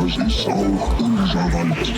das ist auch unser Wald.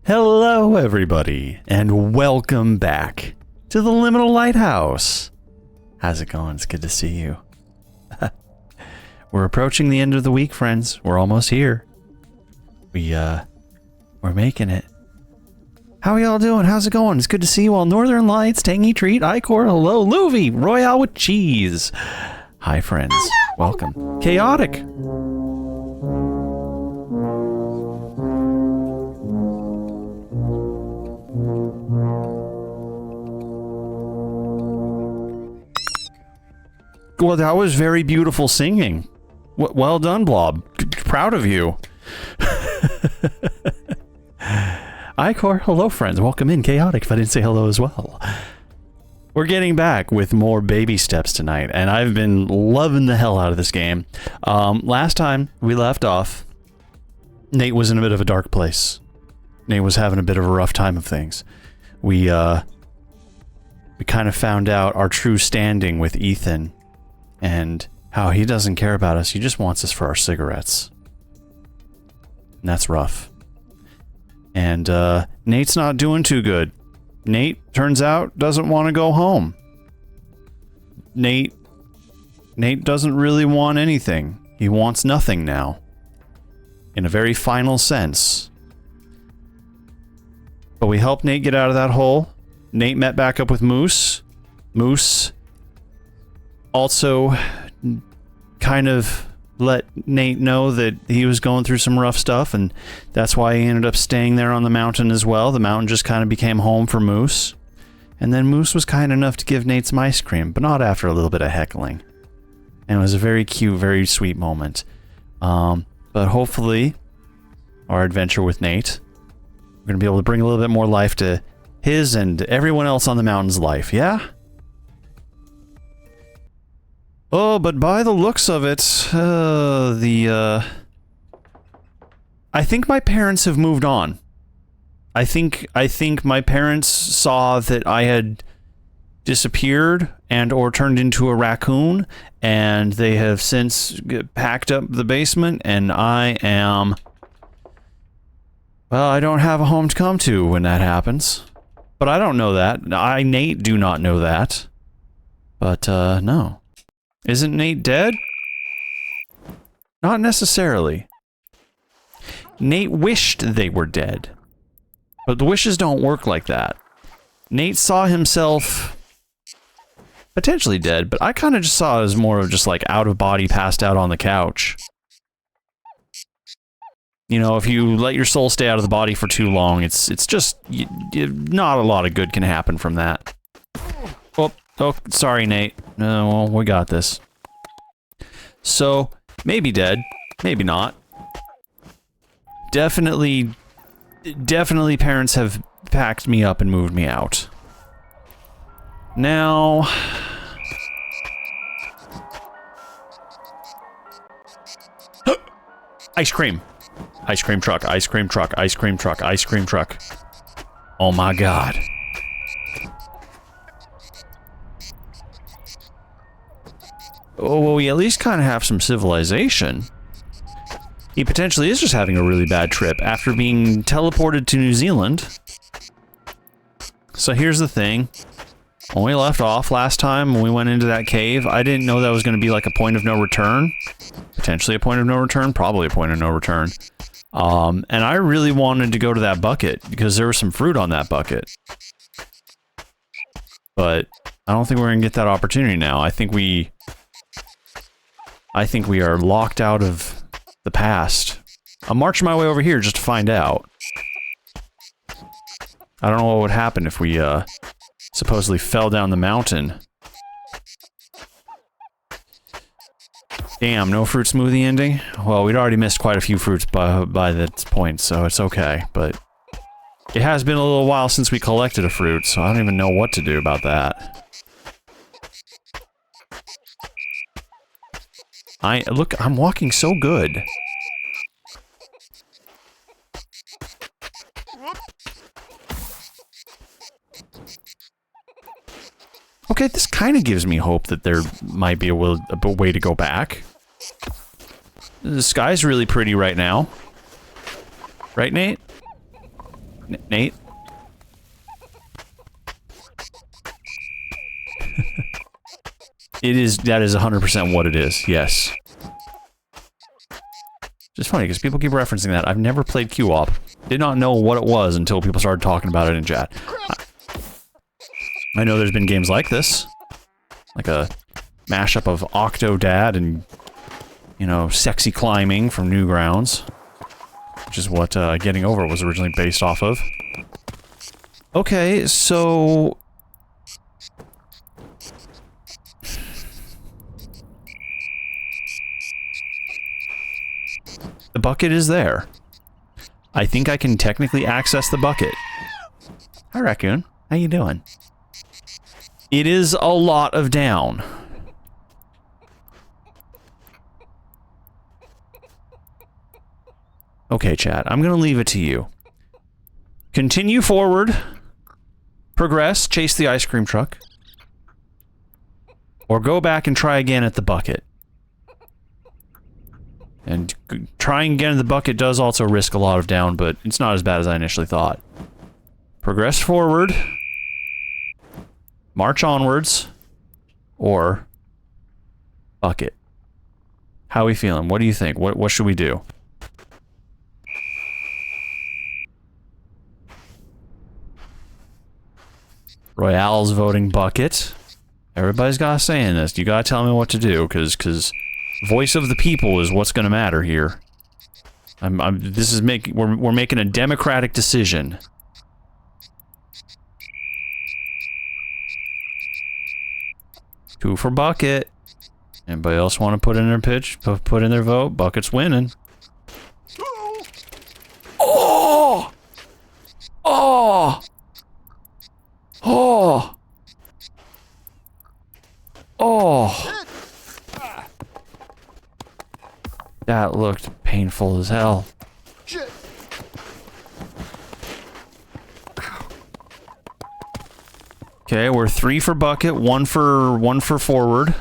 Hello, everybody, and welcome back to the Liminal Lighthouse. How's it going? It's good to see you. We're approaching the end of the week, friends. We're almost here. We're making it. How are y'all doing? How's it going? It's good to see you all. Northern Lights, Tangy Treat, Icor, hello, Luvi, Royale with Cheese. Hi, friends. Welcome. Chaotic. Well, that was very beautiful singing. Well done, Blob. Proud of you. Icor, hello, friends. Welcome in. Chaotic, if I didn't say hello as well. We're getting back with more baby steps tonight, and I've been loving the hell out of this game. Last time we left off, Nate was in a bit of a dark place. Nate was having a bit of a rough time of things. We kind of found out our true standing with Ethan, and how he doesn't care about us. He just wants us for our cigarettes. And that's rough. And Nate's not doing too good. Nate, turns out, doesn't want to go home. Nate doesn't really want anything. He wants nothing now. In a very final sense. But we helped Nate get out of that hole. Nate met back up with Moose. Moose also kind of let Nate know that he was going through some rough stuff, and that's why he ended up staying there on the mountain as well. The mountain just kind of became home for Moose. And then Moose was kind enough to give Nate some ice cream, but not after a little bit of heckling. And it was a very cute, very sweet moment. But hopefully, our adventure with Nate, we're going to be able to bring a little bit more life to his and everyone else on the mountain's life, yeah? Oh, but by the looks of it, I think my parents have moved on. I think my parents saw that I had disappeared and or turned into a raccoon, and they have since packed up the basement, and I am... Well, I don't have a home to come to when that happens. But I don't know that. I, Nate, do not know that. But, no. Isn't Nate dead? Not necessarily. Nate wished they were dead. But the wishes don't work like that. Nate saw himself potentially dead, but I kind of just saw it as more of just like out of body, passed out on the couch. You know, if you let your soul stay out of the body for too long, it's just not a lot of good can happen from that. Oh, sorry, Nate. No, well, we got this. So, maybe dead, maybe not. Definitely parents have packed me up and moved me out. Now... Ice cream. Ice cream truck, ice cream truck, ice cream truck, ice cream truck. Oh my god. Oh, well, we at least kind of have some civilization. He potentially is just having a really bad trip after being teleported to New Zealand. So here's the thing. When we left off last time, when we went into that cave, I didn't know that was going to be like a point of no return. Potentially a point of no return, probably a point of no return. And I really wanted to go to that bucket because there was some fruit on that bucket. But I don't think we're going to get that opportunity now. I think we are locked out of the past. I'm marching my way over here just to find out. I don't know what would happen if we, supposedly fell down the mountain. Damn, no fruit smoothie ending? Well, we'd already missed quite a few fruits by that point, so it's okay, but... It has been a little while since we collected a fruit, so I don't even know what to do about that. Look, I'm walking so good. Okay, this kind of gives me hope that there might be a way to go back. The sky's really pretty right now. Right, Nate? Nate? That is 100% what it is, yes. Just funny, because people keep referencing that. I've never played Q-Op. Did not know what it was until people started talking about it in chat. I know there's been games like this. Like a mashup of Octodad and, you know, Sexy Climbing from Newgrounds. Which is what Getting Over was originally based off of. Okay, so... the bucket is there. I think I can technically access the bucket. Hi, Raccoon. How you doing? It is a lot of down. Okay, chat. I'm gonna leave it to you. Continue forward. Progress. Chase the ice cream truck. Or go back and try again at the bucket. And trying again at the bucket does also risk a lot of down, but it's not as bad as I initially thought. Progress forward. March onwards. Or bucket. How are we feeling? What do you think? What should we do? Royale's voting bucket. Everybody's got a say in this. You gotta tell me what to do, because voice of the people is what's gonna matter here. We're making a democratic decision. Two for bucket. Anybody else want to put in their pitch? Put in their vote? Bucket's winning. Oh! Oh! Oh! Oh! That looked painful as hell. Okay, we're 3 for bucket, 1 for forward.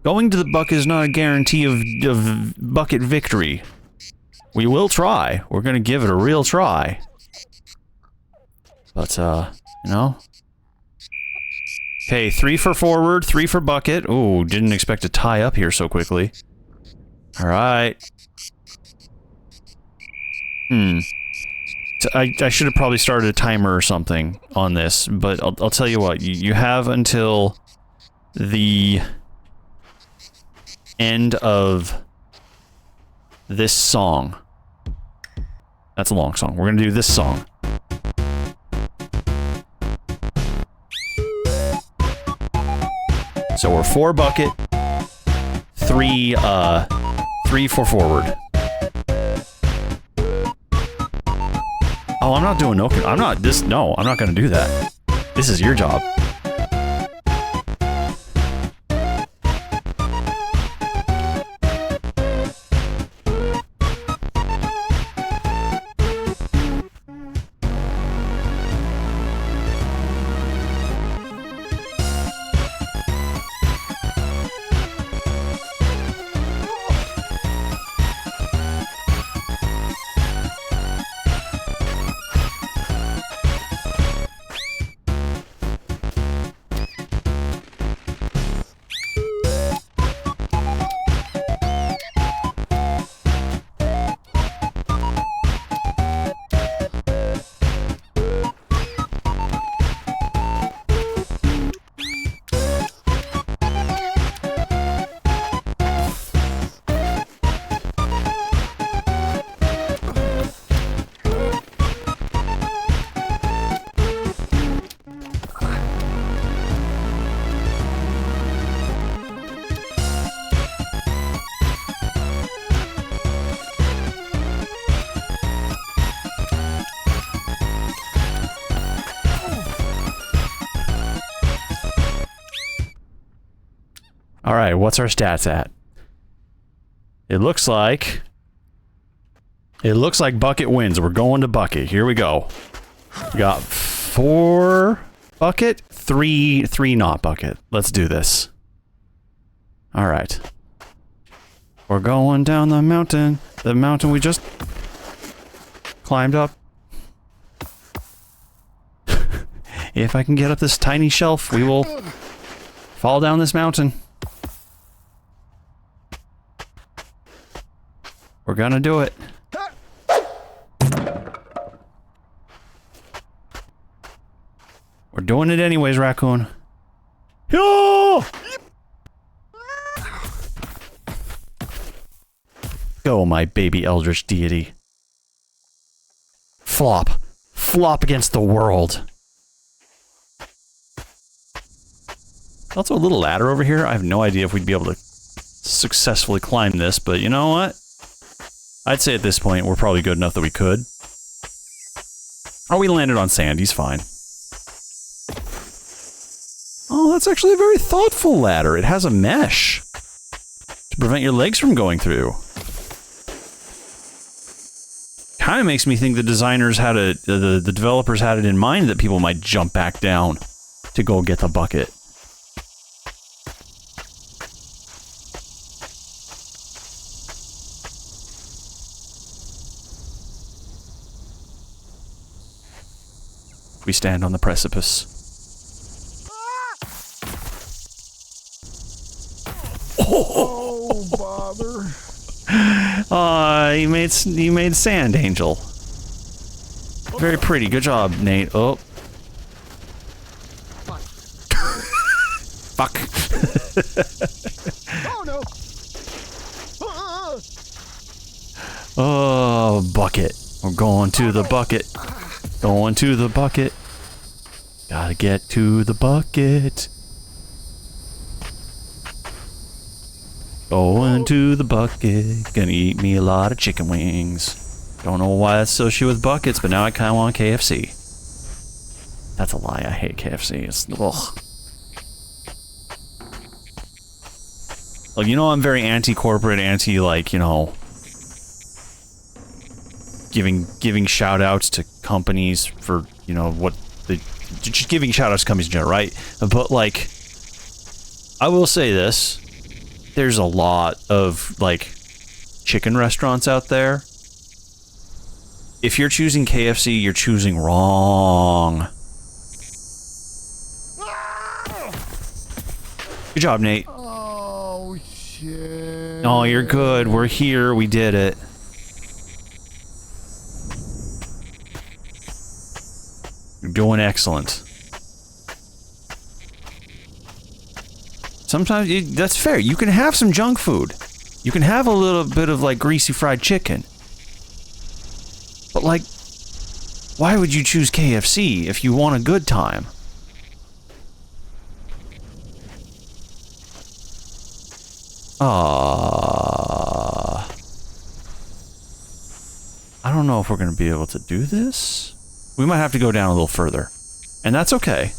Going to the bucket is not a guarantee of bucket victory. We will try. We're gonna give it a real try. But, you know? Okay, 3 for forward, 3 for bucket. Ooh, didn't expect to tie up here so quickly. Alright. So I should have probably started a timer or something on this, but I'll tell you what, you have until the end of this song. That's a long song. We're gonna do this song. So we're 4 bucket, 3 for forward. Oh, I'm not doing no. I'm not gonna do that. This is your job. Alright, what's our stats at? It looks like bucket wins. We're going to bucket. Here we go. We got 4 bucket, 3 not bucket. Let's do this. Alright. We're going down the mountain we just climbed up. If I can get up this tiny shelf, we will fall down this mountain. We're gonna do it. We're doing it anyways, raccoon. Yo! Go, my baby eldritch deity. Flop. Flop against the world. Also a little ladder over here. I have no idea if we'd be able to successfully climb this, but you know what? I'd say at this point we're probably good enough that we could. Oh, we landed on sand. He's fine. Oh, that's actually a very thoughtful ladder. It has a mesh to prevent your legs from going through. Kind of makes me think the designers had the developers had it in mind that people might jump back down to go get the bucket. We stand on the precipice. Oh, bother. You made Sand Angel. Very pretty. Good job, Nate. Oh. Fuck. Oh, no. Oh, bucket. We're going to the bucket. Going to the bucket. Gotta get to the bucket. Going to the bucket. Gonna eat me a lot of chicken wings. Don't know why that's associated with buckets, but now I kinda want KFC. That's a lie. I hate KFC. It's ugh. Like, you know, I'm very anti-corporate, like, you know, giving shout-outs to companies for, you know, what the... Just giving shout-outs to companies in general, right? But, like, I will say this. There's a lot of, like, chicken restaurants out there. If you're choosing KFC, you're choosing wrong. Good job, Nate. Oh, shit. Oh, you're good. We're here. We did it. You're doing excellent. Sometimes, that's fair. You can have some junk food. You can have a little bit of, like, greasy fried chicken. But, like, why would you choose KFC if you want a good time? I don't know if we're going to be able to do this. We might have to go down a little further. And that's okay.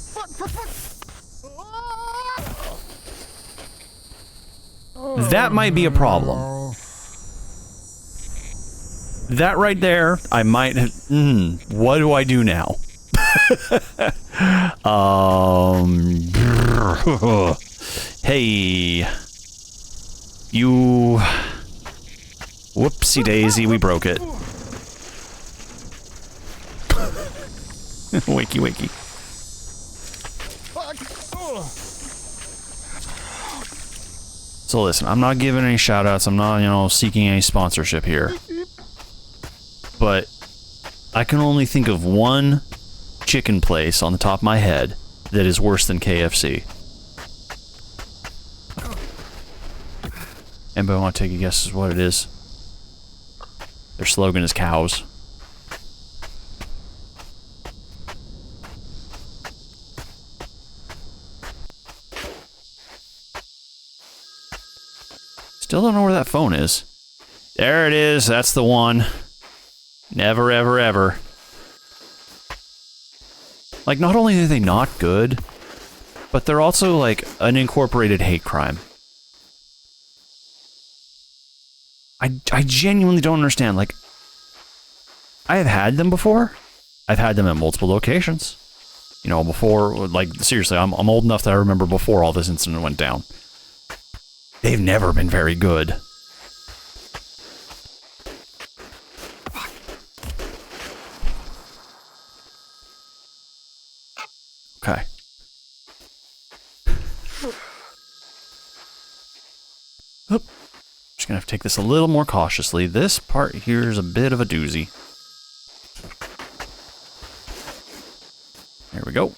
That might be a problem. That right there, I might have... what do I do now? Hey. You... Whoopsie daisy, we broke it. Wakey, wakey. So listen, I'm not giving any shout-outs. I'm not, you know, seeking any sponsorship here. But I can only think of one chicken place on the top of my head that is worse than KFC. Anybody want to take a guess as what it is? Their slogan is cows. Still don't know where that phone is. There it is. That's the one. Never, ever, ever. Like, not only are they not good, but they're also, like, an incorporated hate crime. I genuinely don't understand. Like, I have had them before. I've had them at multiple locations. You know, before, like, seriously, I'm old enough that I remember before all this incident went down. They've never been very good. Oop. Just gonna have to take this a little more cautiously. This part here is a bit of a doozy. There we go.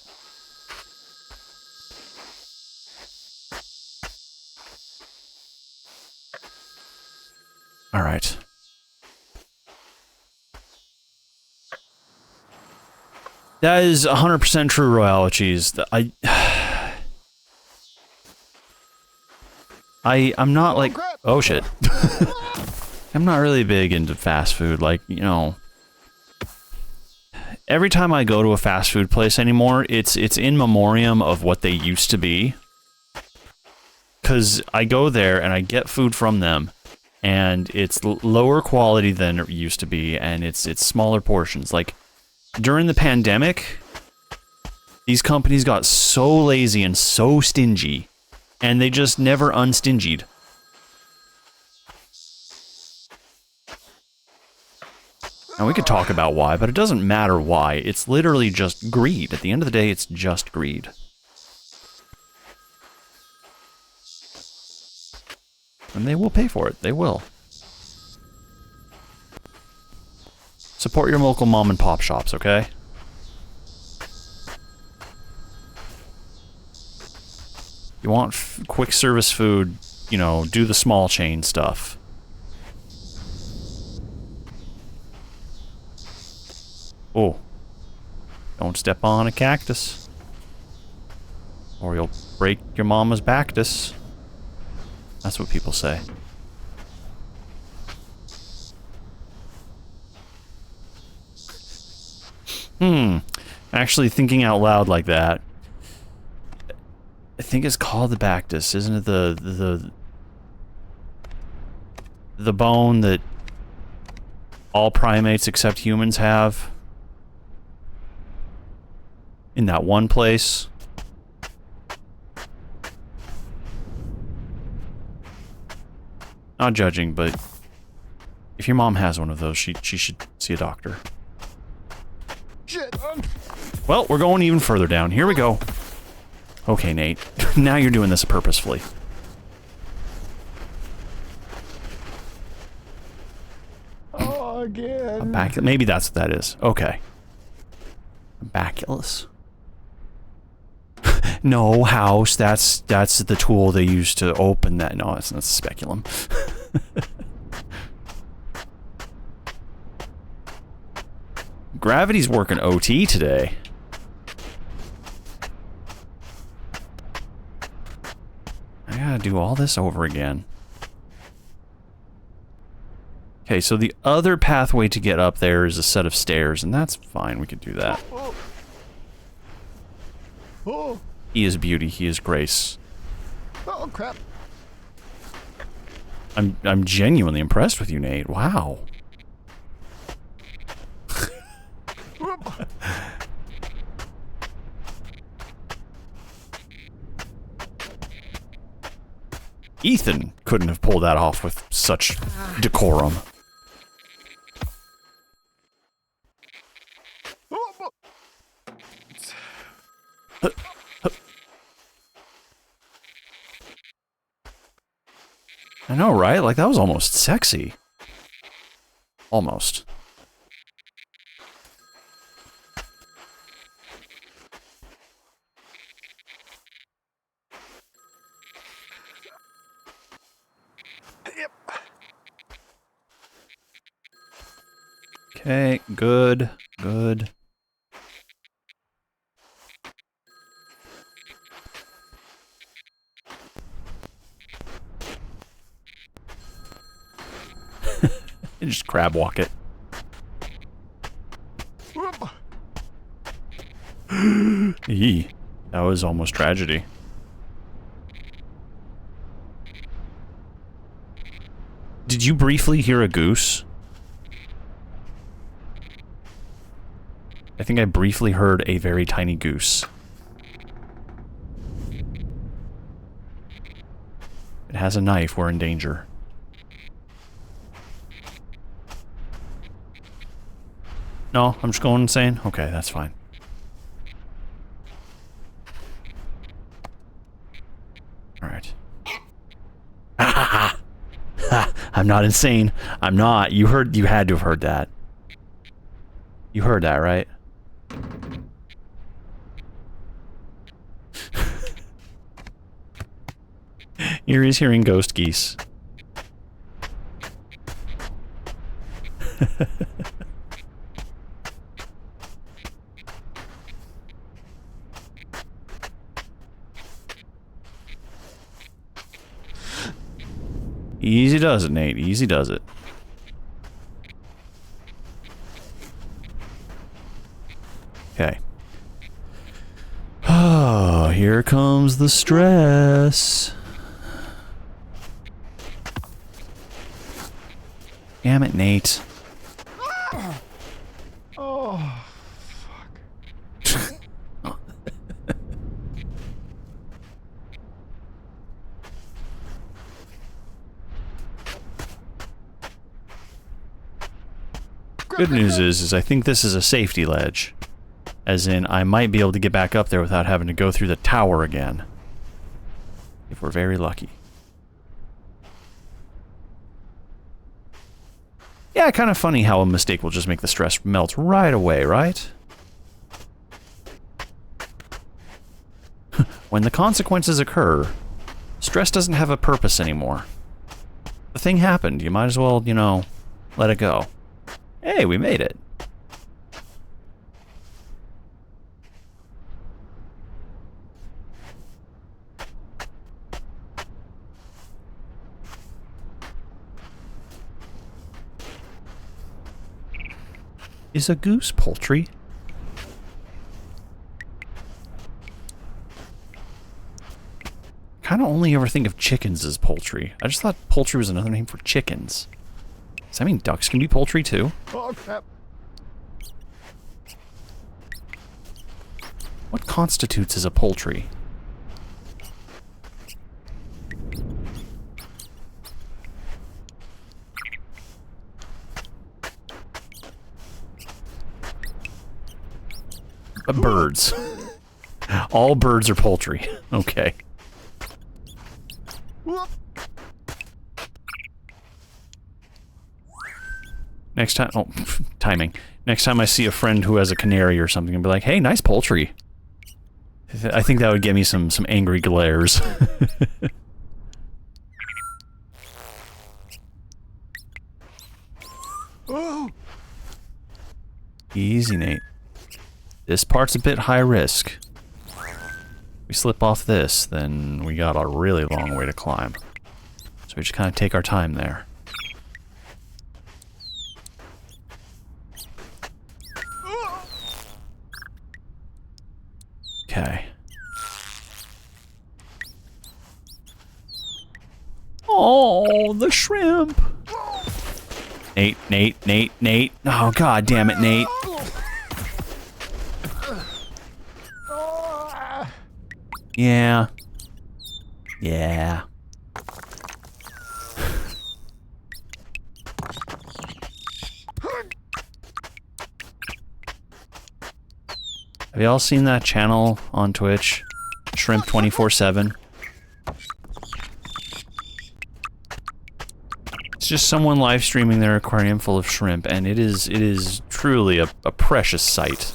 All right. That is 100% true, Royale Cheese. I'm not like, oh shit. I'm not really big into fast food. Like, you know, every time I go to a fast food place anymore, it's in memoriam of what they used to be. Because I go there and I get food from them, and it's lower quality than it used to be, and it's smaller portions. Like, during the pandemic, these companies got so lazy and so stingy, and they just never unstingied. Now, we could talk about why, but it doesn't matter why. It's literally just greed. At the end of the day, it's just greed. And they will pay for it. They will. Support your local mom and pop shops, okay? You want quick service food, you know, do the small chain stuff. Oh. Don't step on a cactus. Or you'll break your mama's bactus. That's what people say. Actually, thinking out loud like that, I think it's called the Bactus, isn't it? The bone that all primates except humans have in that one place. Not judging, but if your mom has one of those, she should see a doctor. Shit. Well, we're going even further down. Here we go. Okay, Nate. Now you're doing this purposefully. Oh, again. Maybe that's what that is. Okay. Baculus. No, house. That's the tool they use to open that. No, it's not speculum. Gravity's working OT today. I gotta do all this over again. Okay, so the other pathway to get up there is a set of stairs, and that's fine. We could do that. Oh, He is beauty. He is grace. oh crap. I'm genuinely impressed with you, Nate. Wow. Ethan couldn't have pulled that off with such decorum. I know, right? Like, that was almost sexy. Almost. Okay, good, good. Just crab walk it. Eee, that was almost tragedy. Did you briefly hear a goose? I think I briefly heard a very tiny goose. It has a knife, we're in danger. No, I'm just going insane? Okay, that's fine. I'm not insane. I'm not. You had to have heard that. You heard that, right? Erie's hearing ghost geese. Easy does it, Nate. Easy does it. Okay. Oh, here comes the stress. Damn it, Nate. Oh, fuck. Good news is I think this is a safety ledge. As in, I might be able to get back up there without having to go through the tower again. If we're very lucky. Yeah, kind of funny how a mistake will just make the stress melt right away, right? When the consequences occur, stress doesn't have a purpose anymore. The thing happened, you might as well, you know, let it go. Hey, we made it. Is a goose poultry? Kind of only ever think of chickens as poultry. I just thought poultry was another name for chickens. Does that mean ducks can be poultry too? Oh, crap. What constitutes as a poultry? Birds. All birds are poultry. Okay. Whoop. Next time, oh, timing. Next time I see a friend who has a canary or something and be like, hey, nice poultry. I think that would get me some angry glares. Oh. Easy, Nate. This part's a bit high risk. If we slip off this, then we got a really long way to climb. So we just kind of take our time there. Okay. Oh, the shrimp! Nate. Oh, god damn it, Nate. Yeah. Yeah. Have y'all seen that channel on Twitch? Shrimp 24/7. It's just someone live streaming their aquarium full of shrimp, and it is truly a precious sight.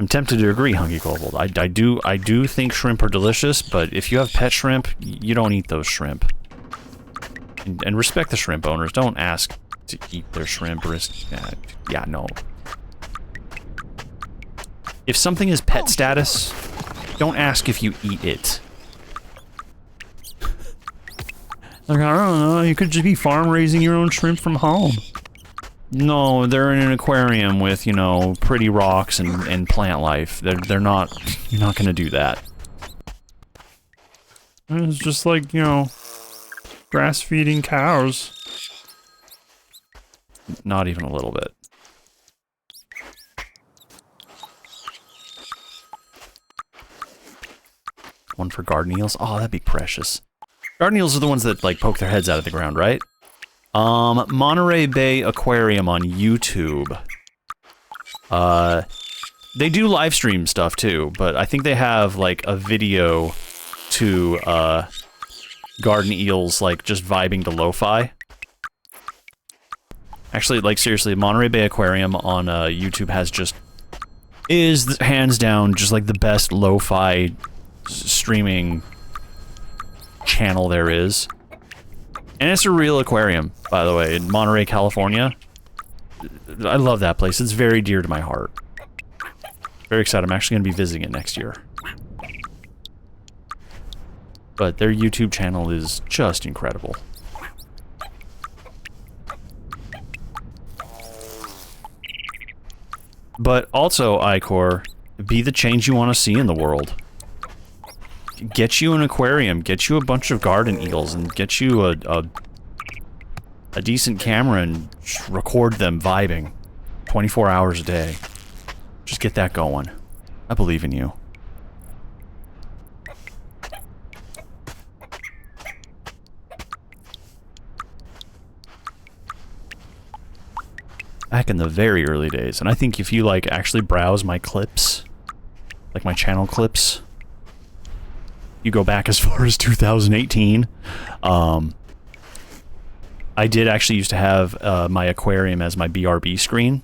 I'm tempted to agree, Hunky Kobold. I do think shrimp are delicious, but if you have pet shrimp, you don't eat those shrimp. And respect the shrimp owners. Don't ask to eat their shrimp. Yeah, no. If something is pet status, don't ask if you eat it. Like, I don't know, you could just be farm raising your own shrimp from home. No, they're in an aquarium with, you know, pretty rocks and plant life. They're not, you're not gonna do that. It's just like, you know, grass feeding cows. Not even a little bit. One for garden eels. Oh, that'd be precious. Garden eels are the ones that, like, poke their heads out of the ground, right? Monterey Bay Aquarium on YouTube. They do live stream stuff too, but I think they have like a video to garden eels like just vibing to lo-fi. Actually, like seriously, Monterey Bay Aquarium on YouTube is hands down just like the best lo-fi streaming channel there is. And it's a real aquarium, by the way, in Monterey, California. I love that place. It's very dear to my heart. Very excited. I'm actually going to be visiting it next year. But their YouTube channel is just incredible. But also, Icor, be the change you want to see in the world. Get you an aquarium, get you a bunch of garden eels, and get you a decent camera and record them vibing 24 hours a day. Just get that going. I believe in you. Back in the very early days, and I think if you like actually browse my clips, like my channel clips, you go back as far as 2018. I did actually used to have my aquarium as my BRB screen.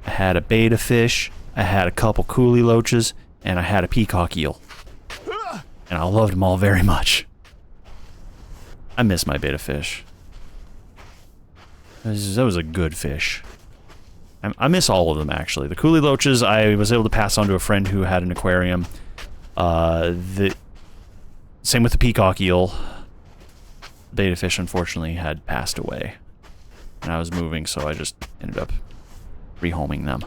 I had a betta fish, I had a couple coolie loaches, and I had a peacock eel. And I loved them all very much. I miss my betta fish. That was a good fish. I miss all of them, actually. The coolie loaches I was able to pass on to a friend who had an aquarium. Same with the peacock eel. Betta fish, unfortunately, had passed away. And I was moving, so I just ended up rehoming them.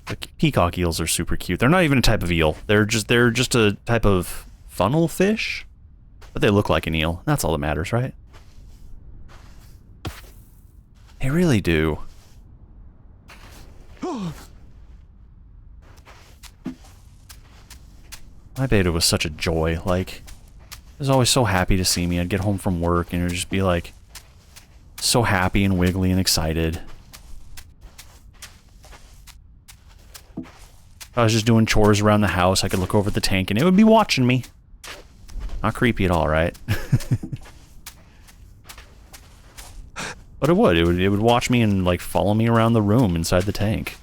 The peacock eels are super cute. They're not even a type of eel. They're just a type of funnel fish. But they look like an eel. That's all that matters, right? They really do. My betta was such a joy. Like, he was always so happy to see me. I'd get home from work and it would just be like so happy and wiggly and excited. I was just doing chores around the house. I could look over at the tank and it would be watching me. Not creepy at all, right? But it would watch me and like follow me around the room inside the tank.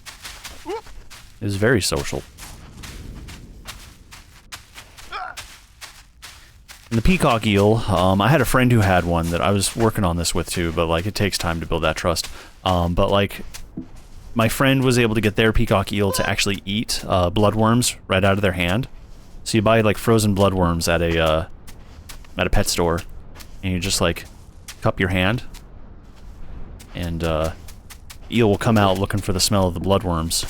It was very social. And the peacock eel, I had a friend who had one that I was working on this with too, but like it takes time to build that trust. But like my friend was able to get their peacock eel to actually eat bloodworms right out of their hand. So you buy like frozen bloodworms at a pet store, and you just like cup your hand, and eel will come out looking for the smell of the bloodworms.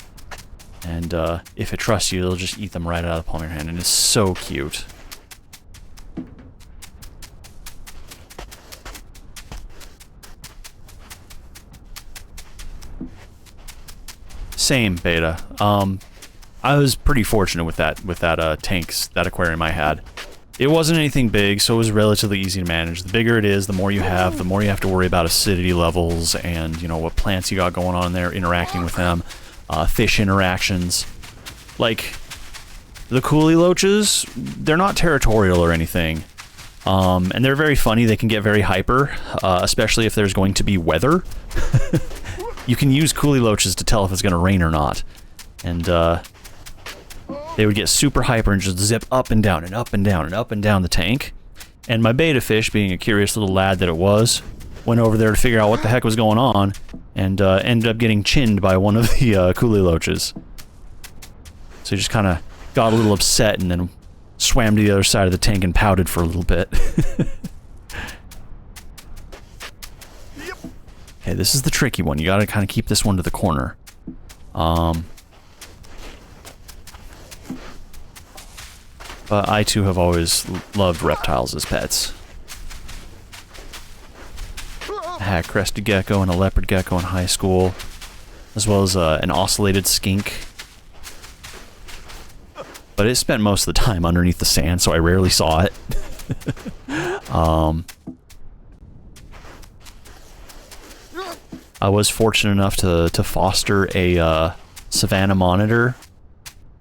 And if it trusts you, it'll just eat them right out of the palm of your hand, and it's so cute. Same, Beta. I was pretty fortunate with that tanks, that aquarium I had. It wasn't anything big, so it was relatively easy to manage. The bigger it is, the more you have to worry about acidity levels and, you know, what plants you got going on there, interacting with them, fish interactions. Like, the coolie loaches, they're not territorial or anything. And they're very funny. They can get very hyper, especially if there's going to be weather. You can use coolie loaches to tell if it's going to rain or not. And, they would get super hyper and just zip up and down and up and down and up and down the tank. And my betta fish, being a curious little lad that it was, went over there to figure out what the heck was going on, and ended up getting chinned by one of the coolie loaches. So he just kind of got a little upset and then swam to the other side of the tank and pouted for a little bit. Okay, this is the tricky one. You gotta kind of keep this one to the corner. But I too have always loved reptiles as pets. I had a crested gecko and a leopard gecko in high school, as well as an ocellated skink. But it spent most of the time underneath the sand, so I rarely saw it. I was fortunate enough to foster a Savannah monitor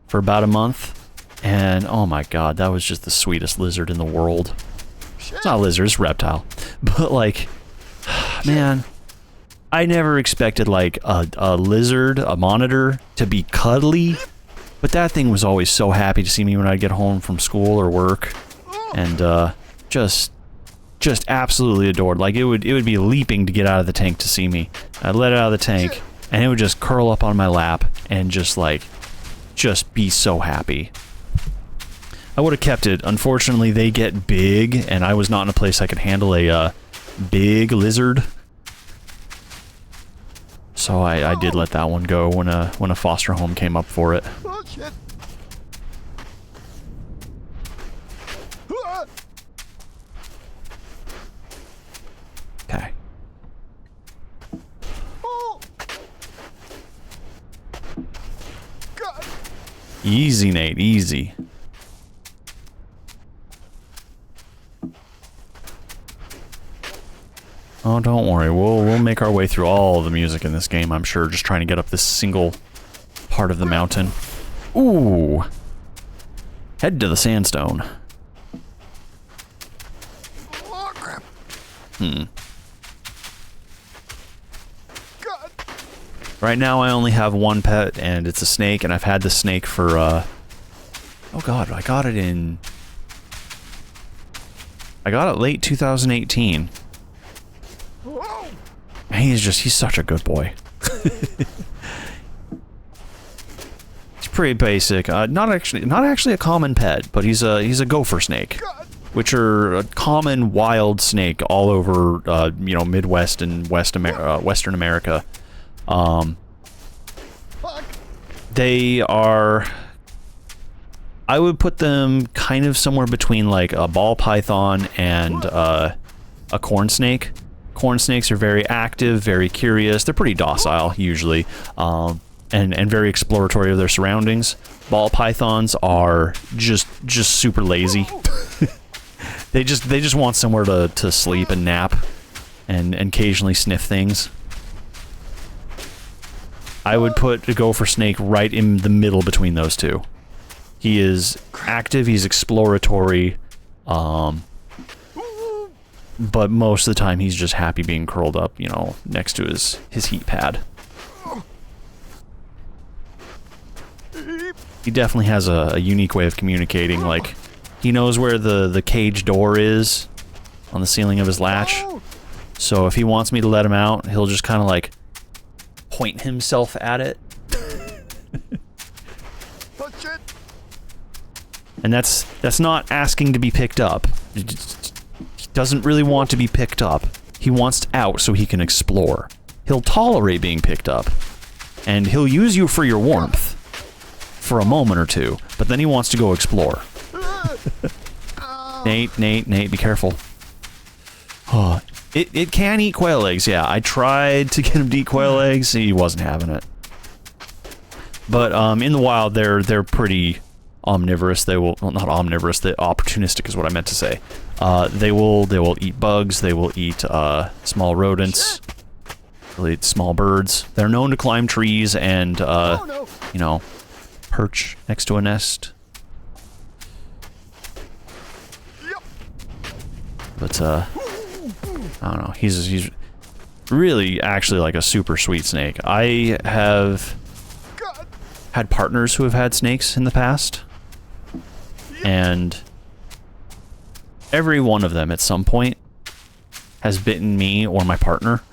for about a month, and oh my god, that was just the sweetest lizard in the world. It's not a lizard, it's a reptile. But like, man, I never expected like a lizard, a monitor, to be cuddly, but that thing was always so happy to see me when I'd get home from school or work, and just absolutely adored. Like, it would be leaping to get out of the tank to see me. I'd let it out of the tank, and it would just curl up on my lap and just be so happy. I would have kept it. Unfortunately, they get big, and I was not in a place I could handle a big lizard. So I did let that one go when a foster home came up for it. Oh, shit. Okay. Oh. God. Easy, Nate, easy. Oh, don't worry. We'll make our way through all the music in this game, I'm sure, just trying to get up this single part of the mountain. Ooh. Head to the sandstone. Oh, crap. God. God. Right now I only have one pet, and it's a snake, and I've had the snake for, oh god, I got it late 2018. Oh. And he's such a good boy. He's pretty basic. Not actually a common pet, but he's a gopher snake, God. which are a common wild snake all over, you know, Midwest and Western America. Fuck. They are, I would put them kind of somewhere between like a ball python and a corn snake. Corn snakes are very active, very curious. They're pretty docile usually, and very exploratory of their surroundings. Ball pythons are just super lazy. They just want somewhere to sleep and nap, and occasionally sniff things. I would put a gopher snake right in the middle between those two. He is active, he's exploratory, but most of the time he's just happy being curled up, you know, next to his heat pad. He definitely has a unique way of communicating. Like, he knows where the cage door is on the ceiling of his latch. So if he wants me to let him out, he'll just kind of like point himself at it. Oh, shit. And that's not asking to be picked up. He doesn't really want to be picked up. He wants out so he can explore. He'll tolerate being picked up, and he'll use you for your warmth for a moment or two, but then he wants to go explore. Nate, be careful. Oh, it can eat quail eggs, yeah. I tried to get him to eat quail eggs, he wasn't having it. But in the wild, they're pretty omnivorous. They will, well, not omnivorous, they're opportunistic is what I meant to say. They will eat bugs, they will eat small rodents, they'll eat small birds. They're known to climb trees and, you know, perch next to a nest. But, I don't know, he's really actually like a super sweet snake. I have had partners who have had snakes in the past, and every one of them at some point has bitten me or my partner.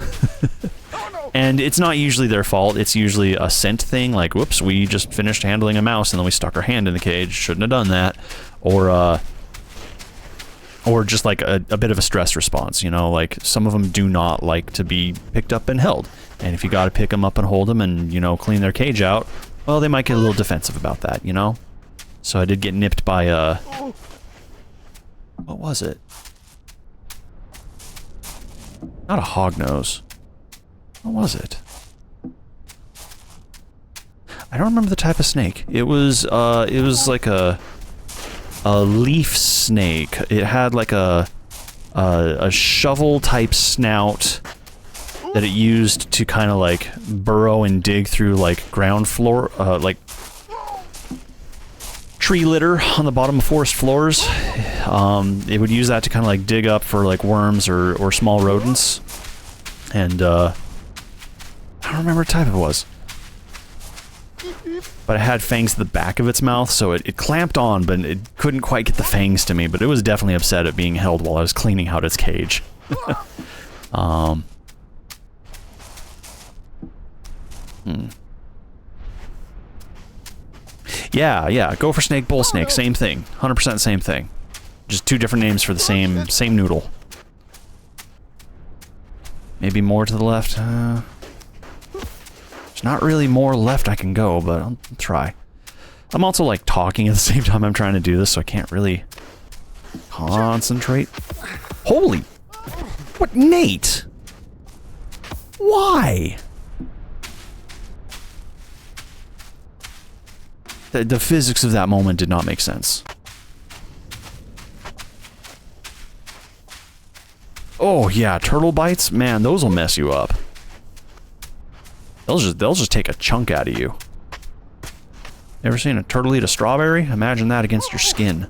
And it's not usually their fault, it's usually a scent thing, like, whoops, we just finished handling a mouse and then we stuck our hand in the cage, shouldn't have done that. Or just like a bit of a stress response, you know, like some of them do not like to be picked up and held. And if you gotta pick them up and hold them and, you know, clean their cage out, well, they might get a little defensive about that, you know? So I did get nipped by what was it? Not a hognose. What was it? I don't remember the type of snake. It was like a leaf snake. It had like a shovel type snout, that it used to kind of like burrow and dig through like ground floor, like tree litter on the bottom of forest floors. It would use that to kind of like dig up for like worms or small rodents. And I don't remember what type it was. But it had fangs at the back of its mouth, so it clamped on, but it couldn't quite get the fangs to me, but it was definitely upset at being held while I was cleaning out its cage. Yeah, gopher snake, bull snake, same thing. 100% same thing. Just two different names for the same noodle. Maybe more to the left. There's not really more left I can go, but I'll try. I'm also like talking at the same time I'm trying to do this, so I can't really concentrate. Holy! What, Nate? Why? The physics of that moment did not make sense. Oh yeah, turtle bites? Man, those will mess you up. They'll just take a chunk out of you. Ever seen a turtle eat a strawberry? Imagine that against your skin.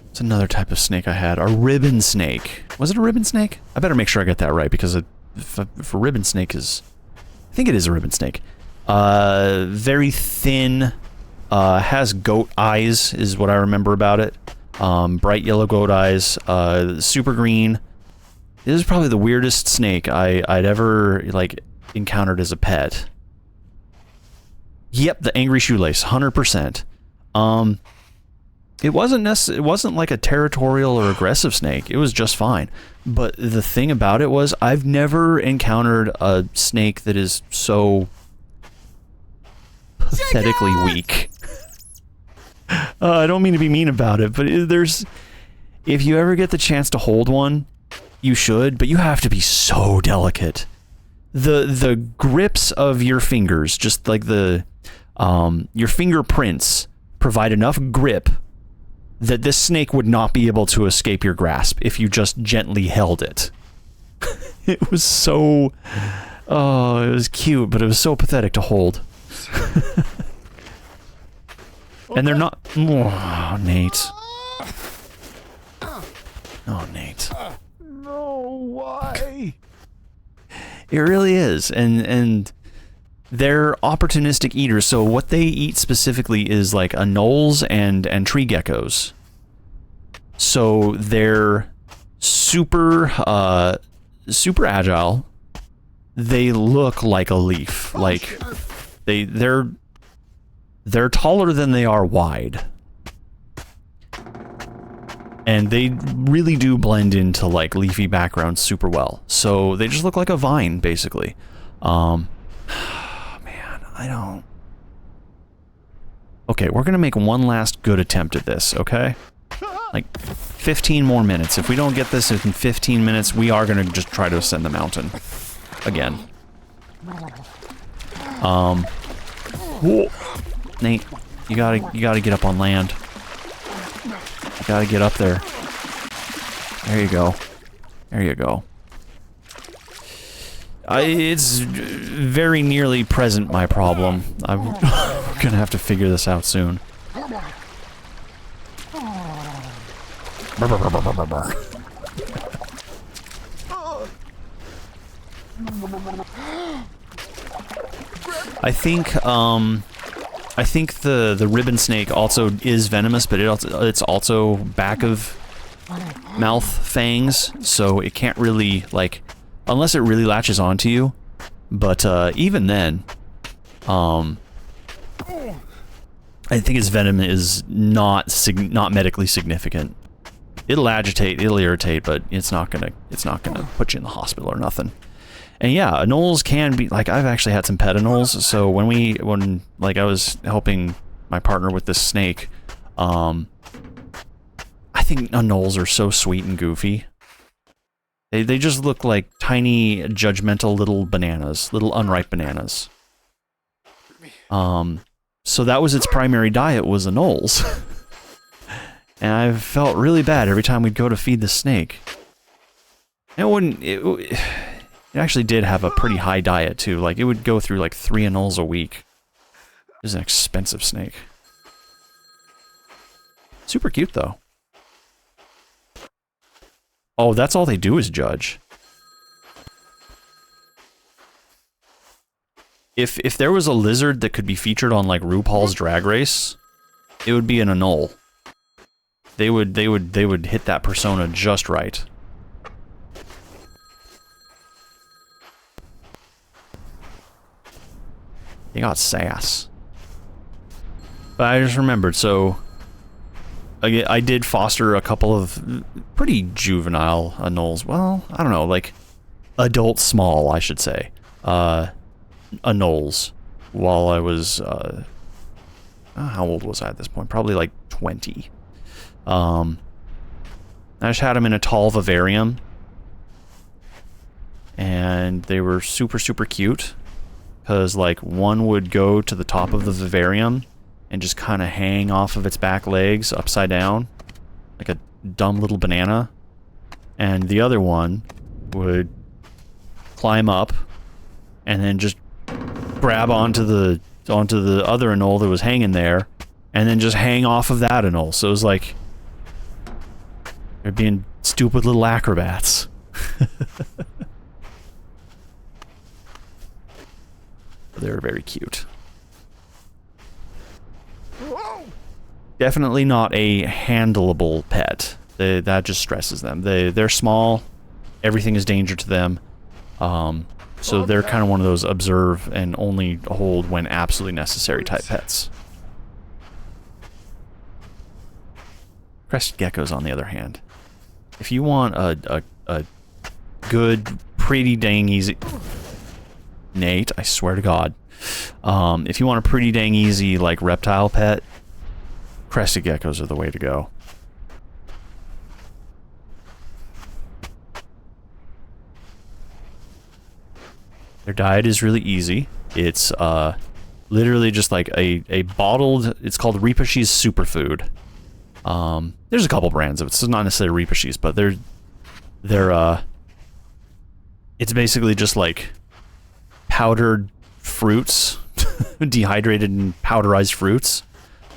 It's another type of snake I had. A ribbon snake. Was it a ribbon snake? I better make sure I get that right, because if a ribbon snake is... I think it is a ribbon snake. Very thin. Has goat eyes, is what I remember about it. Bright yellow goat eyes. Super green. This is probably the weirdest snake I'd ever, like, encountered as a pet. Yep, the angry shoelace. 100%. It wasn't like a territorial or aggressive snake. It was just fine. But the thing about it was, I've never encountered a snake that is so pathetically weak. I don't mean to be mean about it, but if you ever get the chance to hold one, you should, but you have to be so delicate. The grips of your fingers, just like your fingerprints, provide enough grip that this snake would not be able to escape your grasp if you just gently held it. It was so... Oh, it was cute, but it was so pathetic to hold. And they're not... Oh, Nate. Oh, Nate. No, why? It really is, and they're opportunistic eaters, so what they eat specifically is like anoles and tree geckos. So they're super agile. They look like a leaf. Like they're taller than they are wide. And they really do blend into like leafy backgrounds super well. So they just look like a vine, basically. Man, I don't... Okay, we're gonna make one last good attempt at this, okay? Like, 15 more minutes. If we don't get this in 15 minutes, we are gonna just try to ascend the mountain. Again. Whoa. Nate, you gotta get up on land. You gotta get up there. There you go. There you go. It's very nearly present, my problem. I'm gonna have to figure this out soon. I think the ribbon snake also is venomous, but it's also back of mouth fangs, so it can't really, like, unless it really latches onto you. But even then, I think its venom is not medically significant. It'll agitate, it'll irritate, but it's not gonna put you in the hospital or nothing. And yeah, anoles can be, like, I've actually had some pet anoles, so when like I was helping my partner with this snake, I think anoles are so sweet and goofy. They just look like tiny, judgmental little bananas, little unripe bananas. So that was its primary diet, was anoles. And I felt really bad every time we'd go to feed the snake. It actually did have a pretty high diet too. Like it would go through like 3 anoles a week. It was an expensive snake. Super cute though. Oh, that's all they do is judge. If there was a lizard that could be featured on like RuPaul's Drag Race, it would be an anole. They would hit that persona just right. They got sass. But I just remembered, so I did foster a couple of pretty juvenile anoles. Well, I don't know, like adult small, I should say. Anoles while I was how old was I at this point? Probably like 20. I just had them in a tall vivarium, and they were super cute because like one would go to the top of the vivarium and just kind of hang off of its back legs upside down like a dumb little banana, and the other one would climb up and then just grab onto the other anole that was hanging there and then just hang off of that anole. So it was like they're being stupid little acrobats. They were very cute. Definitely not a handleable pet. That just stresses them. They're small. Everything is danger to them. So they're kind of one of those observe and only hold when absolutely necessary type pets. Crested geckos, on the other hand, if you want a good, pretty dang easy... Nate, I swear to God. If you want a pretty dang easy, like, reptile pet, crested geckos are the way to go. Their diet is really easy. It's literally just like a bottled... It's called Repashi's Superfood. There's a couple brands of it. So it's not necessarily Repashi's, but they're it's basically just like powdered fruits, dehydrated and powderized fruits,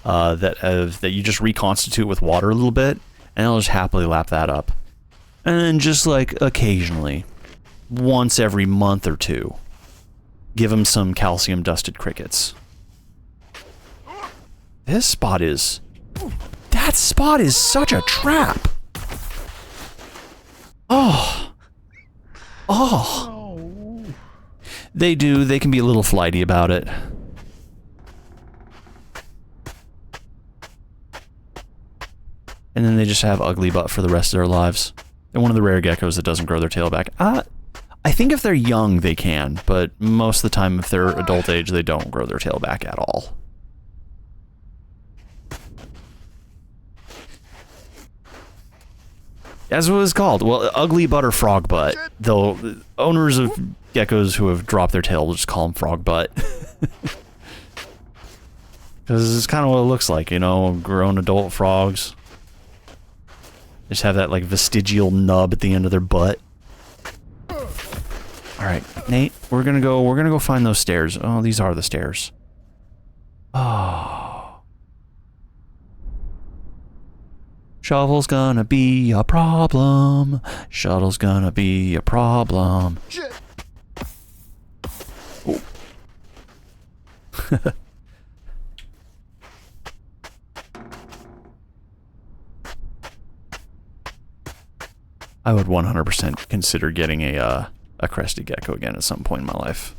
that you just reconstitute with water a little bit, and they'll just happily lap that up. And then just like occasionally, once every month or two, give them some calcium dusted crickets. This spot is... That spot is such a trap! Oh! Oh! They can be a little flighty about it. And then they just have ugly butt for the rest of their lives. They're one of the rare geckos that doesn't grow their tail back. I think if they're young, they can, but most of the time, if they're adult age, they don't grow their tail back at all. As it was called. Well, ugly butt or frog butt. Though owners of geckos who have dropped their tail will just call them frog butt. Because it's kind of what it looks like, you know, grown adult frogs. They just have that, like, vestigial nub at the end of their butt. Alright, Nate, we're gonna go find those stairs. Oh, these are the stairs. Oh. Shovel's gonna be a problem. Shuttle's gonna be a problem. Shit. Oh. I would 100% consider getting a crested gecko again at some point in my life.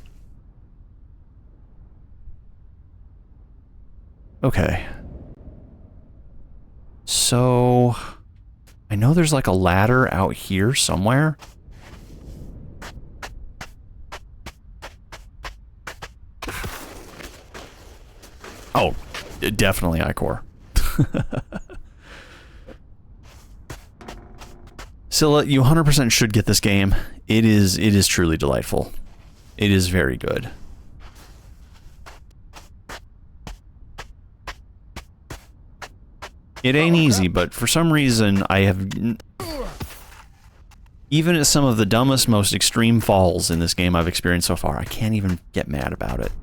Okay. So, I know there's like a ladder out here somewhere. Oh, definitely Icor. Scylla, you 100% should get this game. It is truly delightful. It is very good. It ain't easy, but for some reason I have... Even at some of the dumbest, most extreme falls in this game I've experienced so far, I can't even get mad about it.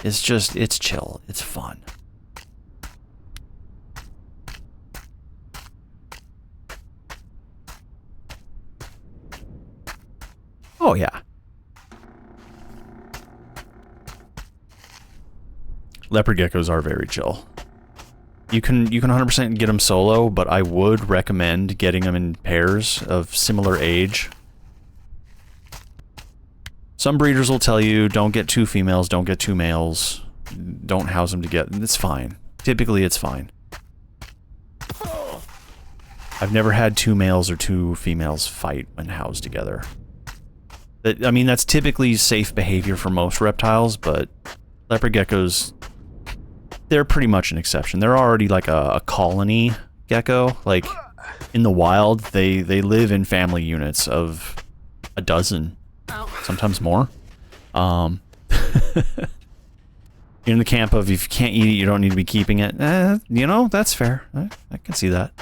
It's just, it's chill. It's fun. Oh, yeah. Leopard geckos are very chill. You can 100% get them solo, but I would recommend getting them in pairs of similar age. Some breeders will tell you, don't get 2 females, don't get 2 males, don't house them together. It's fine. Typically, it's fine. I've never had 2 males or 2 females fight when housed together. I mean, that's typically safe behavior for most reptiles, but leopard geckos, they're pretty much an exception. They're already like a colony gecko. Like, in the wild, they live in family units of a dozen, sometimes more. You're in the camp of, if you can't eat it, you don't need to be keeping it. You know, that's fair. I can see that.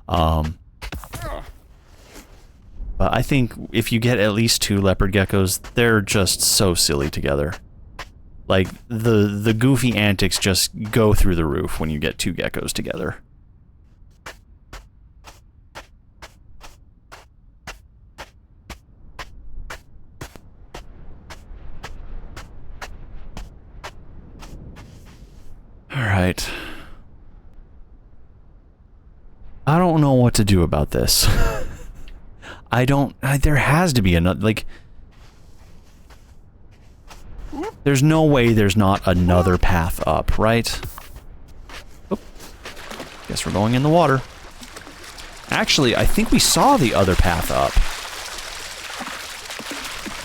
But I think if you get at least 2 leopard geckos, they're just so silly together. Like, the goofy antics just go through the roof when you get 2 geckos together. Alright. I don't know what to do about this. There has to be another, like... There's no way there's not another path up, right? Oop. Guess we're going in the water. Actually, I think we saw the other path up.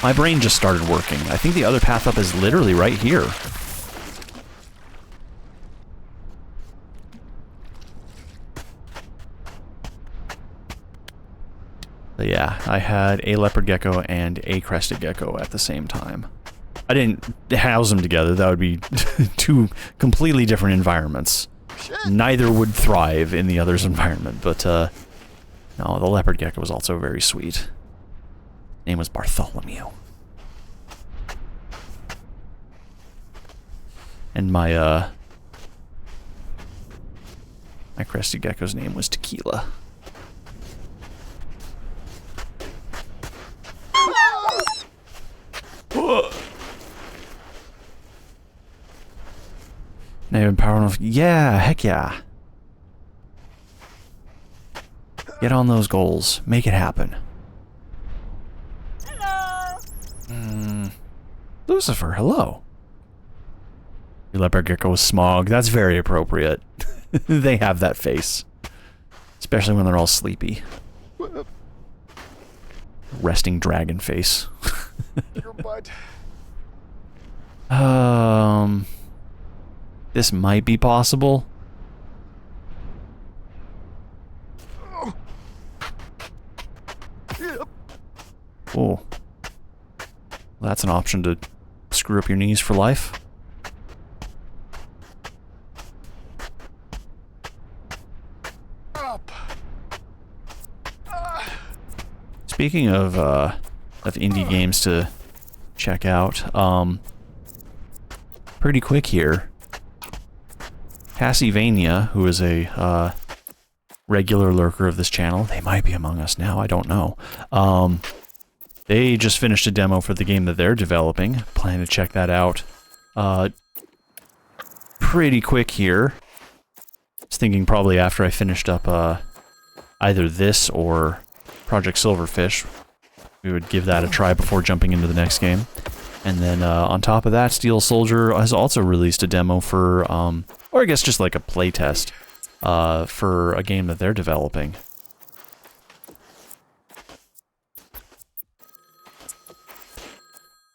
My brain just started working. I think the other path up is literally right here. But yeah, I had a leopard gecko and a crested gecko at the same time. I didn't house them together. That would be 2 completely different environments. Neither would thrive in the other's environment, but no, the leopard gecko was also very sweet. Name was Bartholomew. And my crested gecko's name was Tequila. Native power enough. Yeah, heck yeah. Get on those goals. Make it happen. Lucifer, hello. Your leopard gecko was Smog. That's very appropriate. They have that face. Especially when they're all sleepy. Resting dragon face. Your butt. This might be possible. Oh. That's an option to screw up your knees for life. Up. Speaking of indie games to check out, pretty quick here. Castlevania, who is a regular lurker of this channel, they might be among us now, I don't know. They just finished a demo for the game that they're developing. Plan to check that out pretty quick here. I was thinking probably after I finished up either this or Project Silverfish, we would give that a try before jumping into the next game. And then on top of that, Steel Soldier has also released a demo for, or I guess just like a playtest, for a game that they're developing.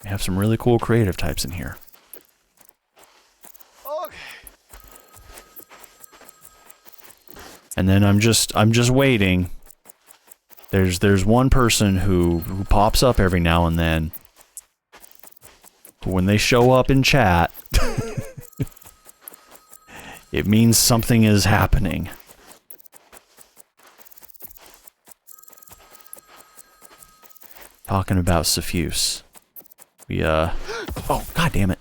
We have some really cool creative types in here. Okay. And then I'm just waiting. There's one person who pops up every now and then. When they show up in chat, it means something is happening. talking about Suffuse. We, oh, god damn it.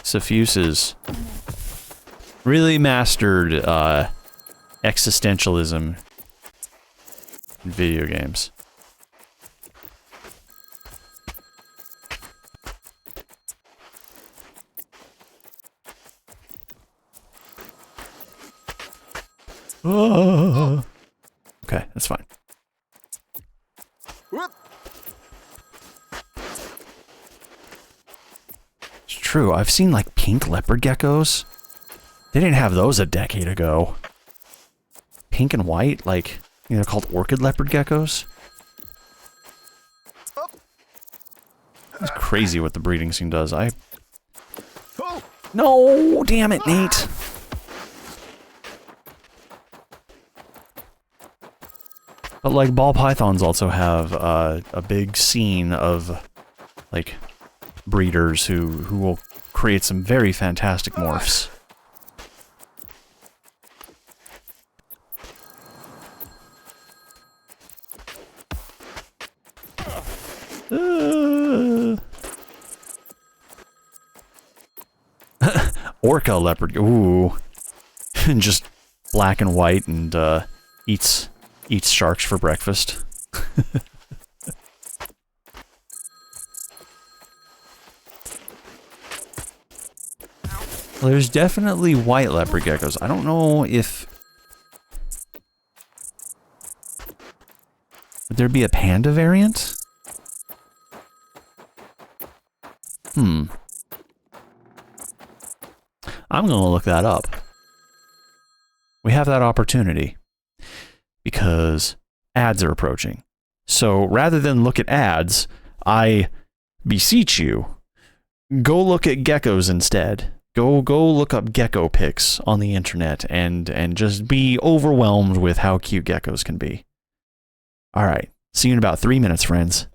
Suffuse's really mastered, existentialism in video games. Okay, that's fine. It's true, I've seen like pink leopard geckos. They didn't have those a decade ago. Pink and white, like, you know, they're called orchid leopard geckos. It's crazy what the breeding scene does. No, damn it, Nate. But like ball pythons also have a big scene of like breeders who will create some very fantastic morphs. Orca leopard, ooh, just black and white, and eats sharks for breakfast. Well, there's definitely white leopard geckos. I don't know if would there be a panda variant? I'm gonna look that up. We have that opportunity because ads are approaching. So rather than look at ads, I beseech you, go look at geckos instead. Go look up gecko pics on the internet and just be overwhelmed with how cute geckos can be. All right, see you in about 3 minutes, friends.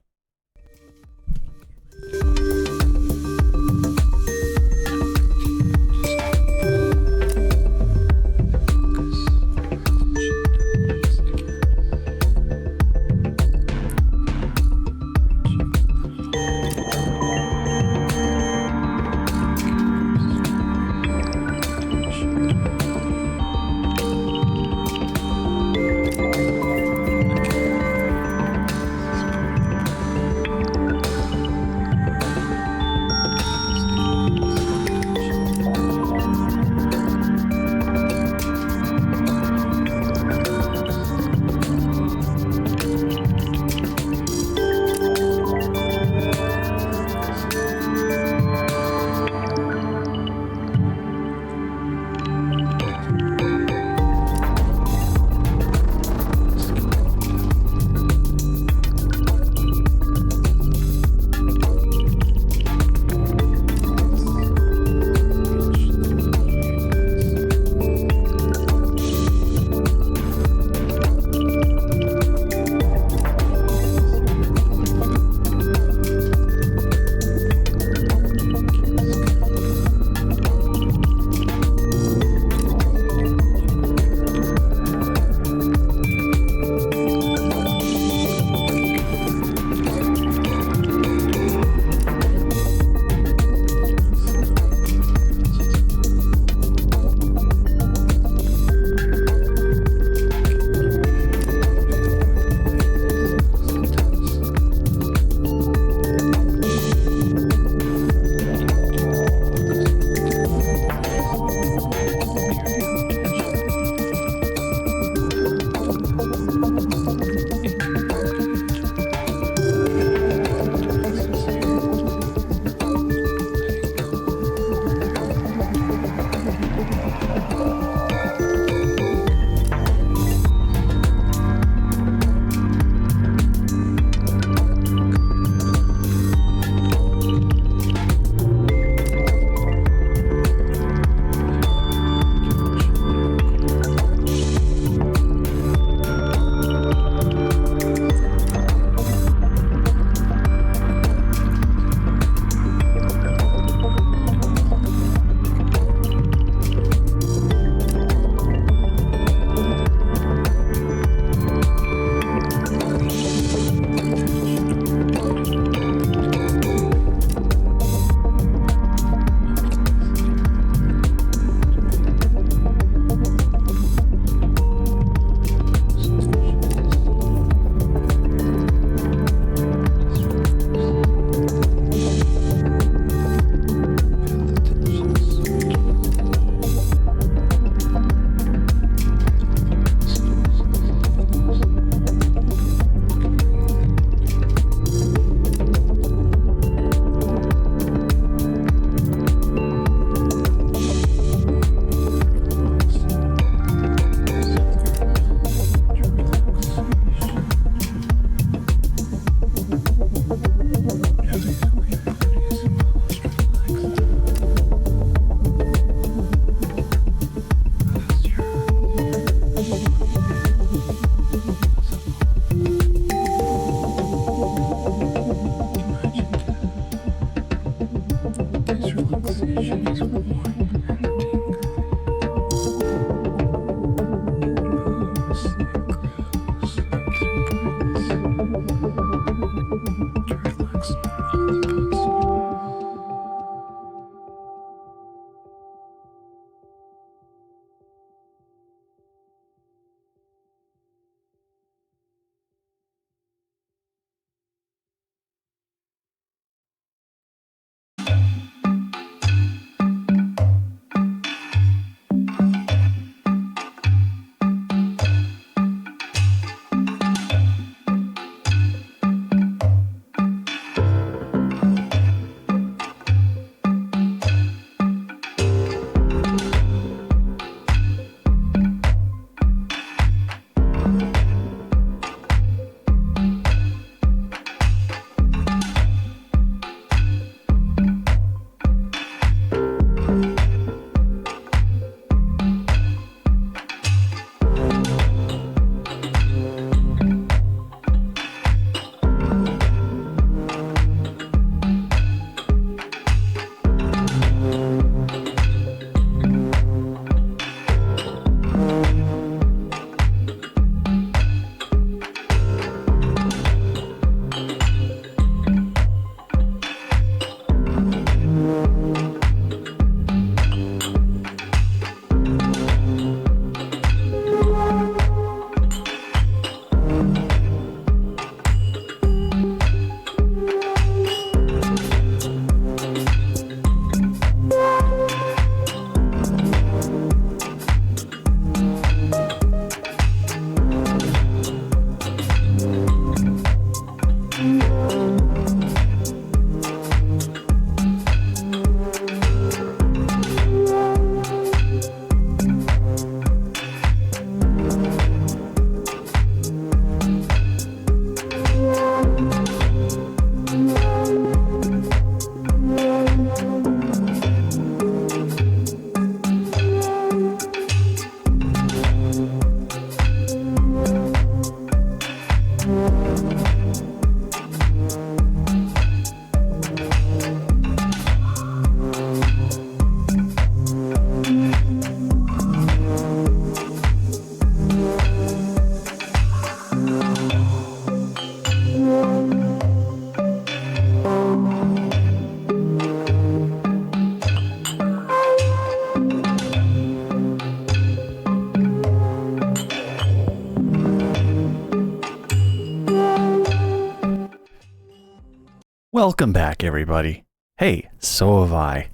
Welcome back, everybody. Hey, so have I.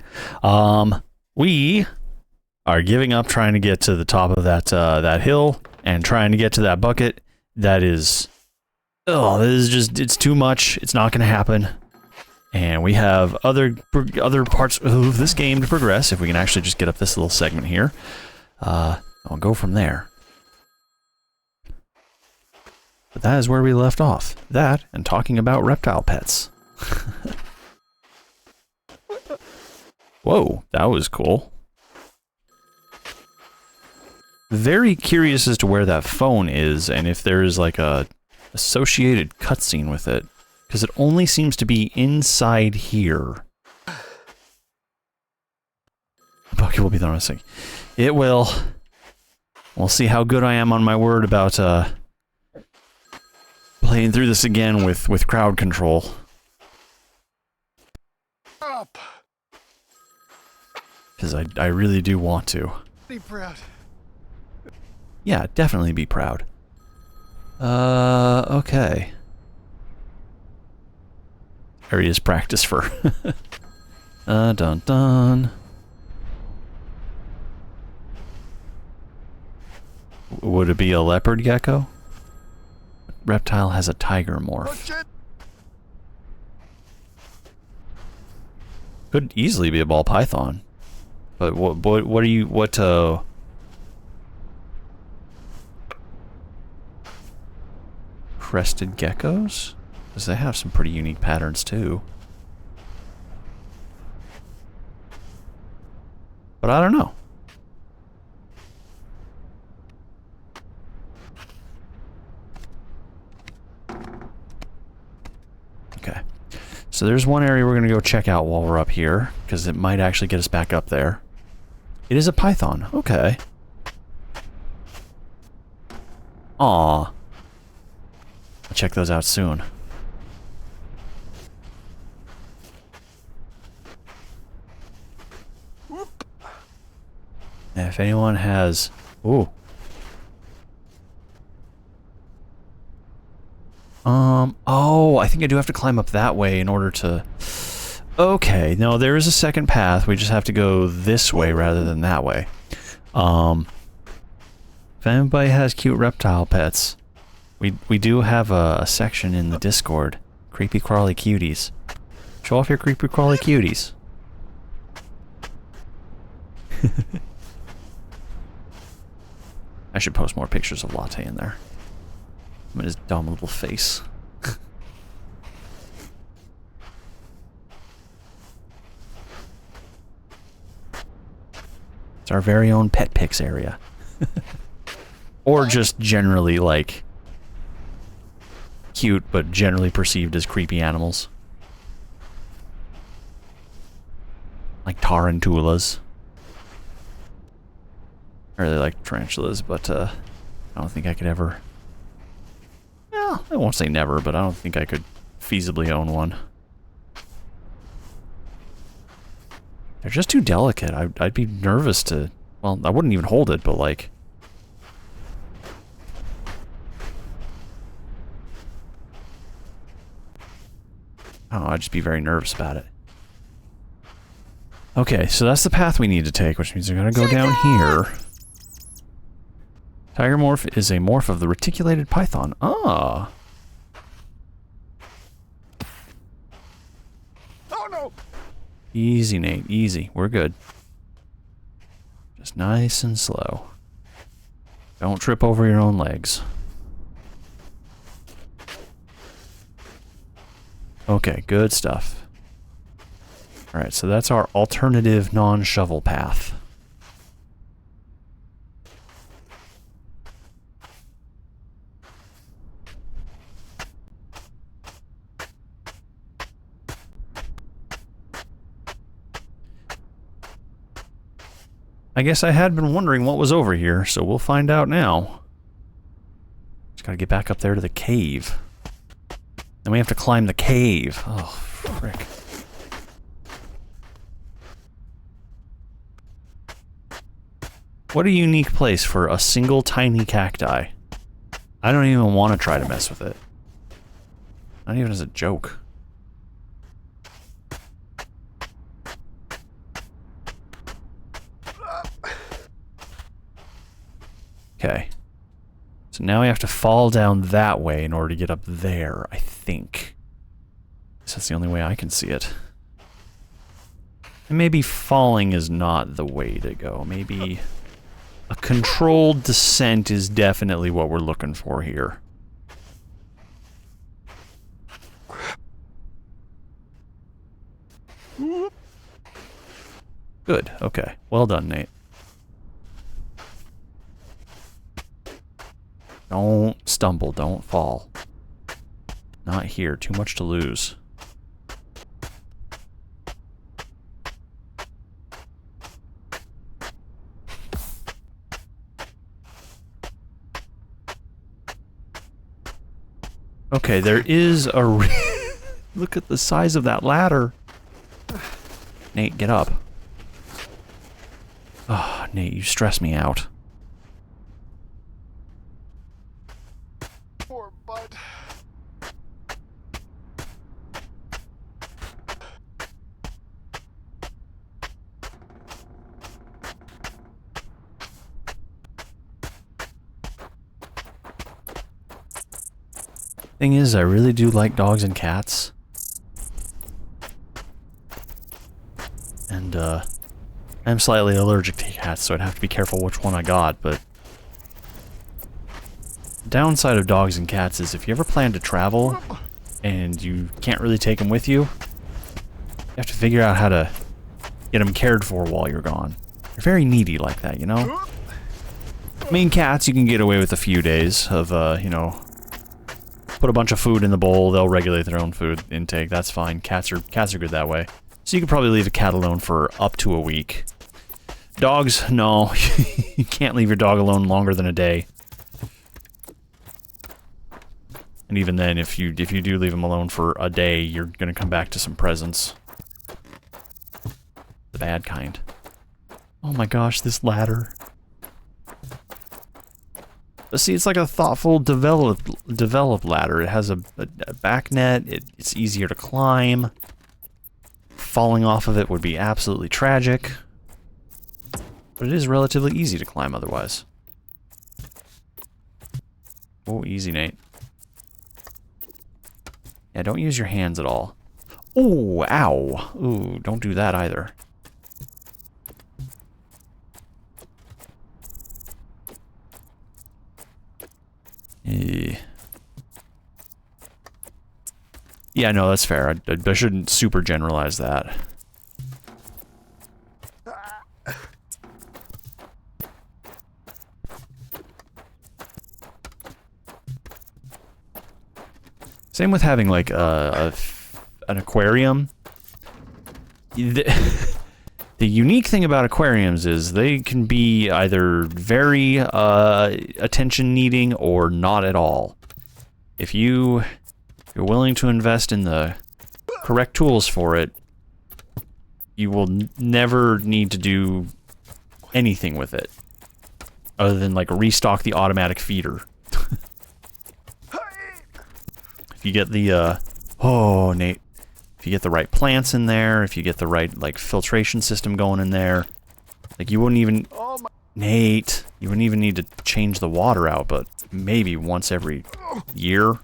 We are giving up trying to get to the top of that hill and trying to get to that bucket. That is, oh, this is just, it's too much. It's not going to happen. And we have other parts of this game to progress. If we can actually just get up this little segment here, I'll go from there. But that is where we left off. That and talking about reptile pets. Whoa, that was cool. Very curious as to where that phone is and if there is like a associated cutscene with it, because it only seems to be inside here. The bucket will be the missing. It will. We'll see how good I am on my word about playing through this again with crowd control. Up. Because I really do want to. Be proud. Yeah, definitely be proud. Okay. Areas practice for. Dun dun. Would it be a leopard gecko? Reptile has a tiger morph. Could easily be a ball python. But what are you, crested geckos? Because they have some pretty unique patterns too. But I don't know. Okay. So there's one area we're going to go check out while we're up here, because it might actually get us back up there. It is a python. Okay. Aw. I'll check those out soon. And if anyone has... Ooh. Oh, I think I do have to climb up that way in order to... Okay, no, there is a second path. We just have to go this way rather than that way. If anybody has cute reptile pets, we do have a section in the Discord. Creepy crawly cuties. Show off your creepy crawly cuties. I should post more pictures of Latte in there. Look at his dumb little face. It's our very own pet pics area. Or just generally, like, cute, but generally perceived as creepy animals. Like tarantulas. I really like tarantulas, but I don't think I could ever... Well, I won't say never, but I don't think I could feasibly own one. They're just too delicate. I'd be nervous to... Well, I wouldn't even hold it, but like... I don't know, I'd just be very nervous about it. Okay, so that's the path we need to take, which means we're gonna go down here. Tiger morph is a morph of the reticulated python. Ah! Oh no! Easy, Nate. Easy. We're good. Just nice and slow. Don't trip over your own legs. Okay, good stuff. Alright, so that's our alternative non-shovel path. I guess I had been wondering what was over here, so we'll find out now. Just gotta get back up there to the cave. Then we have to climb the cave. Oh, frick. What a unique place for a single tiny cacti. I don't even want to try to mess with it. Not even as a joke. Okay. So now we have to fall down that way in order to get up there, I think. That's the only way I can see it. And maybe falling is not the way to go. Maybe a controlled descent is definitely what we're looking for here. Good, okay. Well done, Nate. Don't stumble, don't fall. Not here, too much to lose. Okay, there is a look at the size of that ladder. Nate, get up. Oh, Nate, you stress me out. Poor Bud. Thing is, I really do like dogs and cats. And, I'm slightly allergic to cats, so I'd have to be careful which one I got, but... the downside of dogs and cats is if you ever plan to travel, and you can't really take them with you have to figure out how to get them cared for while you're gone. You're very needy like that, you know? I mean, cats, you can get away with a few days of, you know... put a bunch of food in the bowl, they'll regulate their own food intake, that's fine. Cats are good that way. So you could probably leave a cat alone for up to a week. Dogs, no. You can't leave your dog alone longer than a day. And even then, if you do leave him alone for a day, you're gonna come back to some presents. The bad kind. Oh my gosh, this ladder. But see, it's like a thoughtful, developed ladder. It has a back net. It's easier to climb. Falling off of it would be absolutely tragic. But it is relatively easy to climb otherwise. Oh, easy, Nate. Yeah, don't use your hands at all. Oh, ow. Ooh, don't do that either. Yeah, no, that's fair. I shouldn't super generalize that. Same with having like an aquarium. The unique thing about aquariums is they can be either very attention needing or not at all. If you're willing to invest in the correct tools for it, you will never need to do anything with it other than like restock the automatic feeder. If you get the oh, Nate, if you get the right plants in there, if you get the right like filtration system going in there, like you wouldn't even Nate, you wouldn't even need to change the water out, but maybe once every year.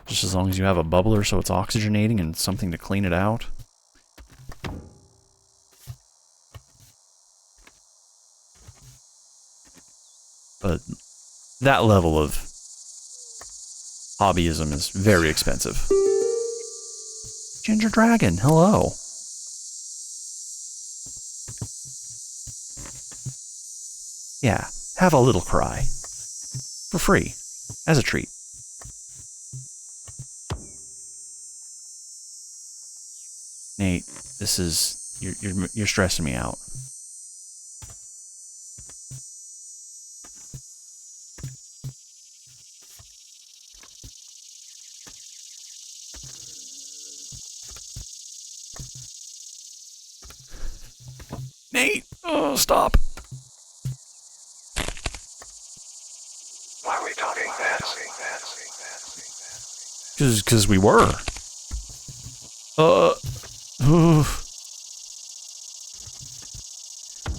Just as long as you have a bubbler so it's oxygenating and something to clean it out. But that level of hobbyism is very expensive. Ginger Dragon, hello. Yeah, have a little cry. For free. As a treat. Nate, this is... You're stressing me out. Nate! Oh, stop! Why are we talking fantasy? Because we were.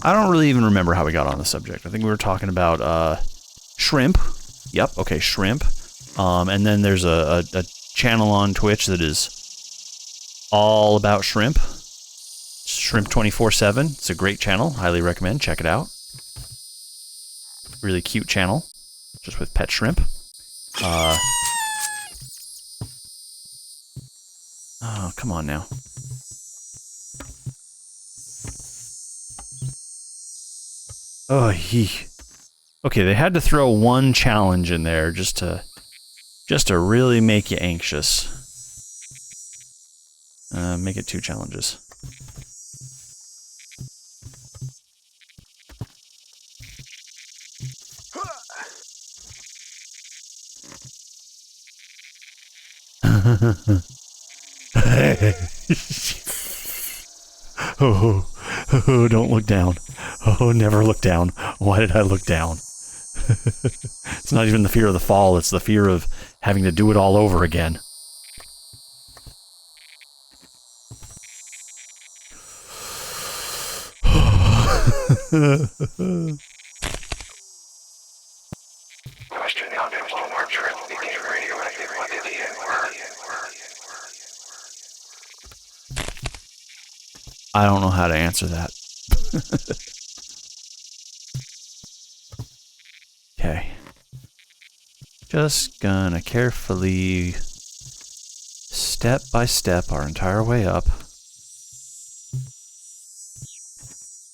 I don't really even remember how we got on the subject. I think we were talking about shrimp. Yep, okay, shrimp. And then there's a channel on Twitch that is all about shrimp. Shrimp 24/7. It's a great channel. Highly recommend. Check it out. Really cute channel. Just with pet shrimp. Oh, come on now. Oh, okay, they had to throw one challenge in there just to really make you anxious. Make it 2 challenges. Oh, don't look down. Oh, never look down. Why did I look down? It's not even the fear of the fall, it's the fear of having to do it all over again. Question on the Walmart trip became radioactive. What did he I don't know how to answer that. Okay. Just gonna carefully, step by step, our entire way up.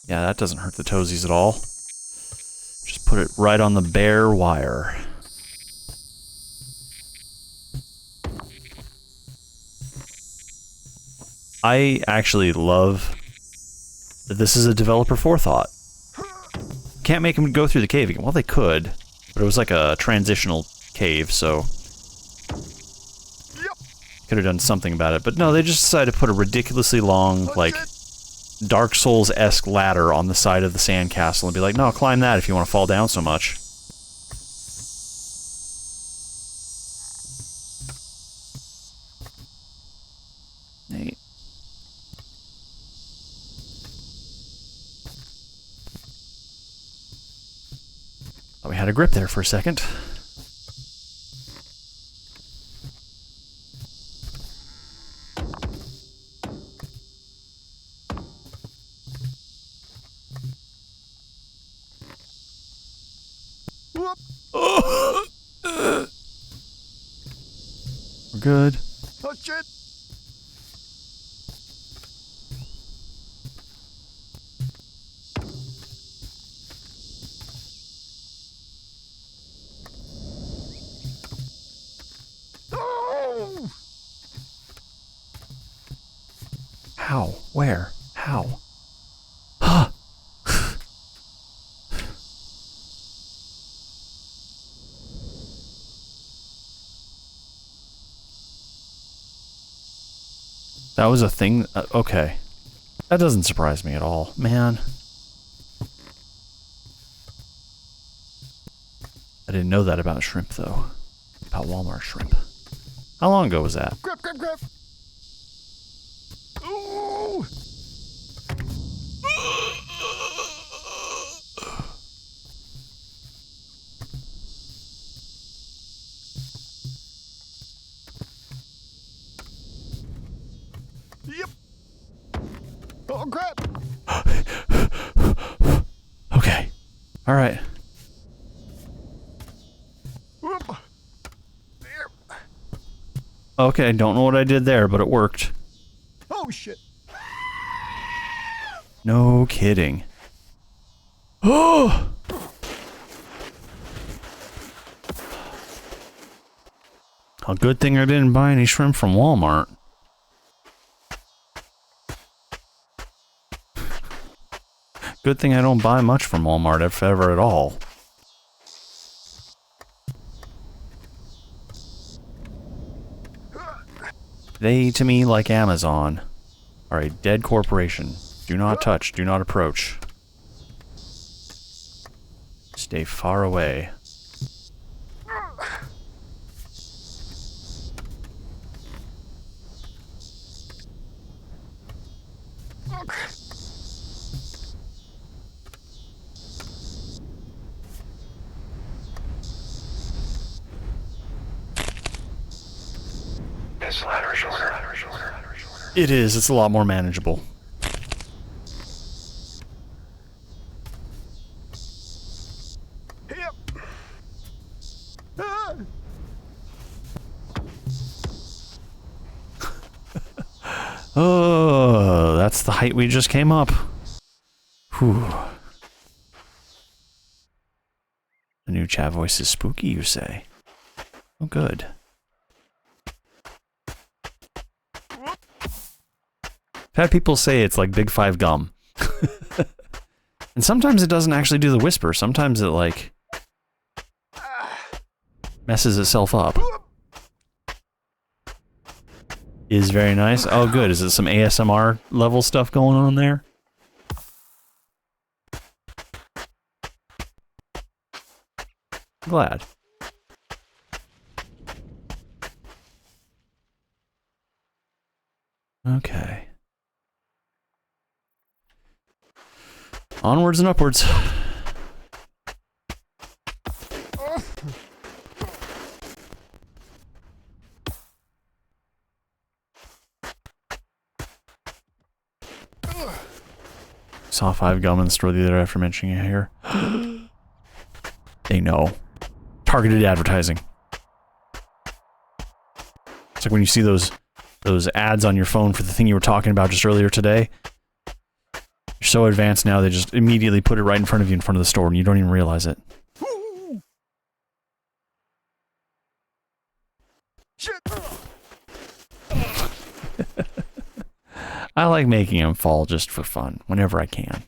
Yeah, that doesn't hurt the toesies at all. Just put it right on the bare wire. I actually love that this is a developer forethought. Can't make them go through the cave again. Well, they could, but it was like a transitional cave, so could have done something about it. But no, they just decided to put a ridiculously long, like, Dark Souls-esque ladder on the side of the sandcastle and be like, no, climb that if you want to fall down so much. Hey. Thought we had a grip there for a second. We're good. Oh shit! Oh! How? Where? How? Huh. That was a thing? Okay. That doesn't surprise me at all. Man. I didn't know that about shrimp, though. About Walmart shrimp. How long ago was that? Grip, grip, grip! Ooh! Yep! Oh crap! Okay. Alright. Whoop. There. Okay, don't know what I did there, but it worked. Oh shit! No kidding. Oh! A good thing I didn't buy any shrimp from Walmart. Good thing I don't buy much from Walmart, if ever at all. They, to me, like Amazon, are a dead corporation. Do not touch, do not approach. Stay far away. this ladder shorter. It is. It's a lot more manageable. Yep. Ah. Oh, that's the height we just came up. Whew. The new chat voice is spooky, you say? Oh, good. I've had people say it's like Big Five gum. And sometimes it doesn't actually do the whisper. Sometimes it, like, messes itself up. Is very nice. Oh, good. Is it some ASMR level stuff going on there? Glad. Okay. Onwards and upwards. Saw 5 gum in the store the other day after mentioning it here. They know. Targeted advertising. It's like when you see those ads on your phone for the thing you were talking about just earlier today. You're so advanced now, they just immediately put it right in front of you in front of the store and you don't even realize it. Shit. I like making them fall just for fun, whenever I can.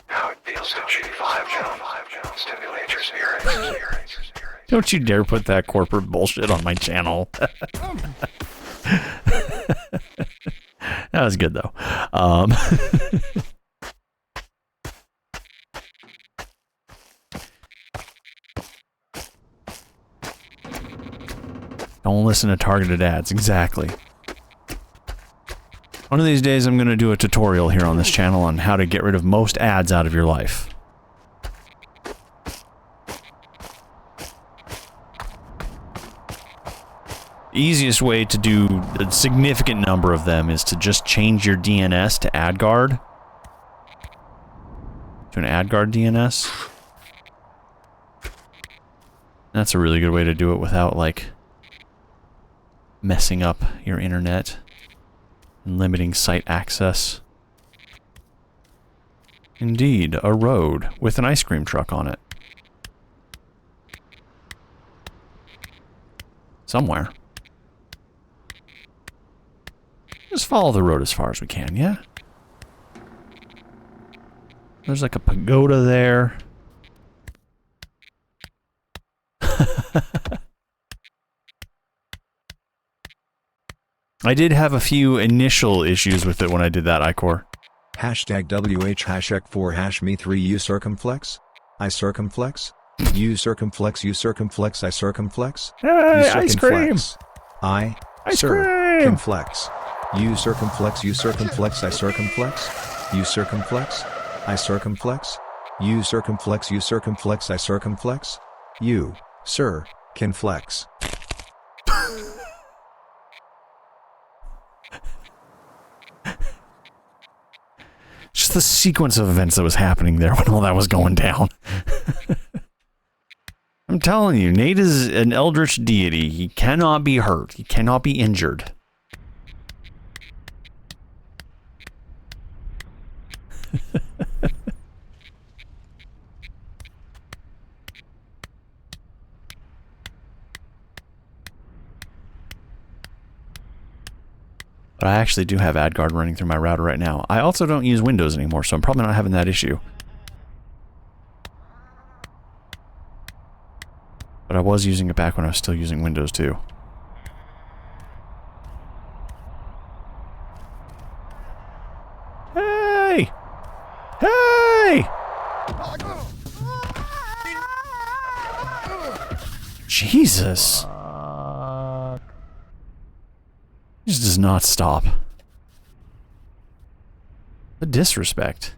How it feels to achieve 5 jump. Stimulate your spirit. Don't you dare put that corporate bullshit on my channel. That was good, though. Don't listen to targeted ads. Exactly. One of these days, I'm going to do a tutorial here on this channel on how to get rid of most ads out of your life. Easiest way to do a significant number of them is to just change your DNS to AdGuard. To an AdGuard DNS. That's a really good way to do it without, like, messing up your internet and limiting site access. Indeed, a road with an ice cream truck on it. Somewhere. Just follow the road as far as we can, yeah? There's like a pagoda there. I did have a few initial issues with it when I did that, Icor. Hashtag WH hashtag 4 hash me 3 U circumflex? I circumflex? U circumflex U circumflex I circumflex? Hey, ice cream! I Ice circumflex. U circumflex U circumflex I circumflex? U circumflex? I circumflex? U circumflex U circumflex I circumflex? U, sir, can flex. Just the sequence of events that was happening there when all that was going down. I'm telling you, Nate is an eldritch deity. He cannot be hurt. He cannot be injured. But I actually do have AdGuard running through my router right now. I also don't use Windows anymore, so I'm probably not having that issue. But I was using it back when I was still using Windows too. Hey! Hey! Jesus. Just does not stop. The disrespect.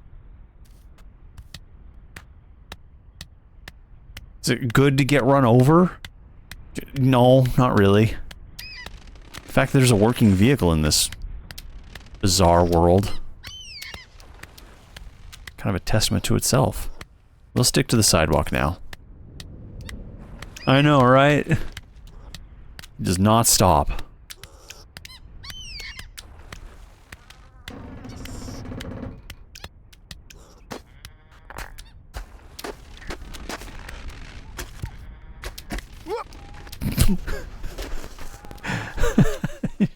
Is it good to get run over? No, not really. The fact that there's a working vehicle in this bizarre world. Kind of a testament to itself. We'll stick to the sidewalk now. I know, right? It does not stop.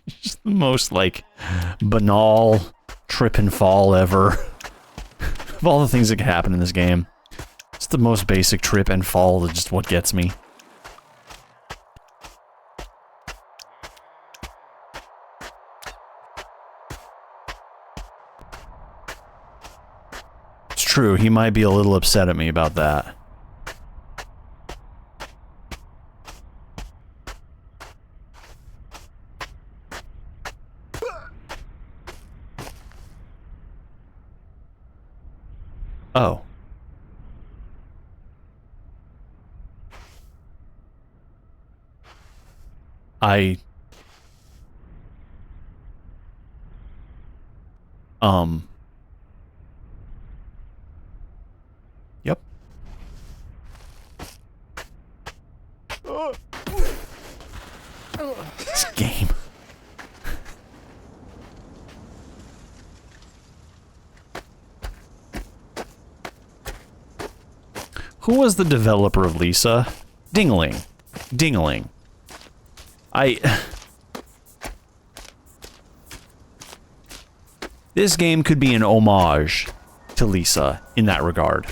Just the most, like, banal trip and fall ever. Of all the things that can happen in this game, it's the most basic trip and fall that's just what gets me. It's true, he might be a little upset at me about that. Oh. Yep. This game. Who was the developer of Lisa? Dingling. Dingling. This game could be an homage to Lisa in that regard.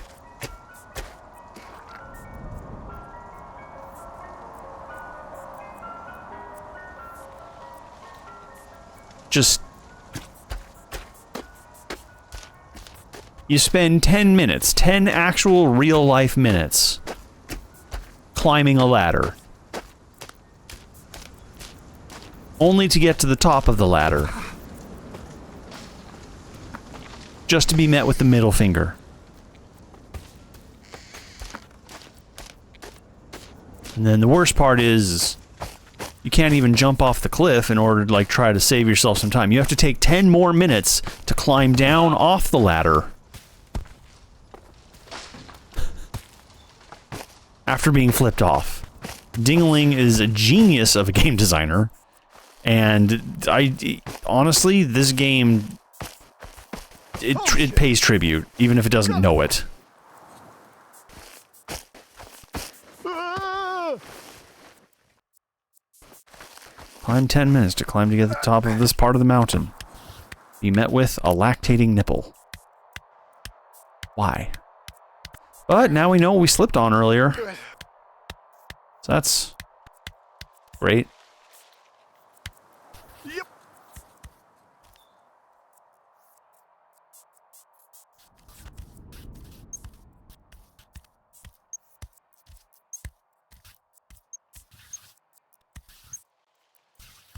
Just... You spend 10 minutes, 10 actual real-life minutes, climbing a ladder. Only to get to the top of the ladder. Just to be met with the middle finger. And then the worst part is... You can't even jump off the cliff in order to, like, try to save yourself some time. You have to take 10 more minutes to climb down off the ladder. After being flipped off. Dingling is a genius of a game designer. And honestly, this game, it pays tribute, even if it doesn't know it. Climb 10 minutes to climb to get to the top of this part of the mountain. Be met with a lactating nipple. Why? But now we know what we slipped on earlier. So that's great. Yep.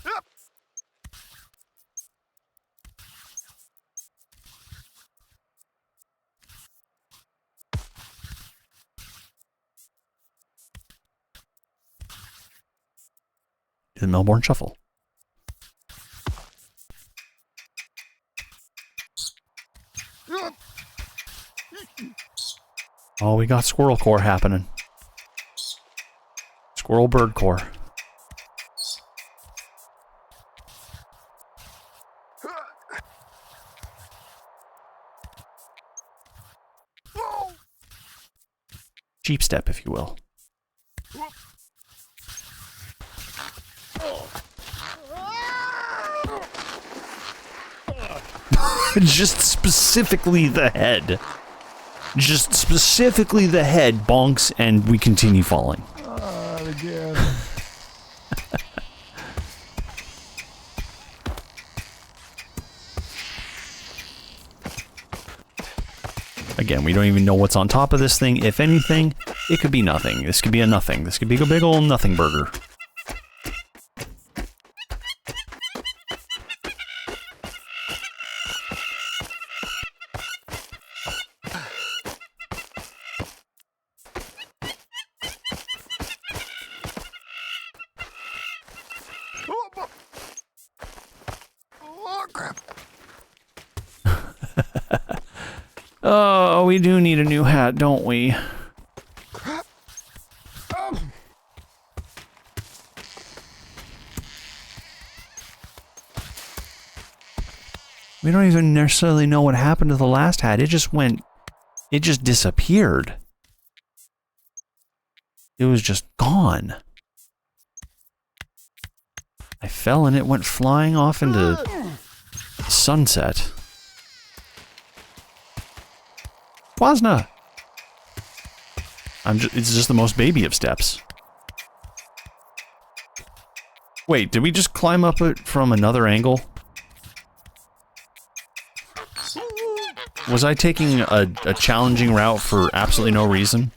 Yep. The Melbourne Shuffle. Oh, we got squirrel core happening. Squirrel bird core. Cheap step, if you will. Just specifically the head. Just specifically the head bonks and we continue falling. Again. Again, we don't even know what's on top of this thing. If anything, it could be nothing. This could be a nothing. This could be a big ol' nothing burger. Oh, we do need a new hat, don't we? We don't even necessarily know what happened to the last hat. It just disappeared. It was just gone. I fell and it went flying off into the sunset. Quasna! It's just the most baby of steps. Wait, did we just climb up it from another angle? Was I taking a challenging route for absolutely no reason?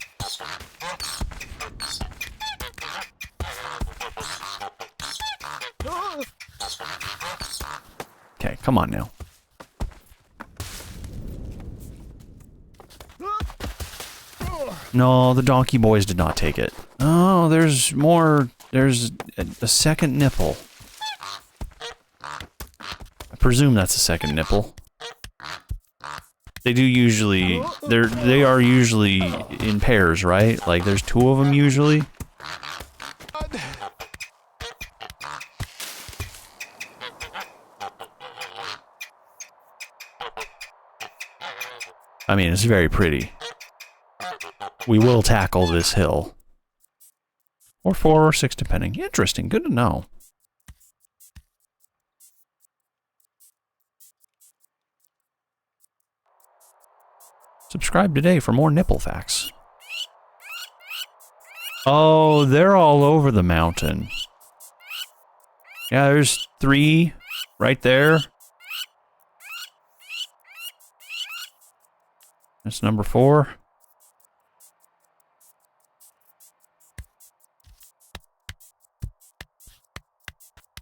Okay, come on now. No, the donkey boys did not take it. Oh, there's more. There's a second nipple. I presume that's a second nipple. They do usually, they are usually in pairs, right? Like there's two of them usually. I mean, it's very pretty. We will tackle this hill. Or 4 or 6 depending. Interesting, good to know. Subscribe today for more nipple facts. Oh, they're all over the mountain. Yeah, there's 3 right there. That's number 4.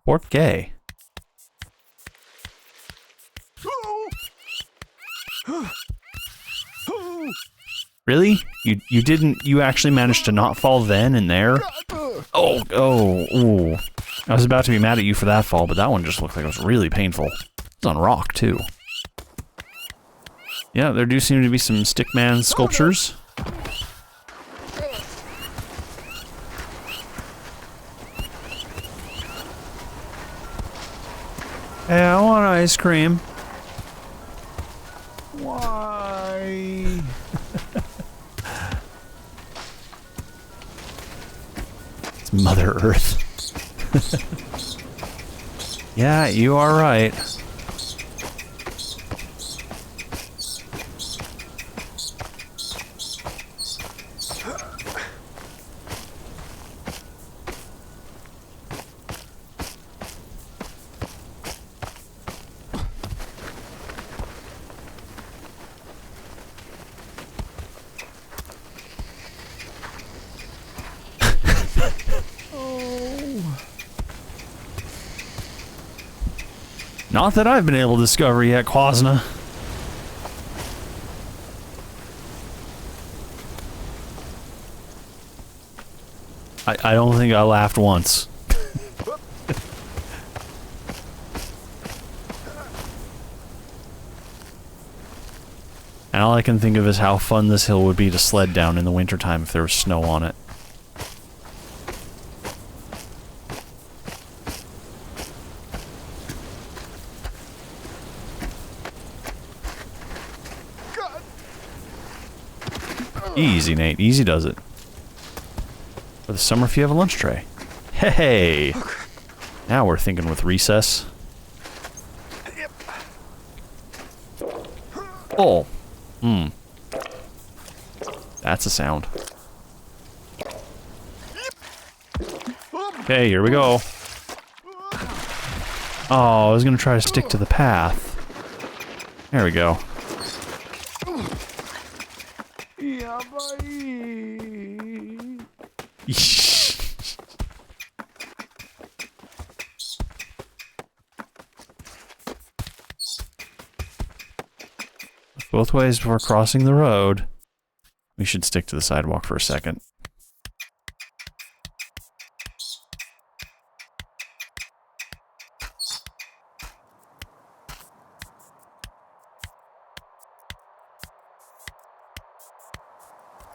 Port gay. Really? You actually managed to not fall then and there? Ooh. I was about to be mad at you for that fall, but that one just looked like it was really painful. It's on rock, too. Yeah, there do seem to be some stickman sculptures. Hey, I want ice cream. Why? It's Mother Earth. Yeah, you are right. Not that I've been able to discover yet, Quasna. I don't think I laughed once. And all I can think of is how fun this hill would be to sled down in the wintertime if there was snow on it. Easy, Nate. Easy does it. For the summer if you have a lunch tray. Hey! Now we're thinking with recess. Oh! That's a sound. Okay, here we go. Oh, I was gonna try to stick to the path. There we go. Yeah, buddy. Both ways before crossing the road. We should stick to the sidewalk for a second.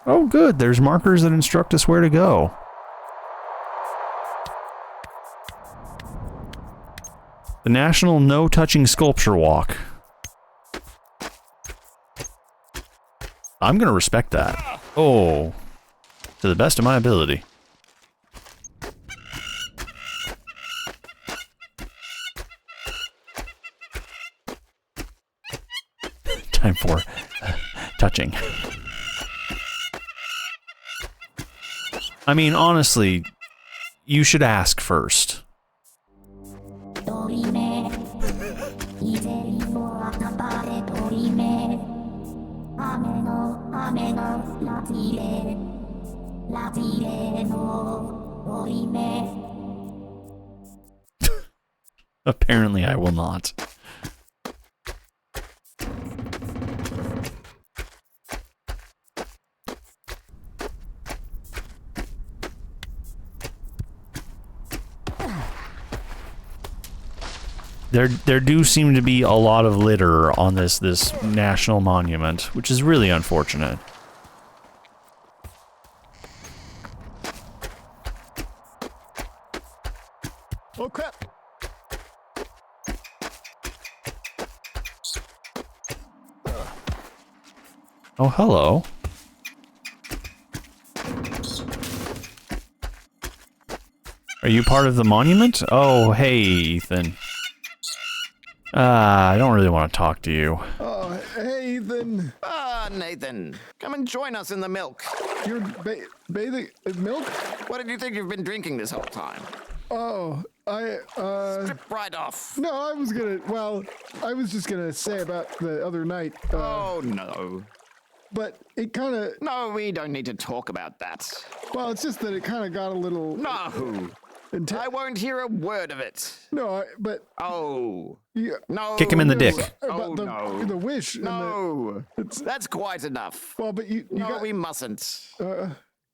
Oh, good. There's markers that instruct us where to go. The National No Touching Sculpture Walk. I'm gonna respect that. Oh. To the best of my ability. Time for touching. I mean, honestly, you should ask first. Apparently, I will not. There do seem to be a lot of litter on this national monument, which is really unfortunate. Oh crap! Oh, hello. Are you part of the monument? Oh, hey, Ethan. I don't really want to talk to you. Oh, hey, Ethan. Ah, Nathan, come and join us in the milk. You're bathing in milk? What did you think you've been drinking this whole time? Oh, Strip right off. No, I was just gonna say about the other night, Oh, no. but it kind of, No, we don't need to talk about that. well, it's just that it kind of got a little, No, I won't hear a word of it. but, Oh, yeah, no. Kick him in the dick. Oh, about no. the wish, and No, it's, that's quite enough. well, but you No, got, we mustn't.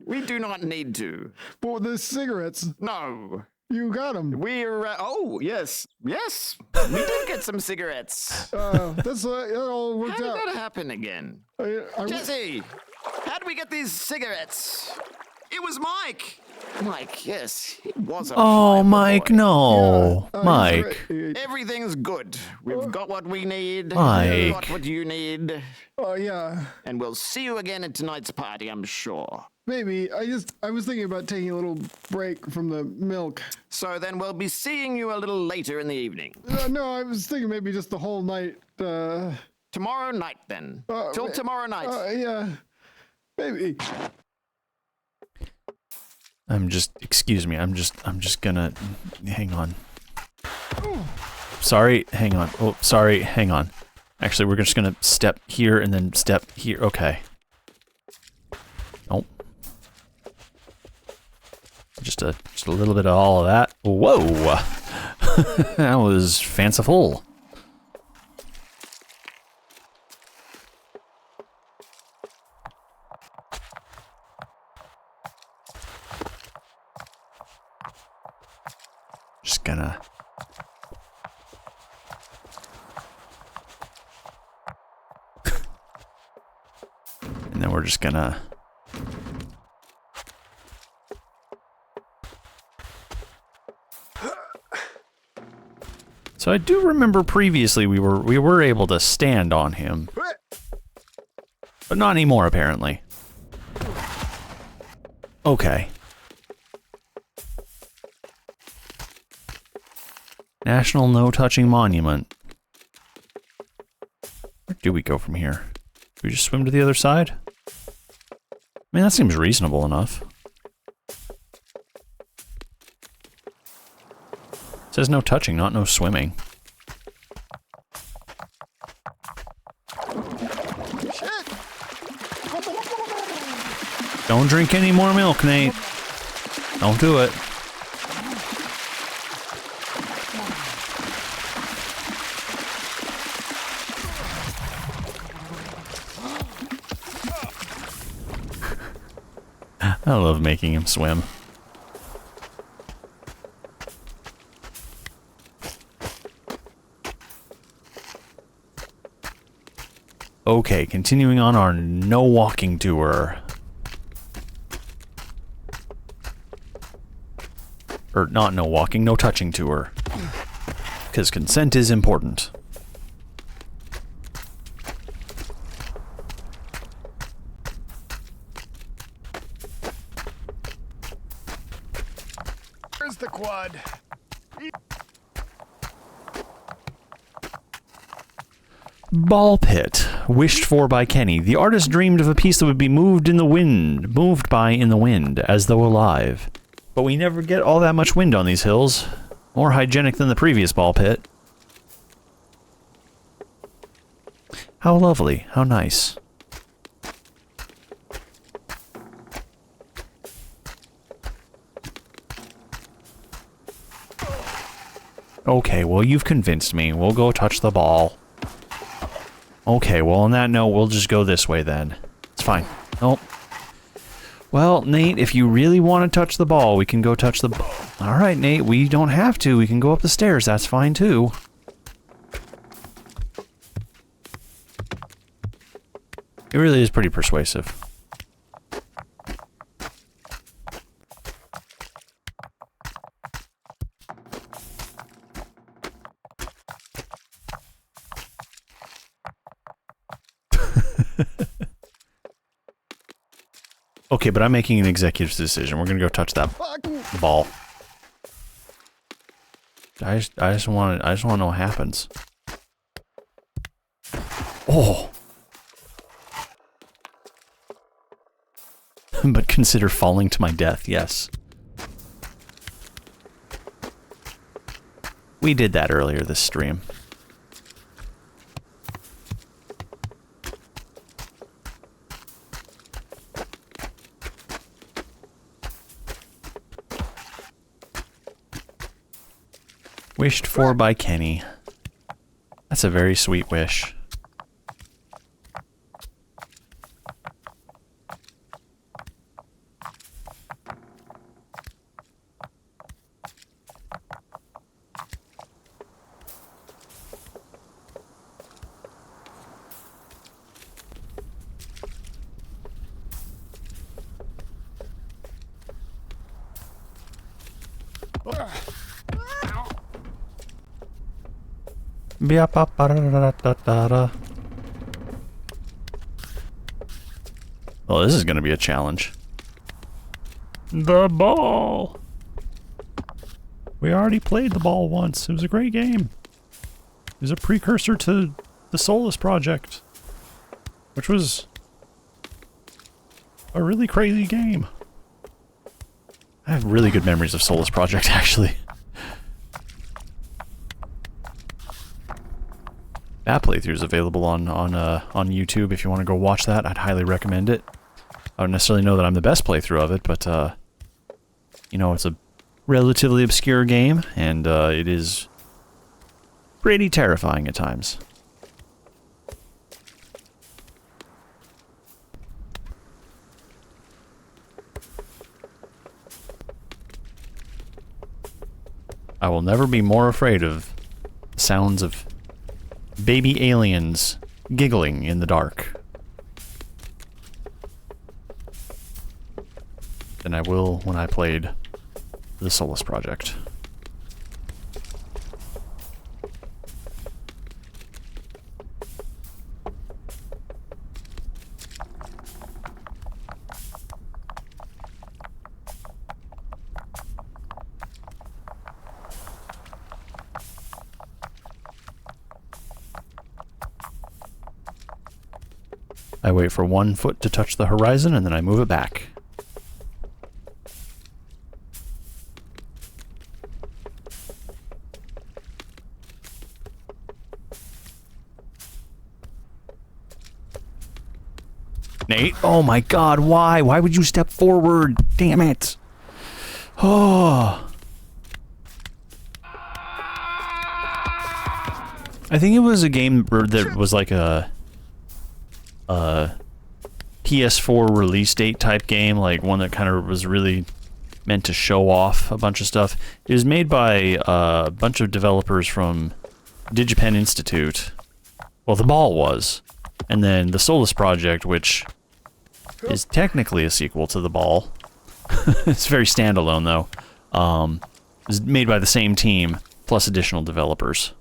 We do not need to. well, the cigarettes, No. you got them. We're, oh, yes. Yes. We did get some cigarettes. That all How worked did out. that happen again? I- Jesse, how did we get these cigarettes? It was Mike. Mike, yes, it was a Oh, fine Mike, boy. no. he's Mike. right. Everything's good. We've got what we need. Mike. We've got what you need. Oh, yeah. And we'll see you again at tonight's party, I'm sure. Maybe. I was thinking about taking a little break from the milk. So then we'll be seeing you a little later in the evening. No, I was thinking maybe just the whole night. Tomorrow night, then. Till tomorrow night. Yeah. Maybe. Excuse me, I'm just gonna, hang on. Sorry, hang on. Oh, sorry, hang on. Actually, we're just gonna step here and then step here. Okay. Oh. Just a little bit of all of that. Whoa! That was fanciful. Just gonna... and then we're just gonna... So I do remember previously we were able to stand on him. But not anymore, apparently. Okay. National No Touching Monument. Where do we go from here? Do we just swim to the other side? I mean, that seems reasonable enough. It says no touching, not no swimming. Don't drink any more milk, Nate. Don't do it. I love making him swim. Okay, continuing on our no walking tour. Or not no walking, no touching to her. Because consent is important. Where's the quad? Ball pit, wished for by Kenny. The artist dreamed of a piece that would be moved in the wind, as though alive. But we never get all that much wind on these hills. More hygienic than the previous ball pit. How lovely, how nice. Okay, well, you've convinced me. We'll go touch the ball. Okay, well, on that note, we'll just go this way then. It's fine. Nope. Well, Nate, if you really want to touch the ball, we can go touch the ball. Alright, Nate, we don't have to. We can go up the stairs. That's fine, too. It really is pretty persuasive. Okay, but I'm making an executive decision. We're gonna go touch that ball. I just want to know what happens. Oh. But consider falling to my death, yes. We did that earlier this stream. Wished for by Kenny. That's a very sweet wish. Well, this is gonna be a challenge. The ball! We already played the ball once. It was a great game. It was a precursor to the Solus Project, which was a really crazy game. I have really good memories of Solus Project, actually. That playthrough is available on YouTube if you want to go watch that. I'd highly recommend it. I don't necessarily know that I'm the best playthrough of it, but you know, it's a relatively obscure game, and it is pretty terrifying at times. I will never be more afraid of sounds of baby aliens giggling in the dark than I will when I played the Solus Project. I wait for one foot to touch the horizon, and then I move it back. Nate, oh my god, why? Why would you step forward? Damn it. Oh. I think it was a game that was like a PS4 release date type game, like one that kind of was really meant to show off a bunch of stuff. It was made by a bunch of developers from DigiPen Institute. Well, the ball was. And then the Solus Project, which is technically a sequel to the ball. It's very standalone, though. It's made by the same team, plus additional developers.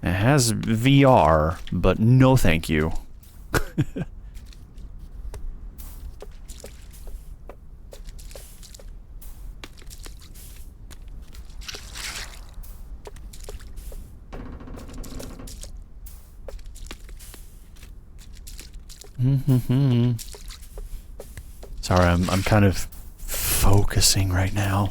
It has VR, but no thank you. Sorry, I'm kind of focusing right now.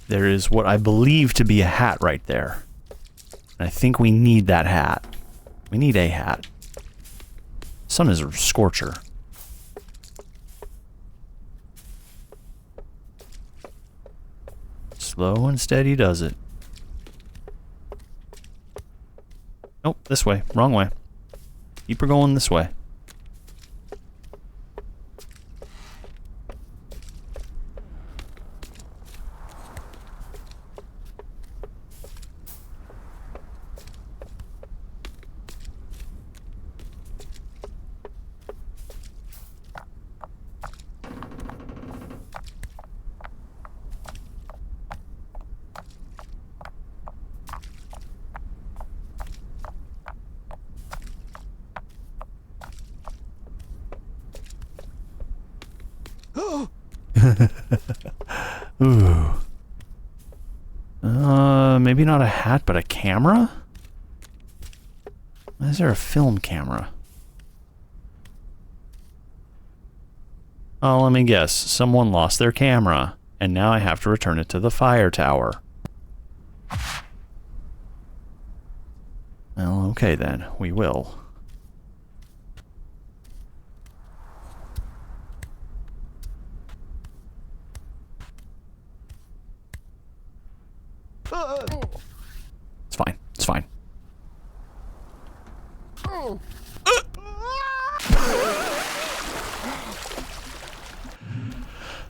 There is what I believe to be a hat right there. And I think we need that hat. We need a hat. Sun is a scorcher. Slow and steady does it. Nope, this way. Wrong way. Keep her going this way. Ooh. Maybe not a hat, but a camera? Why is there a film camera? Oh, let me guess. Someone lost their camera, and now I have to return it to the fire tower. Well, okay then. We will. It's fine. It's fine.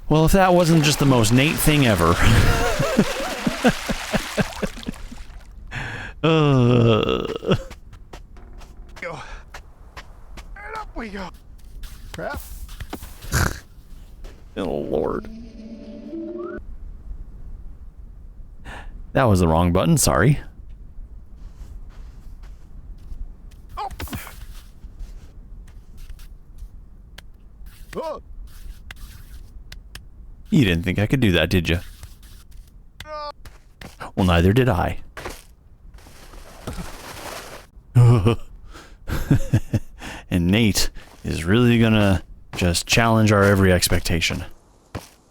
Well, if that wasn't just the most Nate thing ever. Go. And up we go. Crap. Oh, Lord. That was the wrong button, sorry. Oh. Oh. You didn't think I could do that, did you? Well, neither did I. And Nate is really gonna just challenge our every expectation.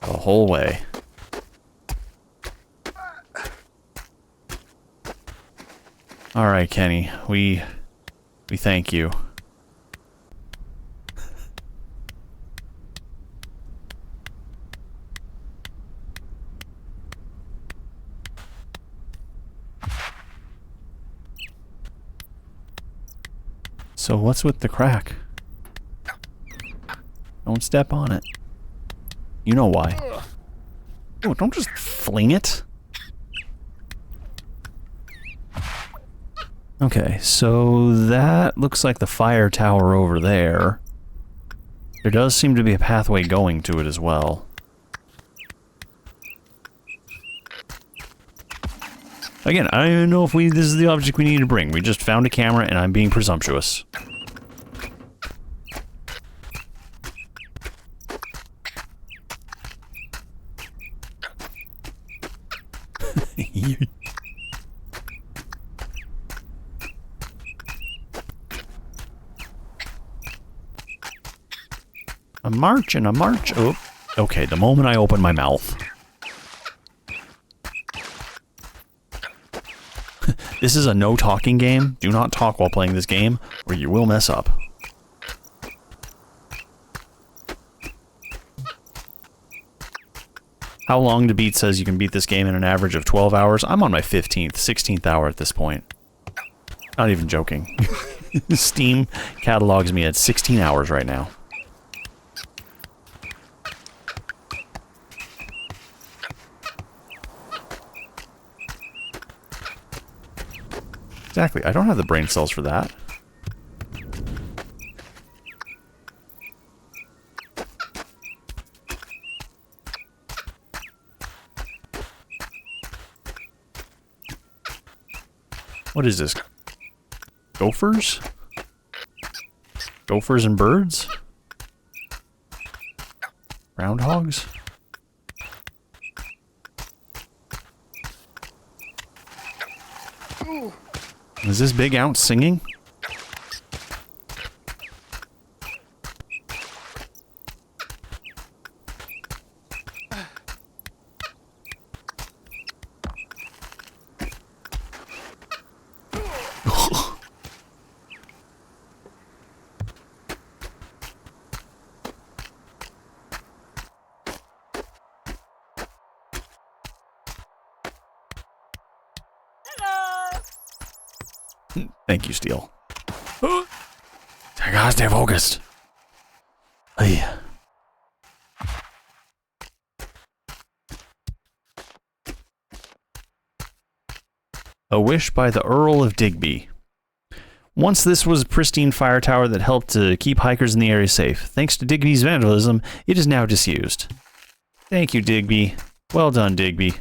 The whole way. Alright, Kenny. We thank you. So what's with the crack? Don't step on it. You know why. Oh, don't just fling it. Okay, so that looks like the fire tower over there. There does seem to be a pathway going to it as well. Again, I don't even know if this is the object we need to bring. We just found a camera and I'm being presumptuous. A march and a march. Oh, okay, the moment I open my mouth. This is a no talking game. Do not talk while playing this game, or you will mess up. How long to beat says you can beat this game in an average of 12 hours. I'm on my 15th, 16th hour at this point. Not even joking. Steam catalogs me at 16 hours right now. Exactly. I don't have the brain cells for that. What is this? Gophers? Gophers and birds? Groundhogs? Is this big ounce singing? Thank you, Steel. Gotta stay focused. Hey. A Wish by the Earl of Digby. Once this was a pristine fire tower that helped to keep hikers in the area safe. Thanks to Digby's vandalism, it is now disused. Thank you, Digby. Well done, Digby.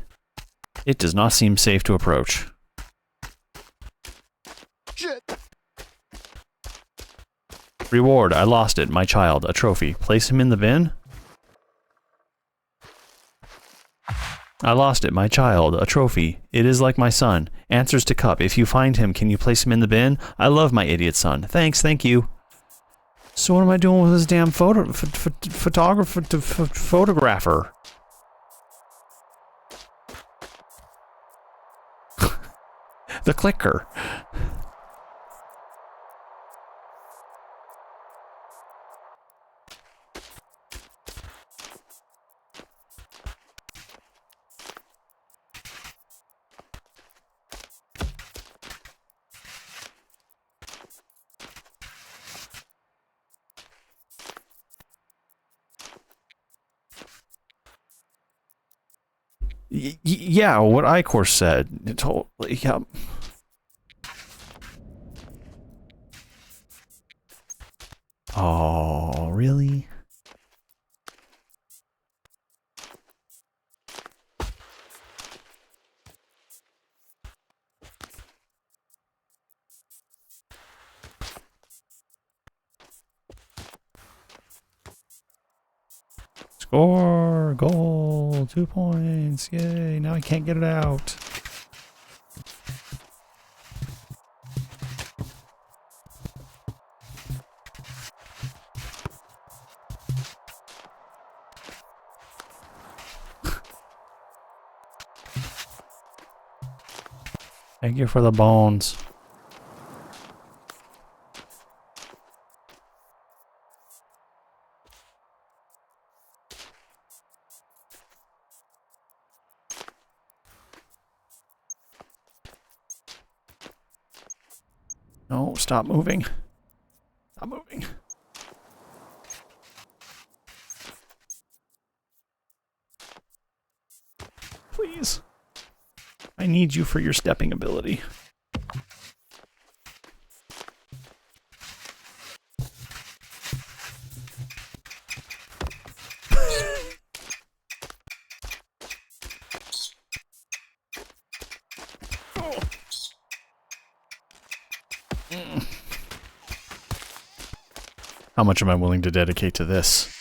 It does not seem safe to approach. Shit. Reward, I lost it, my child, a trophy. Place him in the bin? I lost it, my child, a trophy. It is like my son. Answers to cup. If you find him, can you place him in the bin? I love my idiot son. Thanks, thank you. So what am I doing with this damn photographer? The clicker. Yeah, what Icor said. It totally, yeah. Oh, really? Score! Goal! 2 points! Yay! Now I can't get it out. Thank you for the bones. No, stop moving. Stop moving. Please. I need you for your stepping ability. How much am I willing to dedicate to this?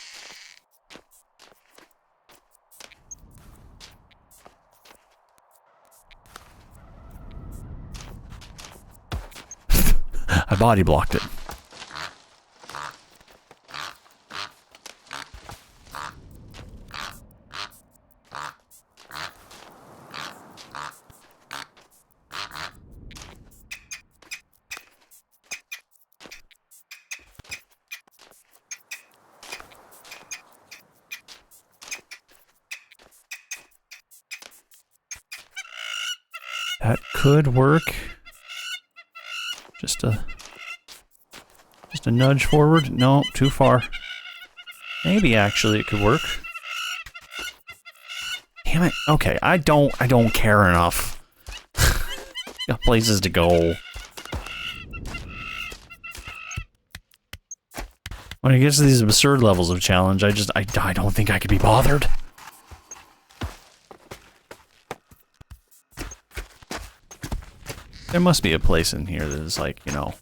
I body blocked it. That could work. Just a nudge forward. No, too far. Maybe actually it could work. Damn it. Okay, I don't care enough. Got places to go. When it gets to these absurd levels of challenge, I don't think I could be bothered. There must be a place in here that is like, you know,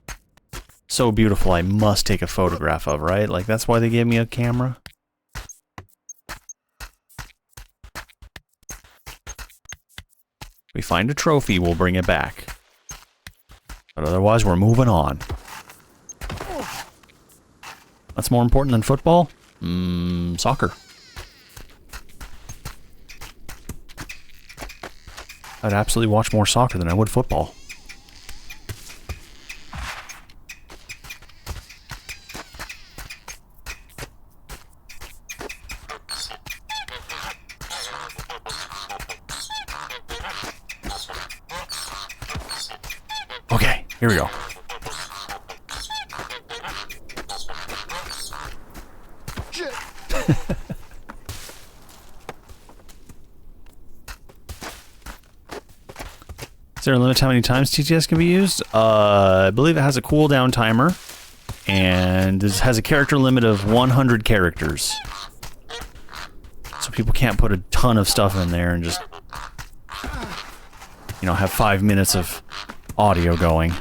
so beautiful I must take a photograph of, right? Like, that's why they gave me a camera. We find a trophy, we'll bring it back. But otherwise, we're moving on. What's more important than football? Soccer. I'd absolutely watch more soccer than I would football. Okay, here we go. Is there a limit to how many times TTS can be used? I believe it has a cooldown timer, and it has a character limit of 100 characters. So people can't put a ton of stuff in there and just, you know, have 5 minutes of audio going.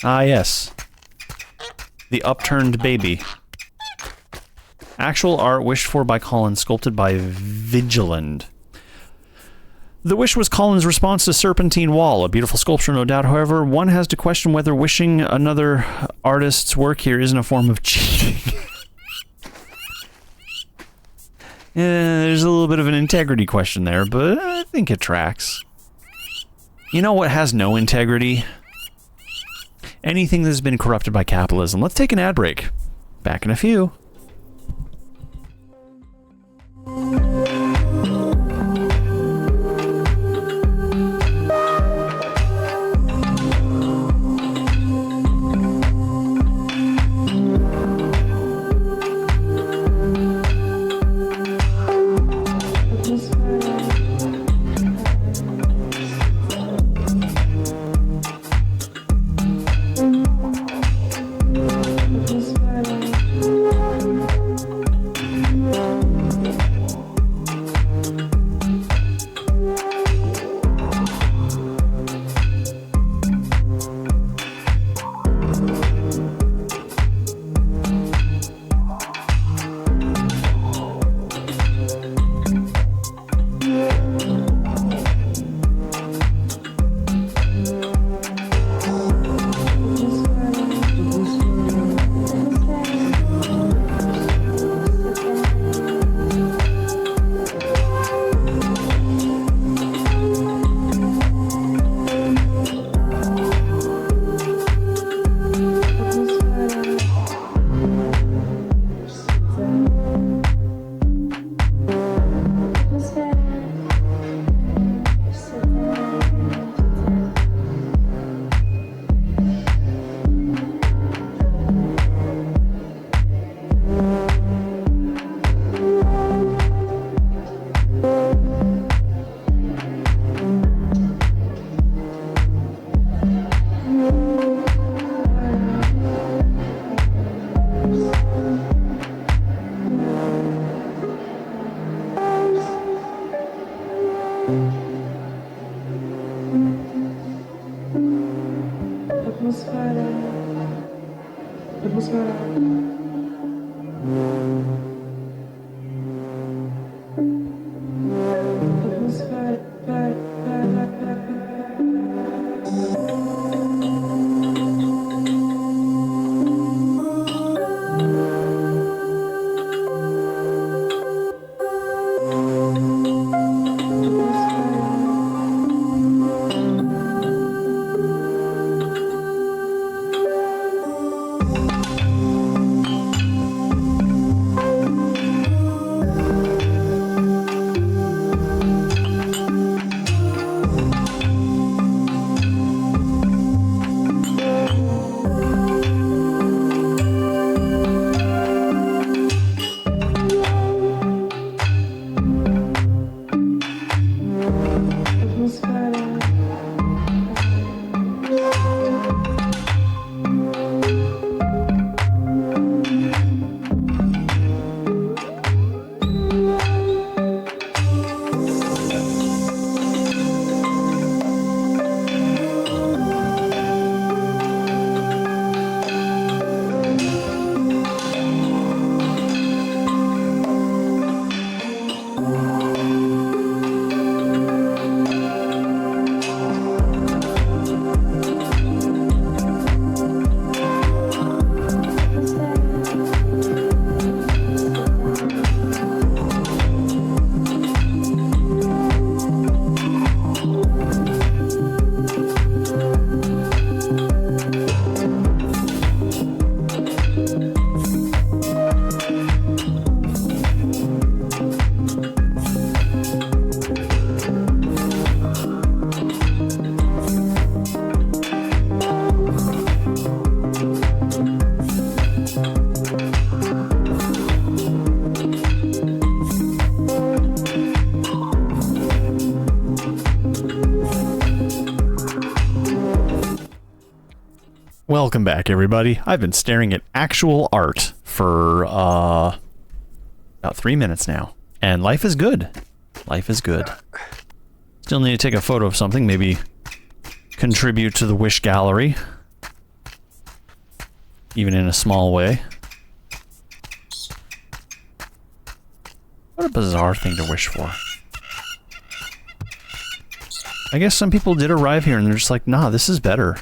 Ah, yes. The upturned baby. Actual art wished for by Colin, sculpted by Vigiland. The wish was Colin's response to Serpentine Wall, a beautiful sculpture, no doubt. However, one has to question whether wishing another artist's work here isn't a form of cheating. Yeah, there's a little bit of an integrity question there, but I think it tracks. You know what has no integrity? Anything that's been corrupted by capitalism. Let's take an ad break. Back in a few. Welcome back, everybody. I've been staring at actual art for about 3 minutes now, and life is good. Life is good. Still need to take a photo of something, maybe contribute to the Wish Gallery, even in a small way. What a bizarre thing to wish for. I guess some people did arrive here and they're just like, nah, this is better.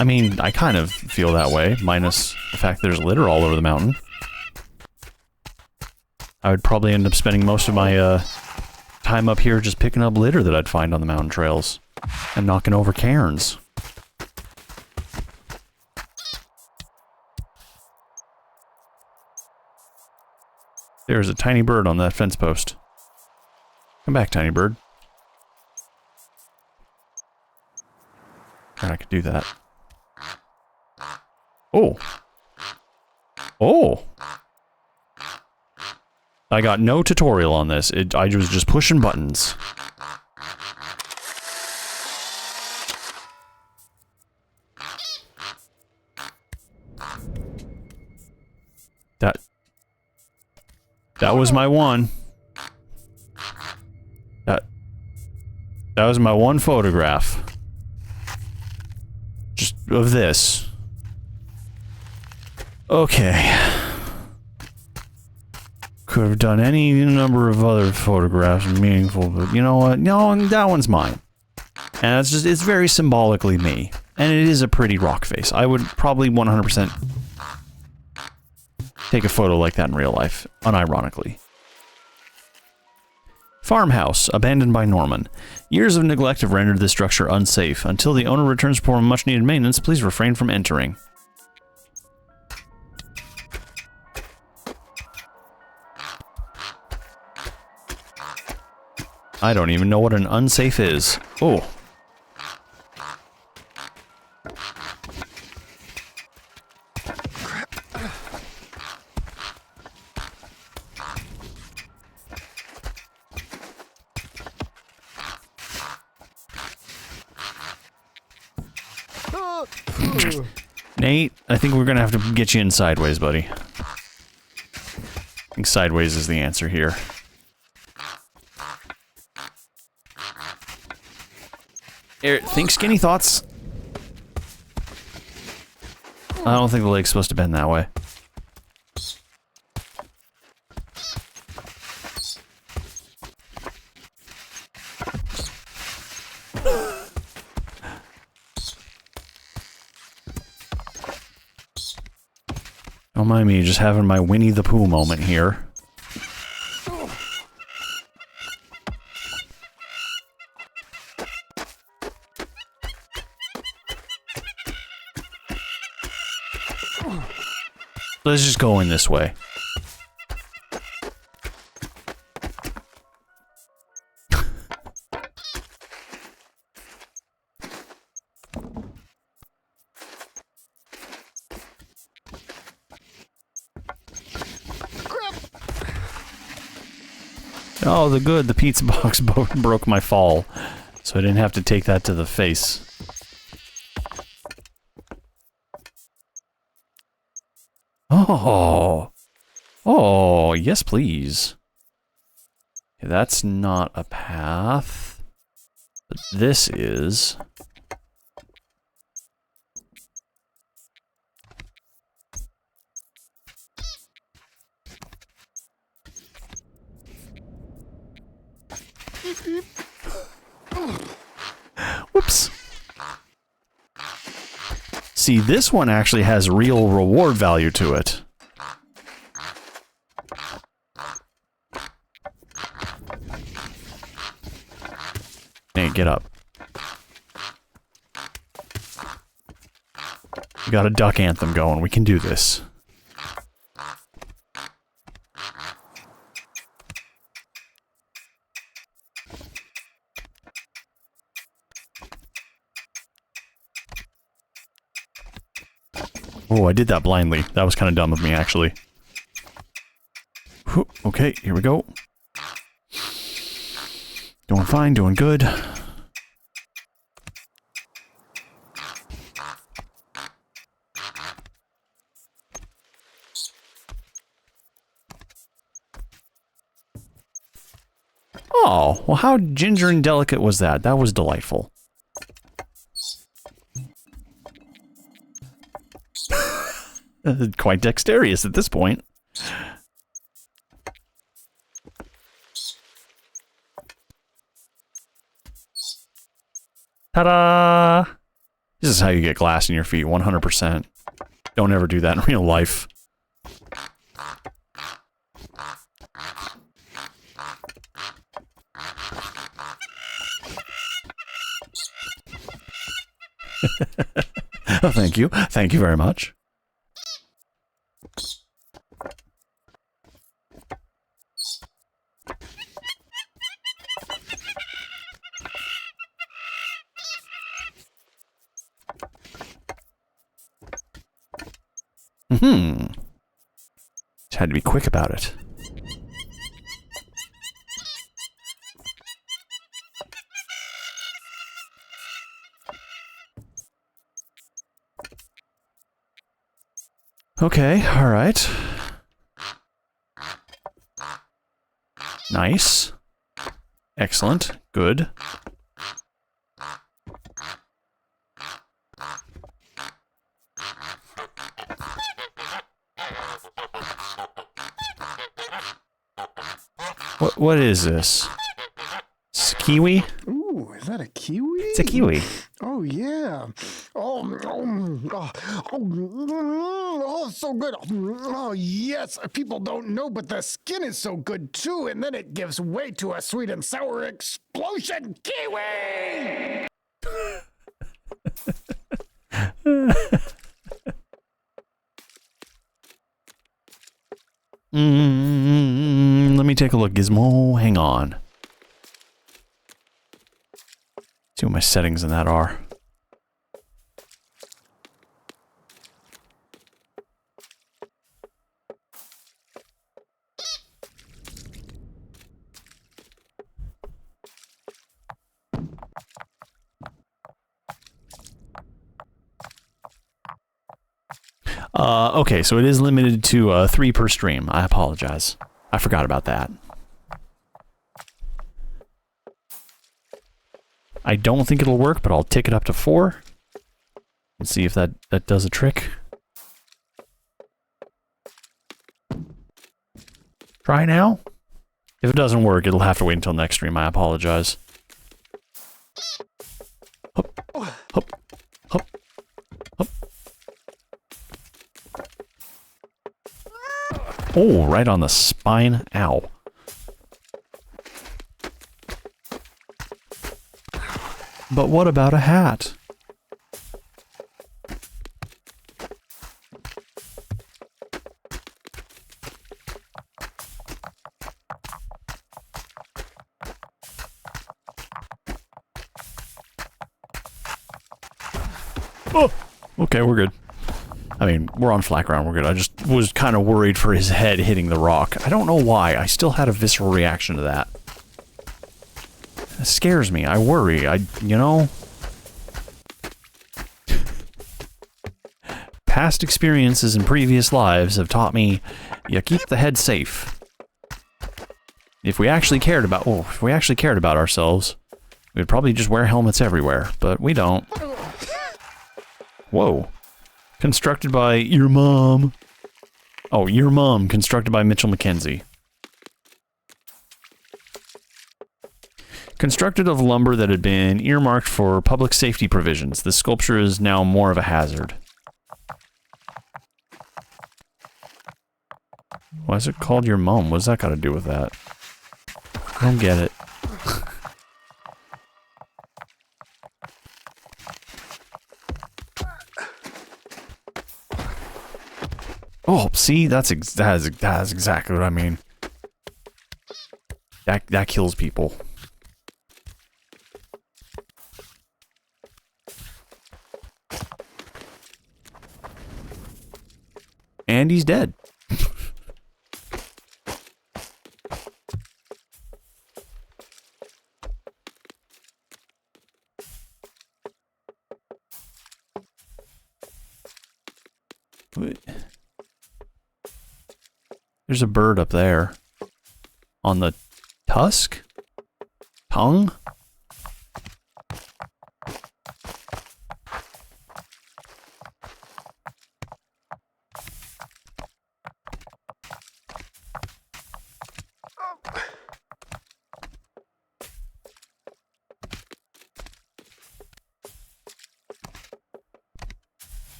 I mean, I kind of feel that way, minus the fact there's litter all over the mountain. I would probably end up spending most of my time up here just picking up litter that I'd find on the mountain trails and knocking over cairns. There's a tiny bird on that fence post. Come back, tiny bird. I could do that. Oh. Oh. I got no tutorial on this. I was just pushing buttons. That was my one. That was my one photograph. Just of this. Okay. Could have done any number of other photographs meaningful, but you know what? No, that one's mine. And it's very symbolically me. And it is a pretty rock face. I would probably 100% take a photo like that in real life, unironically. Farmhouse, abandoned by Norman. Years of neglect have rendered this structure unsafe. Until the owner returns to perform much needed maintenance, please refrain from entering. I don't even know what an unsafe is. Oh. Nate, I think we're gonna have to get you in sideways, buddy. I think sideways is the answer here. Think skinny thoughts. I don't think the lake's supposed to bend that way. Don't mind me just having my Winnie the Pooh moment here. Let's just go in this way. Oh, the pizza box broke my fall, so I didn't have to take that to the face. Oh. Oh, yes please. Okay, that's not a path. But this is. Whoops. See, this one actually has real reward value to it. Hey, get up. We got a duck anthem going. We can do this. Oh, I did that blindly. That was kind of dumb of me, actually. Whew, okay, here we go. Doing fine, doing good. Oh, well, how ginger and delicate was that? That was delightful. Quite dexterous at this point. Ta-da! This is how you get glass in your feet, 100%. Don't ever do that in real life. Oh, thank you. Thank you very much. Just had to be quick about it. Okay, all right. Nice. Excellent. Good. What is this? It's a kiwi? Ooh, is that a kiwi? It's a kiwi. Oh yeah. Oh, so good. Oh yes. People don't know, but the skin is so good too, and then it gives way to a sweet and sour explosion. Kiwi. Let me take a look, Gizmo. Hang on. See what my settings in that are. Okay, so it is limited to 3 per stream. I apologize. I forgot about that. I don't think it'll work, but I'll tick it up to 4. Let's see if that does a trick. Try now. If it doesn't work, it'll have to wait until next stream. I apologize. Hup, hup, hup, hup. Oh, right on the spine. Ow. But what about a hat? Oh, okay, we're good. I mean, we're on flat ground, we're good. I just was kind of worried for his head hitting the rock. I don't know why. I still had a visceral reaction to that. It scares me. I worry. You know? Past experiences in previous lives have taught me you keep the head safe. If we actually cared about, ourselves, we'd probably just wear helmets everywhere, but we don't. Whoa. Constructed by your mom. Oh, your mom. Constructed by Mitchell McKenzie. Constructed of lumber that had been earmarked for public safety provisions, this sculpture is now more of a hazard. Why is it called your mom? What's that got to do with that? I don't get it. Oh, see, that's exactly what I mean. That kills people. And he's dead. There's a bird up there. On the tusk? tongue?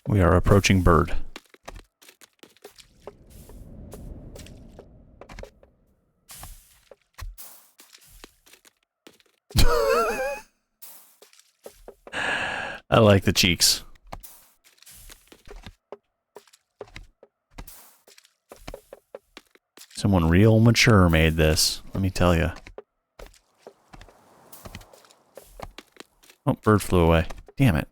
We are approaching bird. I like the cheeks. Someone real mature made this, let me tell you. Oh, bird flew away. Damn it.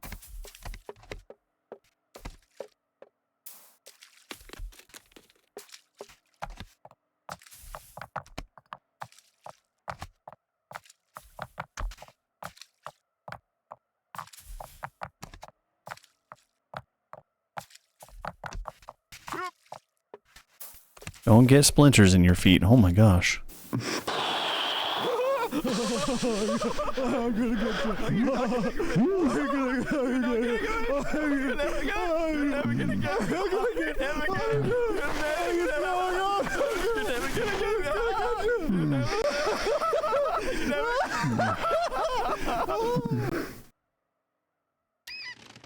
Don't get splinters in your feet. Oh my gosh.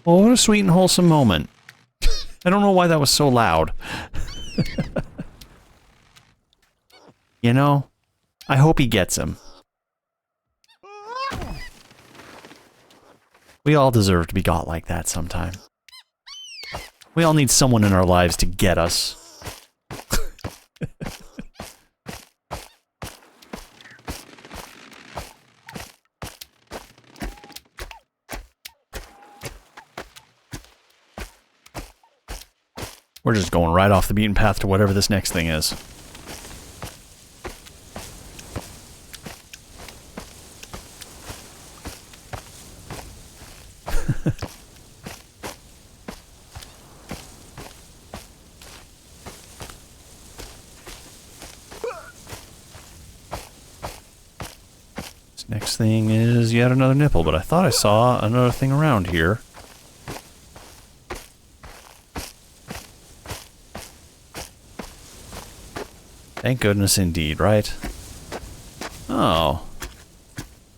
Oh, what a sweet and wholesome moment. I don't know why that was so loud. You know, I hope he gets him. We all deserve to be got like that sometime. We all need someone in our lives to get us. We're just going right off the beaten path to whatever this next thing is. This next thing is yet another nipple, but I thought I saw another thing around here. Thank goodness indeed, right? Oh.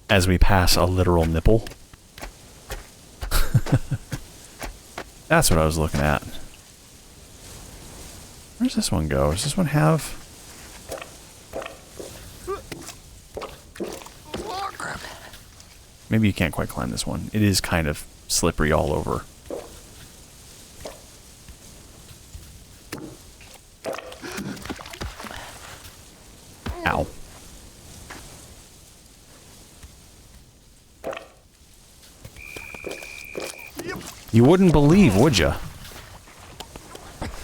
As we pass a literal nipple. That's what I was looking at. Where's this one go? Does this one have... Maybe you can't quite climb this one. It is kind of slippery all over. Ow. You wouldn't believe, would you?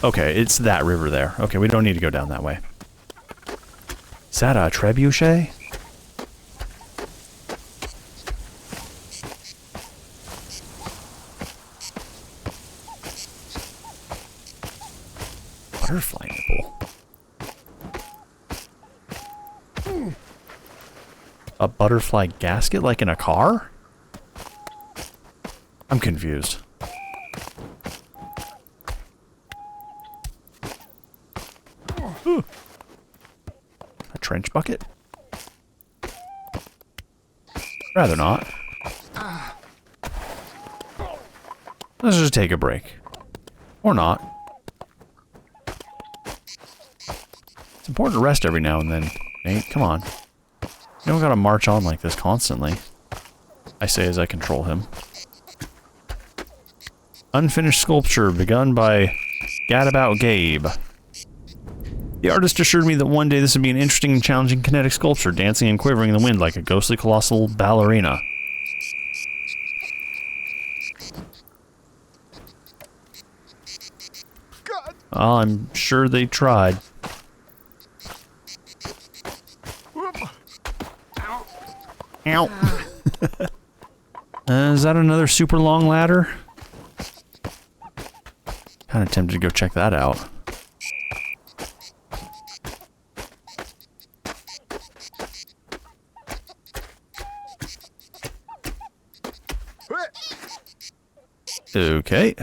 Okay, it's that river there. Okay, we don't need to go down that way. Is that a trebuchet? Butterfly nipple. A butterfly gasket like in a car? I'm confused. Ooh. A trench bucket? Rather not. Let's just take a break. Or not. It's important to rest every now and then, Nate. Come on. You don't gotta march on like this constantly. I say as I control him. Unfinished sculpture begun by Gadabout Gabe. The artist assured me that one day this would be an interesting and challenging kinetic sculpture, dancing and quivering in the wind like a ghostly colossal ballerina. God. Well, I'm sure they tried. Ow. Is that another super long ladder? Kind of tempted to go check that out. Okay.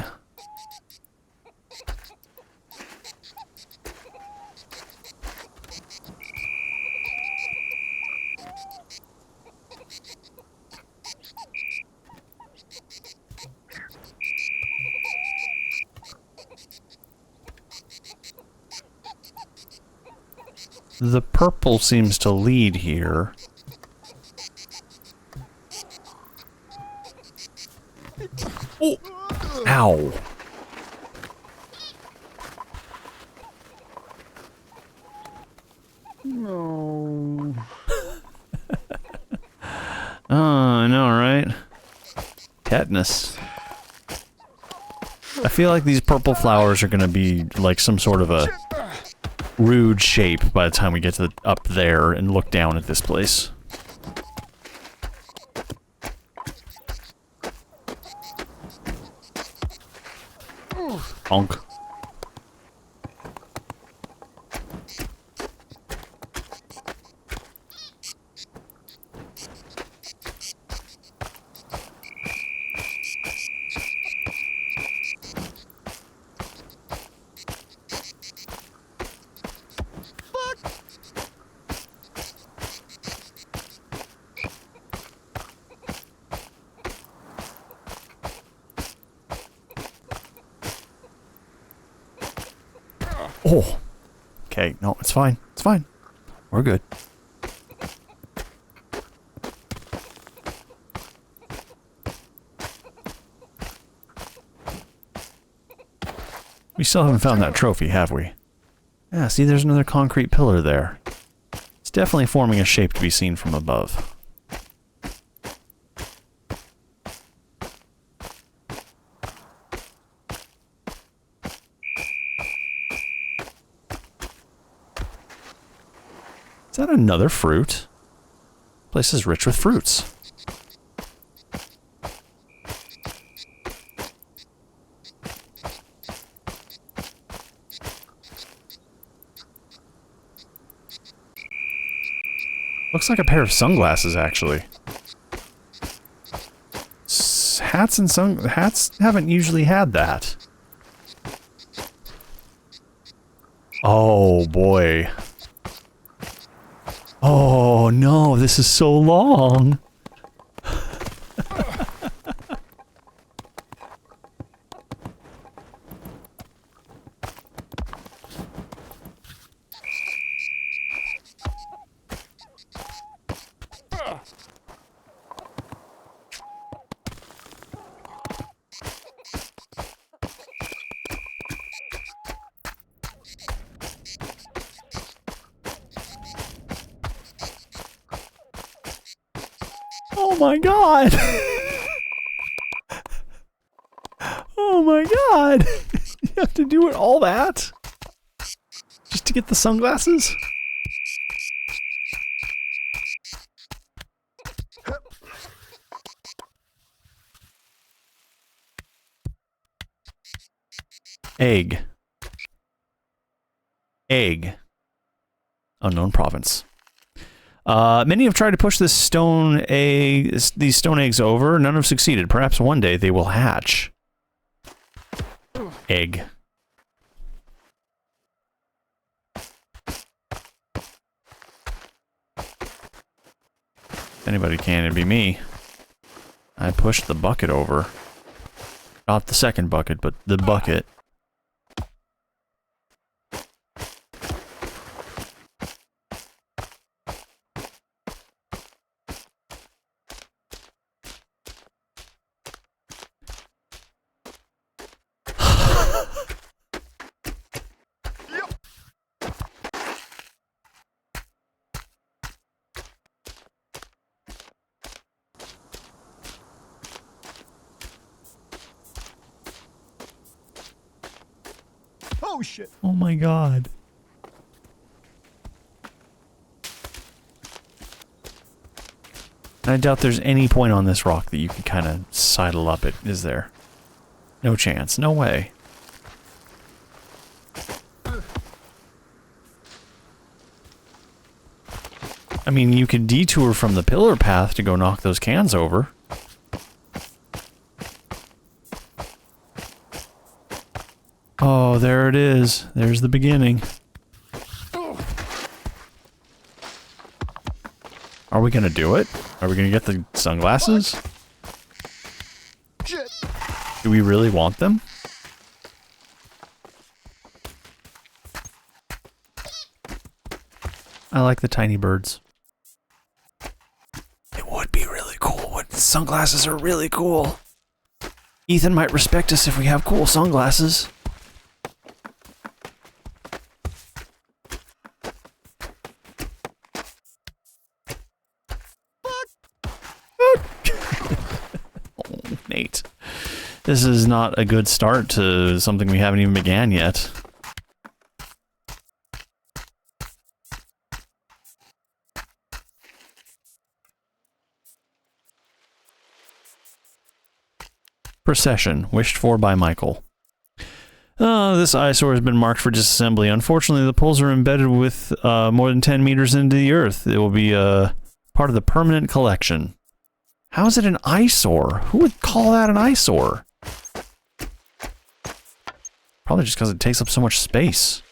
The purple seems to lead here. Oh! Ow. No. Oh, I know, right? Tetanus. I feel like these purple flowers are gonna be like some sort of a rude shape by the time we get to up there and look down at this place. Honk. Oh. Okay, no, it's fine. It's fine. We're good. We still haven't found that trophy, have we? Yeah, see, there's another concrete pillar there. It's definitely forming a shape to be seen from above. Is that another fruit? Place is rich with fruits. Looks like a pair of sunglasses, actually. Hats haven't usually had that. Oh boy. Oh no, this is so long. Oh my god! Oh my god! You have to do it all that? Just to get the sunglasses? Egg. Egg. Unknown province. Many have tried to push these stone eggs over. None have succeeded. Perhaps one day they will hatch. Egg. If anybody can, it'd be me. I pushed the bucket over. Not the second bucket, but the bucket. Oh shit. Oh my god. I doubt there's any point on this rock that you can kind of sidle up it, is there? No chance. No way. I mean, you could detour from the pillar path to go knock those cans over. Oh, there it is. There's the beginning. Are we gonna do it? Are we gonna get the sunglasses? Shit. Do we really want them? I like the tiny birds. It would be really cool. What sunglasses are really cool. Ethan might respect us if we have cool sunglasses. Oh, Nate. This is not a good start to something we haven't even began yet. Procession, wished for by Michael. This eyesore has been marked for disassembly. Unfortunately, the poles are embedded with more than 10 meters into the earth. It will be part of the permanent collection. How is it an eyesore? Who would call that an eyesore? Probably just because it takes up so much space.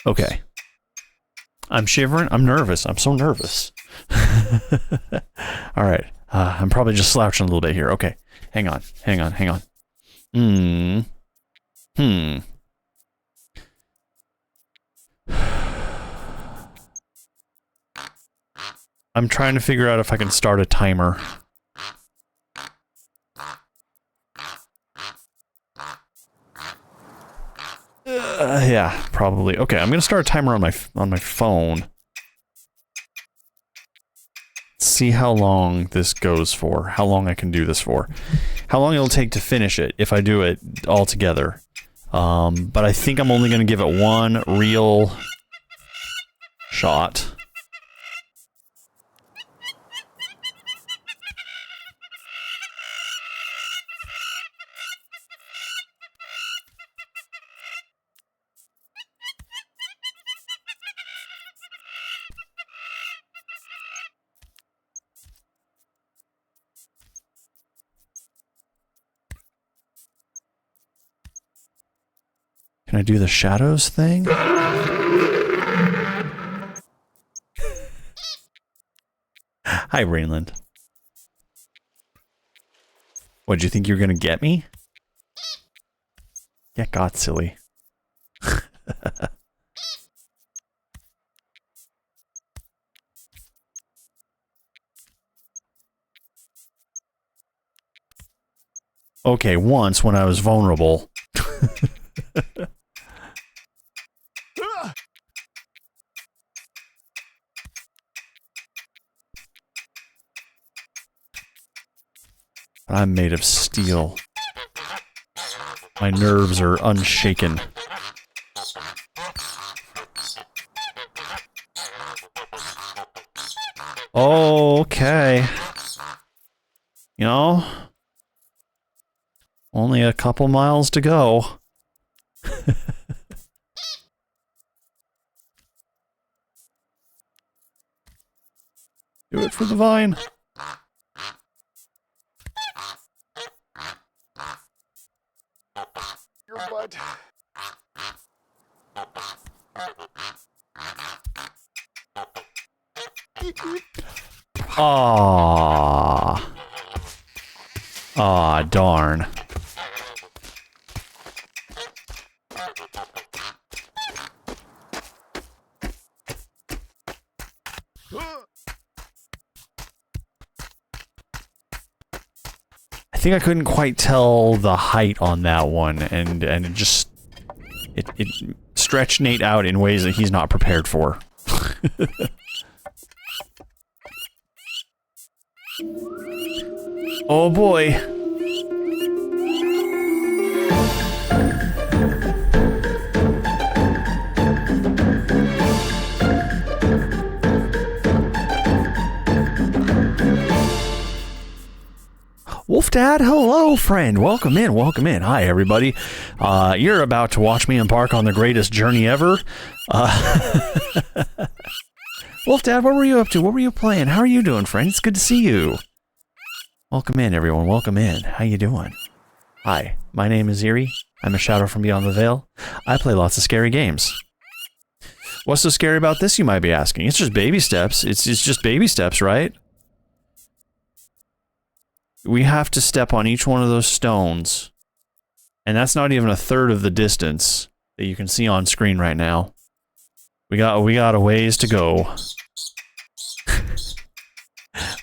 Okay. I'm shivering. I'm nervous. I'm so nervous. All right. I'm probably just slouching a little bit here. Okay. Hang on. Hang on. Hang on. I'm trying to figure out if I can start a timer. Yeah, probably. Okay, I'm gonna start a timer on my phone. See how long this goes for. How long I can do this for. How long it'll take to finish it if I do it all together. But I think I'm only gonna give it one real shot. Can I do the shadows thing? Hi, Rainland. What, did you think you were gonna get me? Yeah, got silly. Okay, once when I was vulnerable. I'm made of steel. My nerves are unshaken. Okay. You know, only a couple miles to go. Do it for the vine. Your butt. Aww. Aw, darn. I think I couldn't quite tell the height on that one, and it just it stretched Nate out in ways that he's not prepared for. Oh boy. Dad. Hello, friend. Welcome in. Welcome in. Hi, everybody. You're about to watch me embark on the greatest journey ever. Wolf Dad, what were you up to? What were you playing? How are you doing, friend? It's good to see you. Welcome in, everyone. Welcome in. How you doing? Hi, my name is Erie. I'm a shadow from beyond the veil. I play lots of scary games. What's so scary about this, you might be asking? It's just baby steps. It's just baby steps, right? We have to step on each one of those stones. And that's not even a third of the distance that you can see on screen right now. We got a ways to go.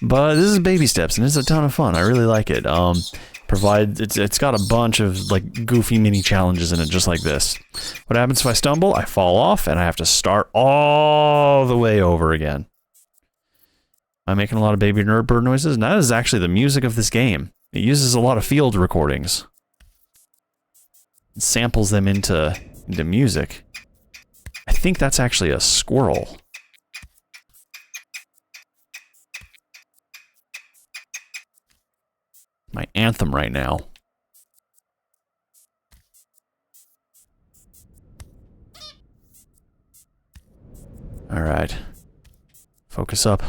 But this is baby steps, and it's a ton of fun. I really like it. It's got a bunch of like goofy mini challenges in it, just like this. What happens if I stumble? I fall off, and I have to start all the way over again. I'm making a lot of baby nerd bird noises, and that is actually the music of this game. It uses a lot of field recordings. It samples them into music. I think that's actually a squirrel. My anthem right now. All right. Focus up.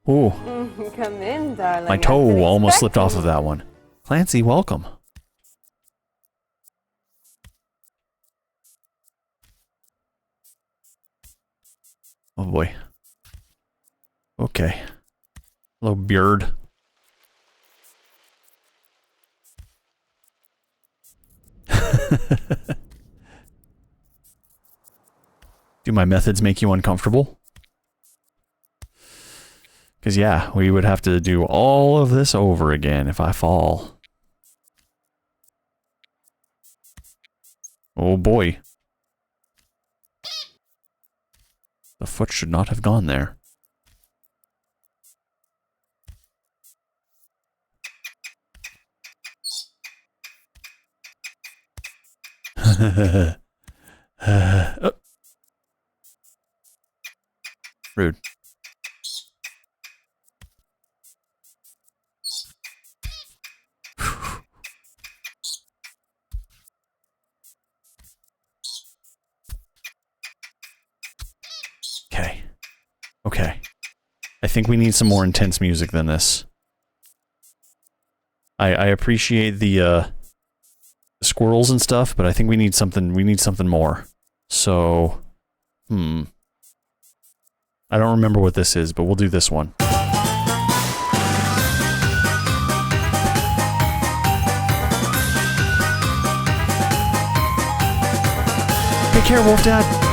Ooh. Come in, darling. My toe almost slipped off of that one. Clancy, welcome. Oh boy. Okay. Hello, beard. Do my methods make you uncomfortable? Because yeah, we would have to do all of this over again if I fall. Oh boy. The foot should not have gone there. Oh. Rude. Okay. Okay. I think we need some more intense music than this. I appreciate the squirrels and stuff, but I think we need something more. So, I don't remember what this is, but we'll do this one. Take care, Wolf Dad.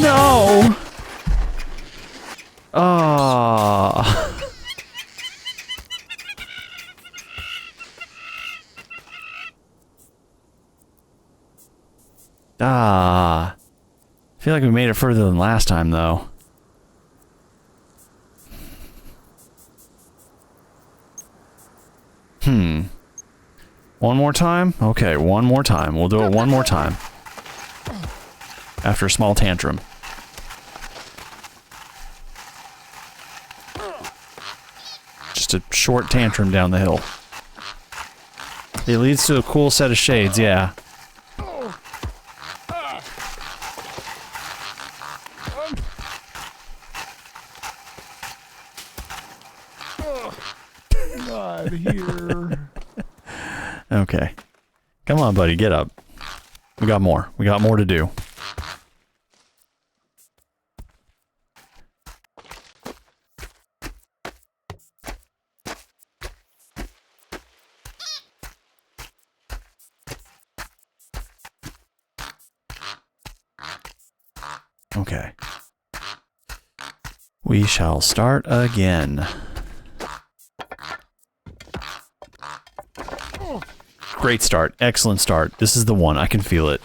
No! Ah. I feel like we made it further than last time, though. One more time? Okay, one more time. We'll do it one more time. after a small tantrum. Just a short tantrum down the hill. It leads to a cool set of shades, yeah. God, here. Okay. Come on, buddy, get up. We got more. We got more to do. Okay. We shall start again. Great start. Excellent start. This is the one. I can feel it.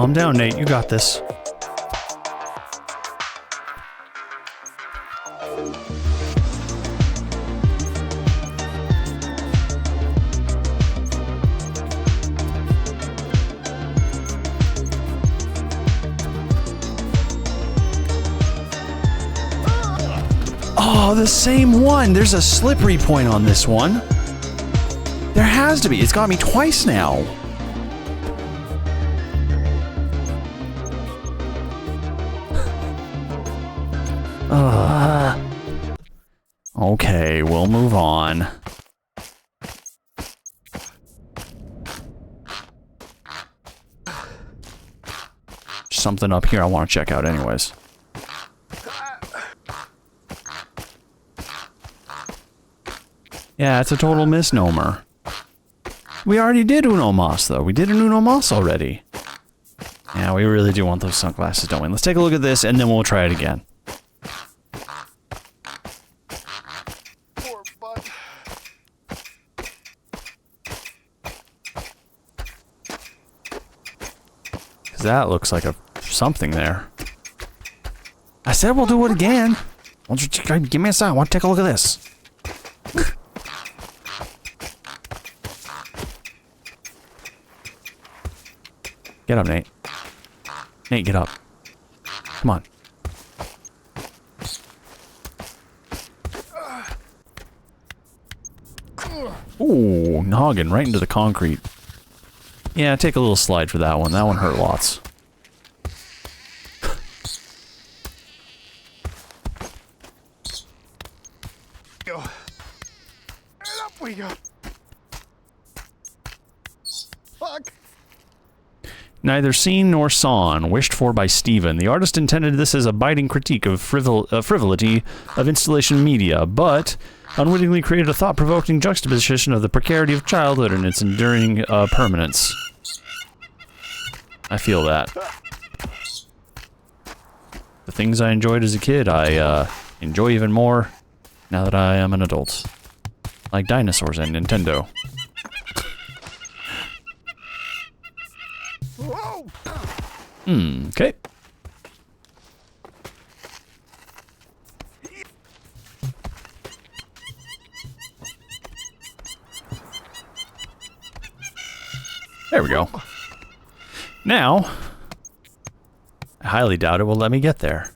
Calm down, Nate. You got this. Oh, the same one. There's a slippery point on this one. There has to be. It's got me twice now. Okay, we'll move on. Something up here I want to check out anyways. Yeah, it's a total misnomer. We already did Uno Mas, though. We did an Uno Mas already. Yeah, we really do want those sunglasses, don't we? Let's take a look at this, and then we'll try it again. Poor butt. Because that looks like a something there. I said we'll do it again. Why don't you give me a sign? I want to take a look at this. Get up, Nate. Nate, get up. Come on. Ooh, noggin right into the concrete. Yeah, take a little slide for that one. That one hurt lots. Go. And up we go. Fuck. Neither seen nor sawn, wished for by Steven. The artist intended this as a biting critique of frivolity of installation media, but unwittingly created a thought-provoking juxtaposition of the precarity of childhood and its enduring permanence. I feel that. The things I enjoyed as a kid, I enjoy even more now that I am an adult. Like dinosaurs and Nintendo. Okay. There we go. Now, I highly doubt it will let me get there.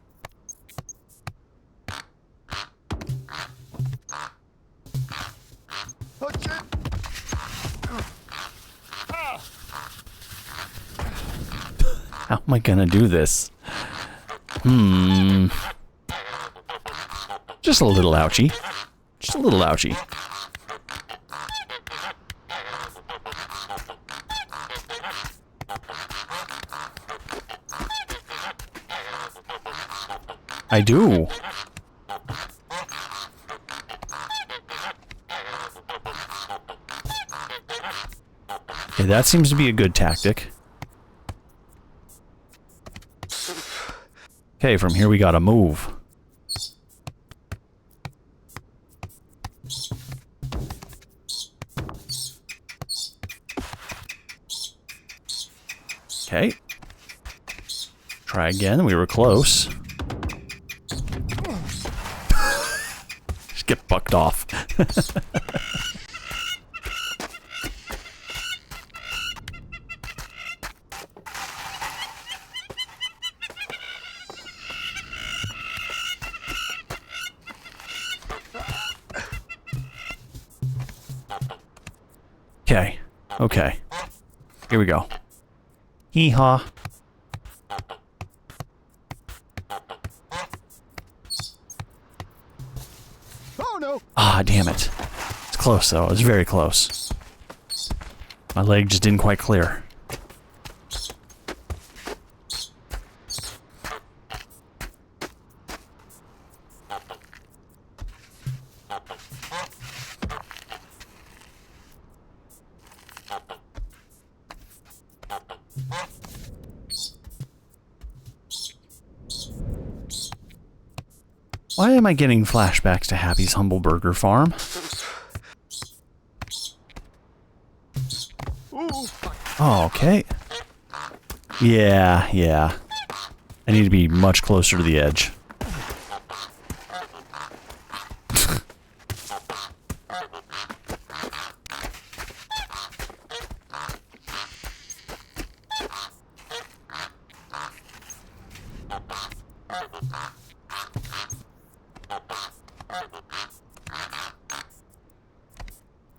How am I gonna do this? Just a little ouchy. Just a little ouchy. I do. Okay, that seems to be a good tactic. Okay, from here we gotta move. Okay. Try again, we were close. Just get bucked off. Okay. Okay. Here we go. Hee-haw. Oh no! Ah, damn it. It's close, though. It was very close. My leg just didn't quite clear. Why am I getting flashbacks to Happy's Humble Burger Farm? Oh, okay. Yeah. I need to be much closer to the edge.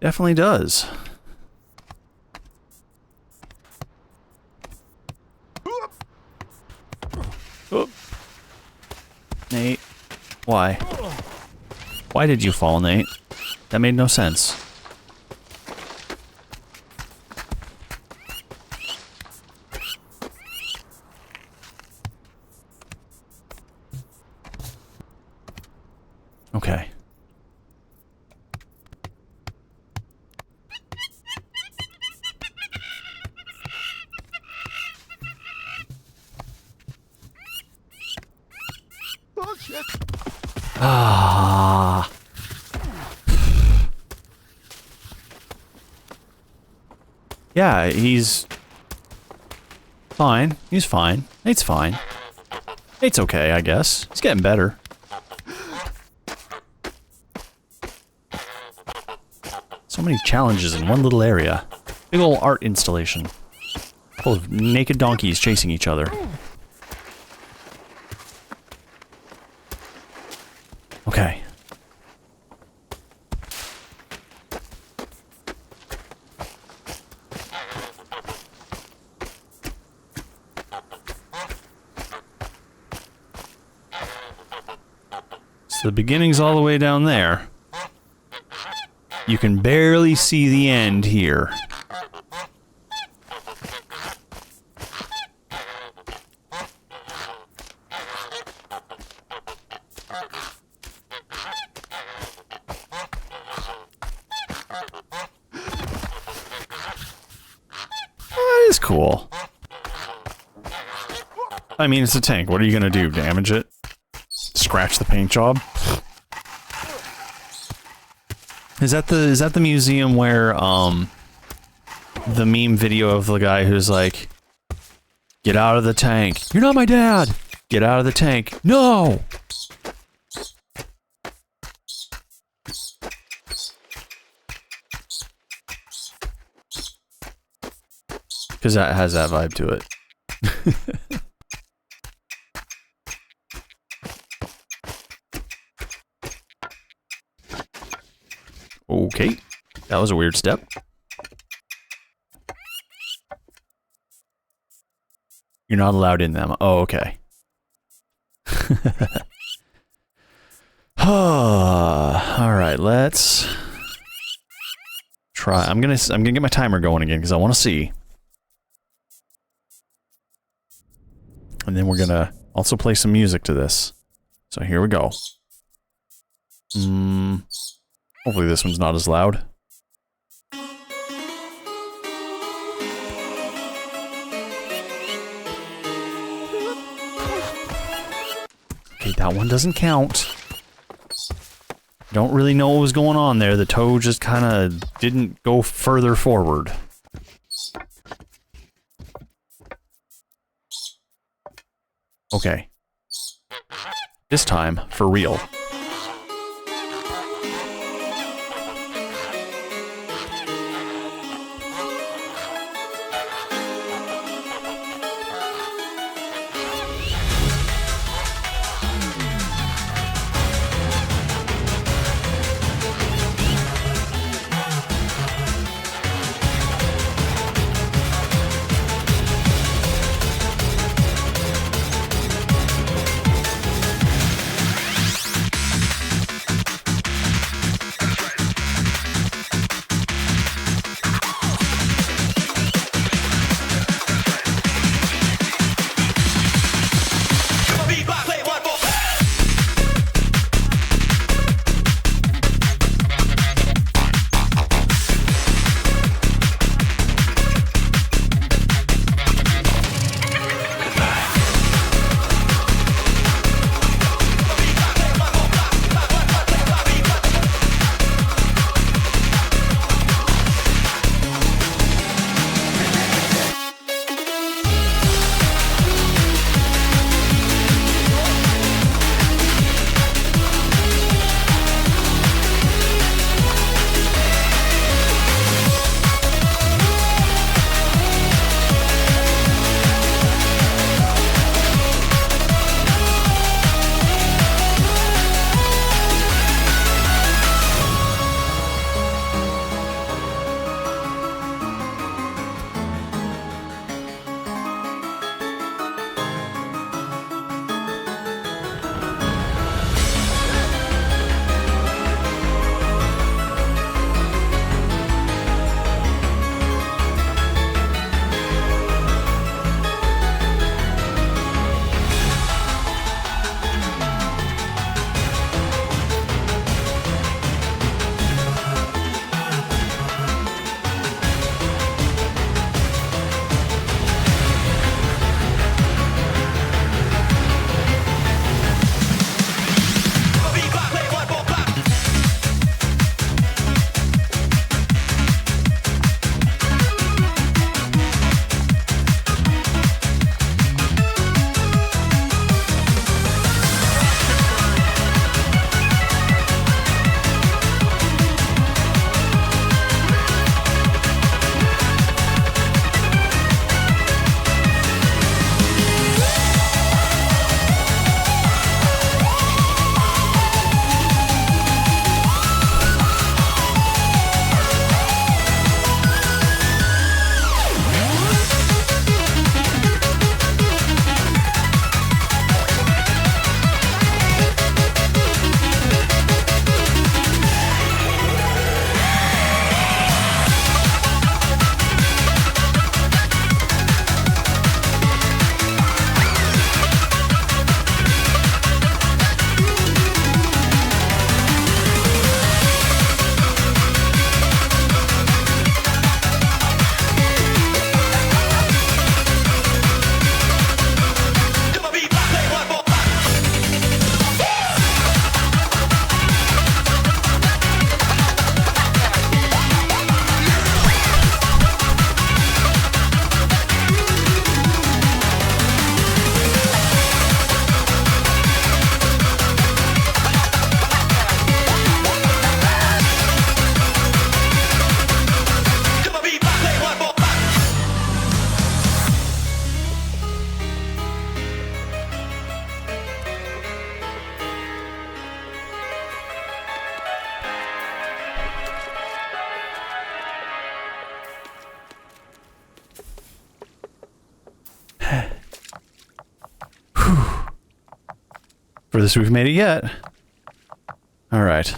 Definitely does. Oh. Nate, why? Why did you fall, Nate? That made no sense. Okay. Ah. Yeah, he's fine. He's fine. Nate's fine. Nate's okay, I guess. He's getting better. So many challenges in one little area. Big old art installation. Full of naked donkeys chasing each other. Okay. So the beginning's all the way down there. You can barely see the end here. That is cool. I mean, it's a tank. What are you gonna do? Damage it? Scratch the paint job? Is that the museum where the meme video of the guy who's like, "Get out of the tank. You're not my dad. Get out of the tank. No." Because that has that vibe to it. Okay. That was a weird step. You're not allowed in them. Oh, okay. Alright, let's try. I'm gonna get my timer going again because I want to see. And then we're gonna also play some music to this. So here we go. Hopefully this one's not as loud. Okay, that one doesn't count. Don't really know what was going on there. The toe just kind of didn't go further forward. Okay. This time, for real. Furthest we've made it yet. All right.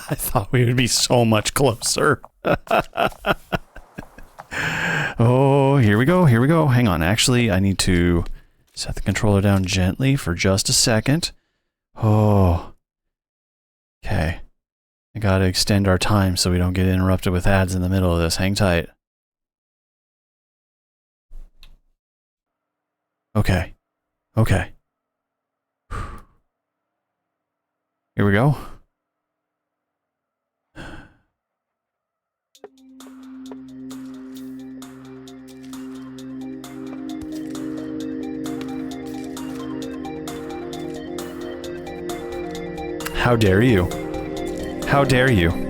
I thought we would be so much closer. Oh, here we go. Here we go. Hang on. Actually, I need to set the controller down gently for just a second. Oh. Okay. I gotta extend our time so we don't get interrupted with ads in the middle of this. Hang tight. Okay. Okay. Here we go. How dare you? How dare you?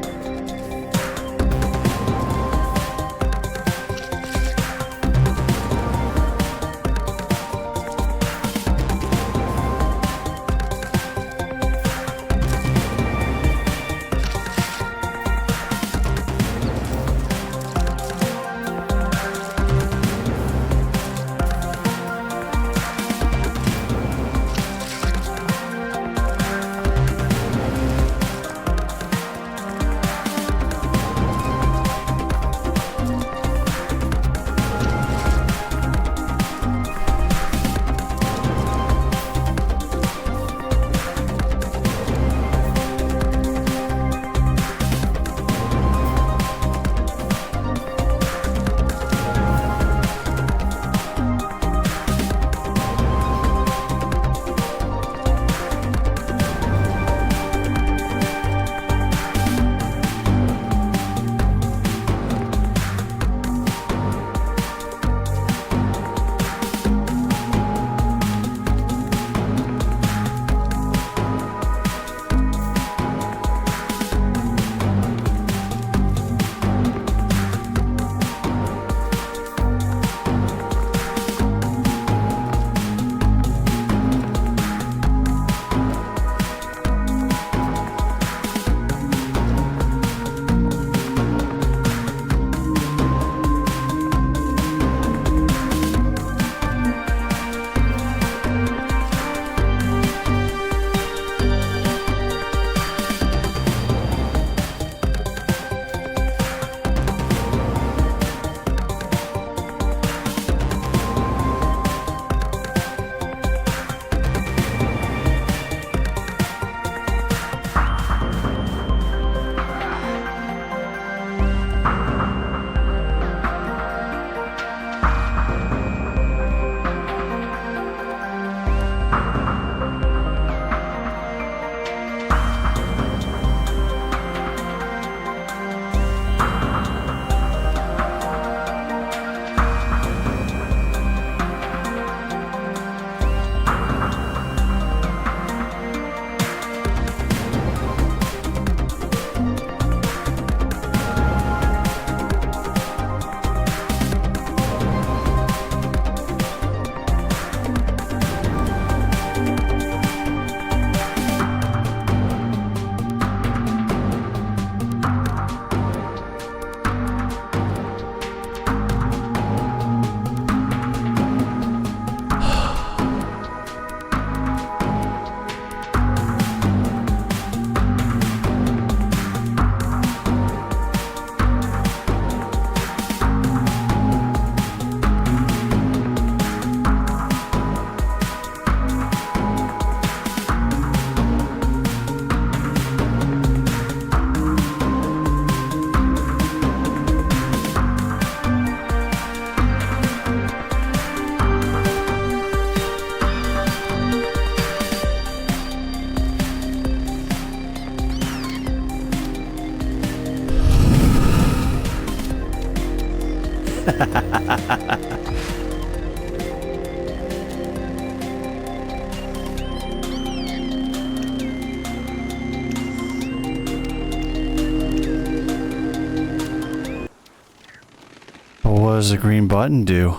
What does the green button do?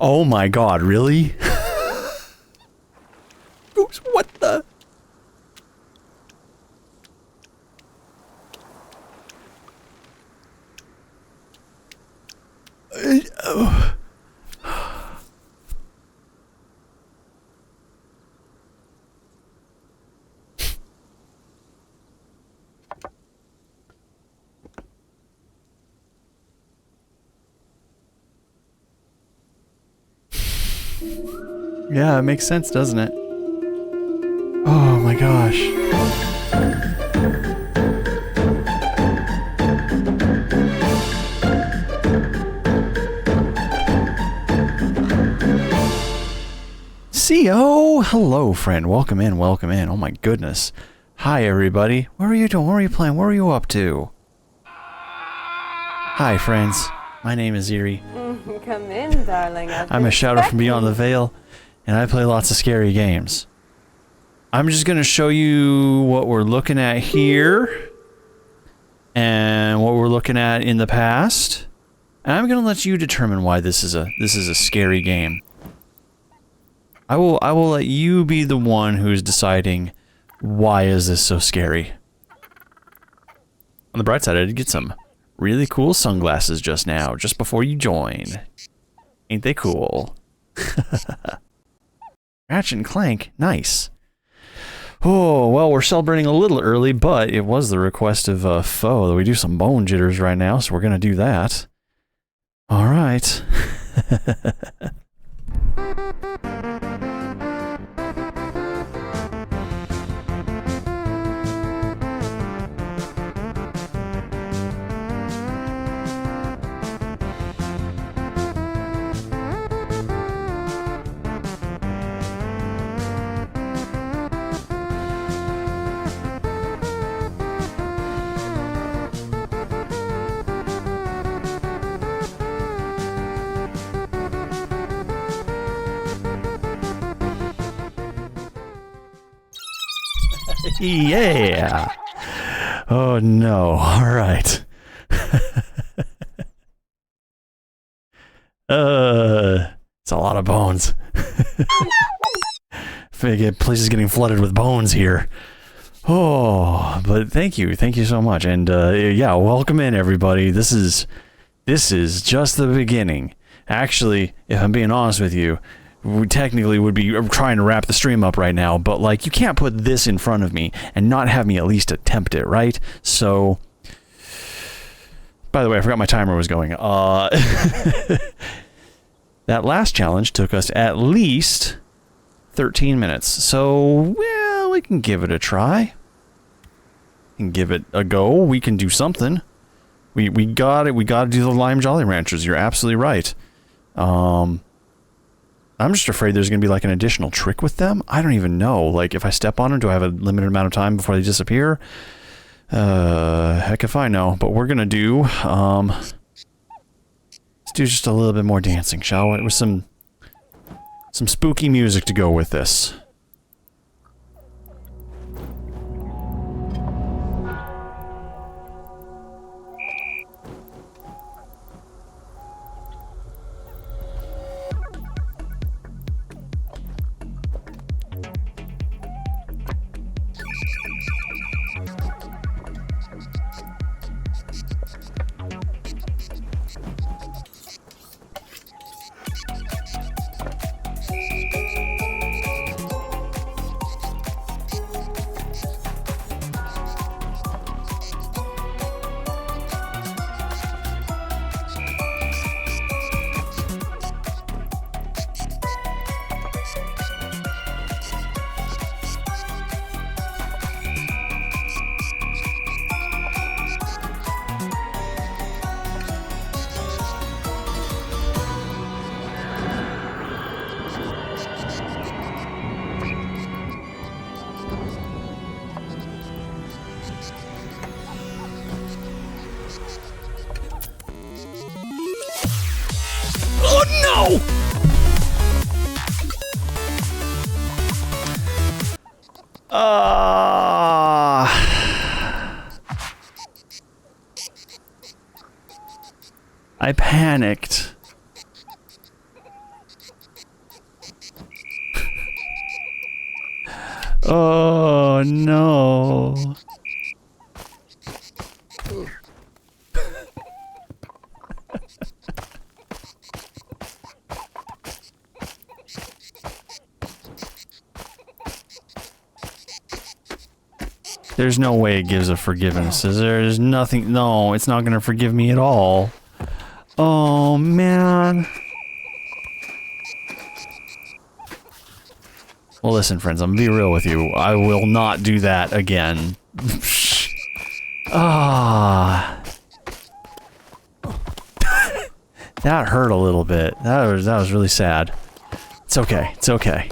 Oh my god, really? What the? Yeah, it makes sense, doesn't it? Oh my gosh. Heyo! Hello, friend. Welcome in, welcome in. Oh my goodness. Hi, everybody. What are you doing? What are you playing? What are you up to? Hi, friends. My name is Eerie. Come in, darling. I'm a shouter from beyond the veil, and I play lots of scary games. I'm just going to show you what we're looking at here, and what we're looking at in the past, and I'm going to let you determine why this is a scary game. I will let you be the one who's deciding why is this so scary. On the bright side, I did get some really cool sunglasses just now, just before you joined. Ain't they cool? Ratchet and Clank, nice. Oh, well, we're celebrating a little early, but it was the request of Foe that we do some bone jitters right now, so we're gonna do that. All right. Yeah. Oh no. All right. It's a lot of bones. Place is getting flooded with bones here. Oh, but thank you so much, and yeah, welcome in everybody. This is just the beginning. Actually, if I'm being honest with you, we technically would be trying to wrap the stream up right now, but like you can't put this in front of me and not have me at least attempt it, right? So, by the way, I forgot my timer was going. That last challenge took us at least 13 minutes, so well, we can give it a try. We can give it a go. We can do something. We got it. We got to do the Lime Jolly Ranchers. You're absolutely right. I'm just afraid there's going to be like an additional trick with them. I don't even know. Like, if I step on them, do I have a limited amount of time before they disappear? Heck if I know. But we're going to do, let's do just a little bit more dancing, shall we? With some spooky music to go with this. I panicked. Oh no. There's no way it gives a forgiveness, is there? There's nothing. No, it's not gonna forgive me at all. Oh, man. Well, listen, friends, I'm gonna be real with you. I will not do that again. Ah. That hurt a little bit. That was really sad. It's okay. It's okay.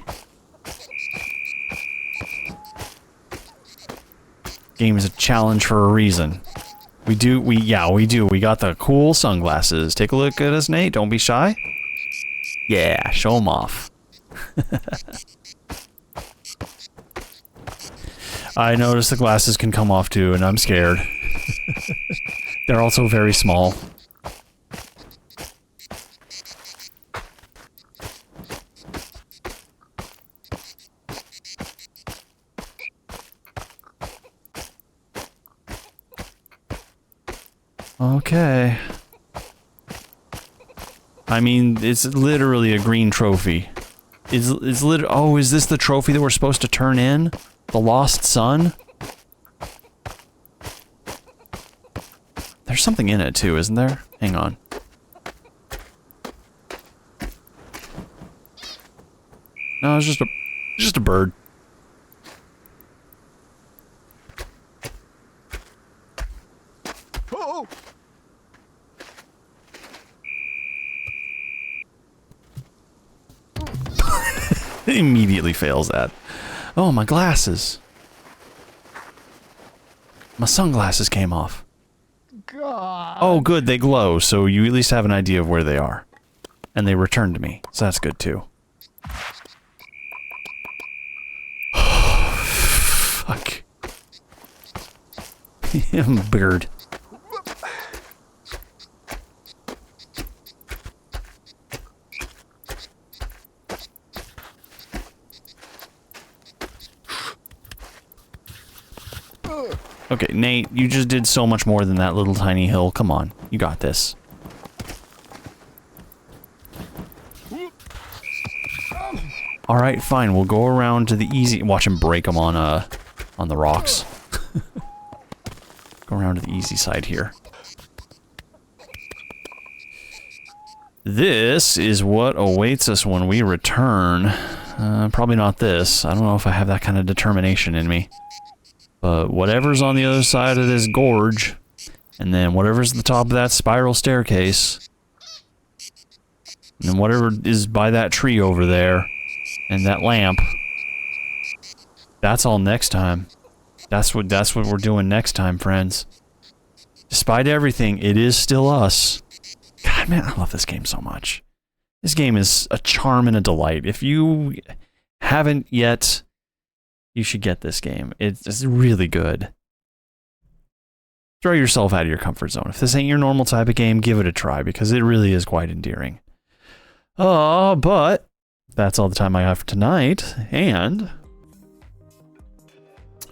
Game is a challenge for a reason. We do. We got the cool sunglasses. Take a look at us, Nate. Don't be shy. Yeah, show them off. I noticed the glasses can come off too, and I'm scared. They're also very small. Okay. I mean, it's literally a green trophy. Oh, is this the trophy that we're supposed to turn in? The Lost Sun? There's something in it too, isn't there? Hang on. No, it's just a bird. Oh! It immediately fails that. Oh, my glasses. My sunglasses came off. God. Oh, good, they glow, so you at least have an idea of where they are. And they return to me, so that's good too. Fuck. I'm a bird. Okay, Nate, you just did so much more than that little tiny hill. Come on, you got this. All right, fine. We'll go around to the easy. Watch him break them on the rocks. Go around to the easy side here. This is what awaits us when we return. Probably not this. I don't know if I have that kind of determination in me. But whatever's on the other side of this gorge, and then whatever's at the top of that spiral staircase, and then whatever is by that tree over there, and that lamp, that's all next time. That's what we're doing next time, friends. Despite everything, it is still us. God, man, I love this game so much. This game is a charm and a delight. If you haven't yet, you should get this game. It's really good. Throw yourself out of your comfort zone. If this ain't your normal type of game, give it a try, because it really is quite endearing. But that's all the time I have for tonight, and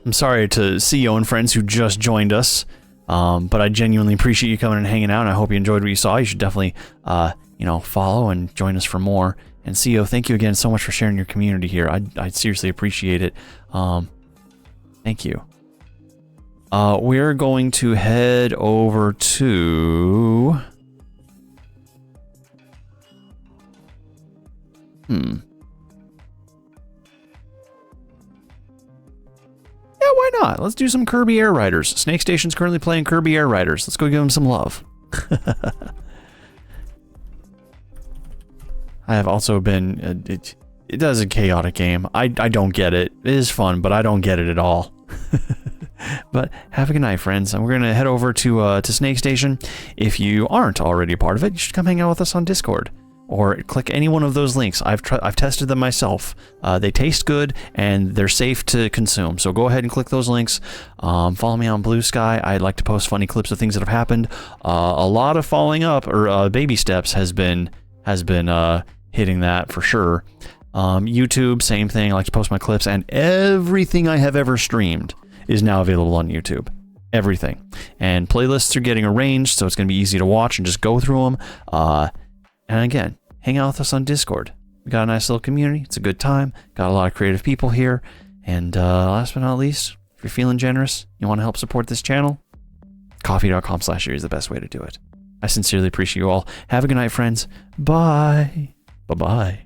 I'm sorry to CEO and friends who just joined us, but I genuinely appreciate you coming and hanging out, and I hope you enjoyed what you saw. You should definitely, follow and join us for more. And CEO, thank you again so much for sharing your community here. I seriously appreciate it. Thank you. We're going to head over to... Yeah, why not? Let's do some Kirby Air Riders. Snake Station's currently playing Kirby Air Riders. Let's go give them some love. I have also been... it is a chaotic game. I don't get it. It is fun, but I don't get it at all. But have a good night, friends. And we're going to head over to Snake Station. If you aren't already a part of it, you should come hang out with us on Discord. Or click any one of those links. I've tested them myself. They taste good, and they're safe to consume. So go ahead and click those links. Follow me on Blue Sky. I like to post funny clips of things that have happened. A lot of following up, or baby steps, has been hitting that for sure. YouTube, same thing. I like to post my clips, and everything I have ever streamed is now available on YouTube. Everything. And playlists are getting arranged, so it's going to be easy to watch and just go through them. And again, hang out with us on Discord. We got a nice little community. It's a good time. Got a lot of creative people here. And last but not least, if you're feeling generous, you want to help support this channel, coffee.com/Yuri is the best way to do it. I sincerely appreciate you all. Have a good night, friends. Bye. Bye-bye.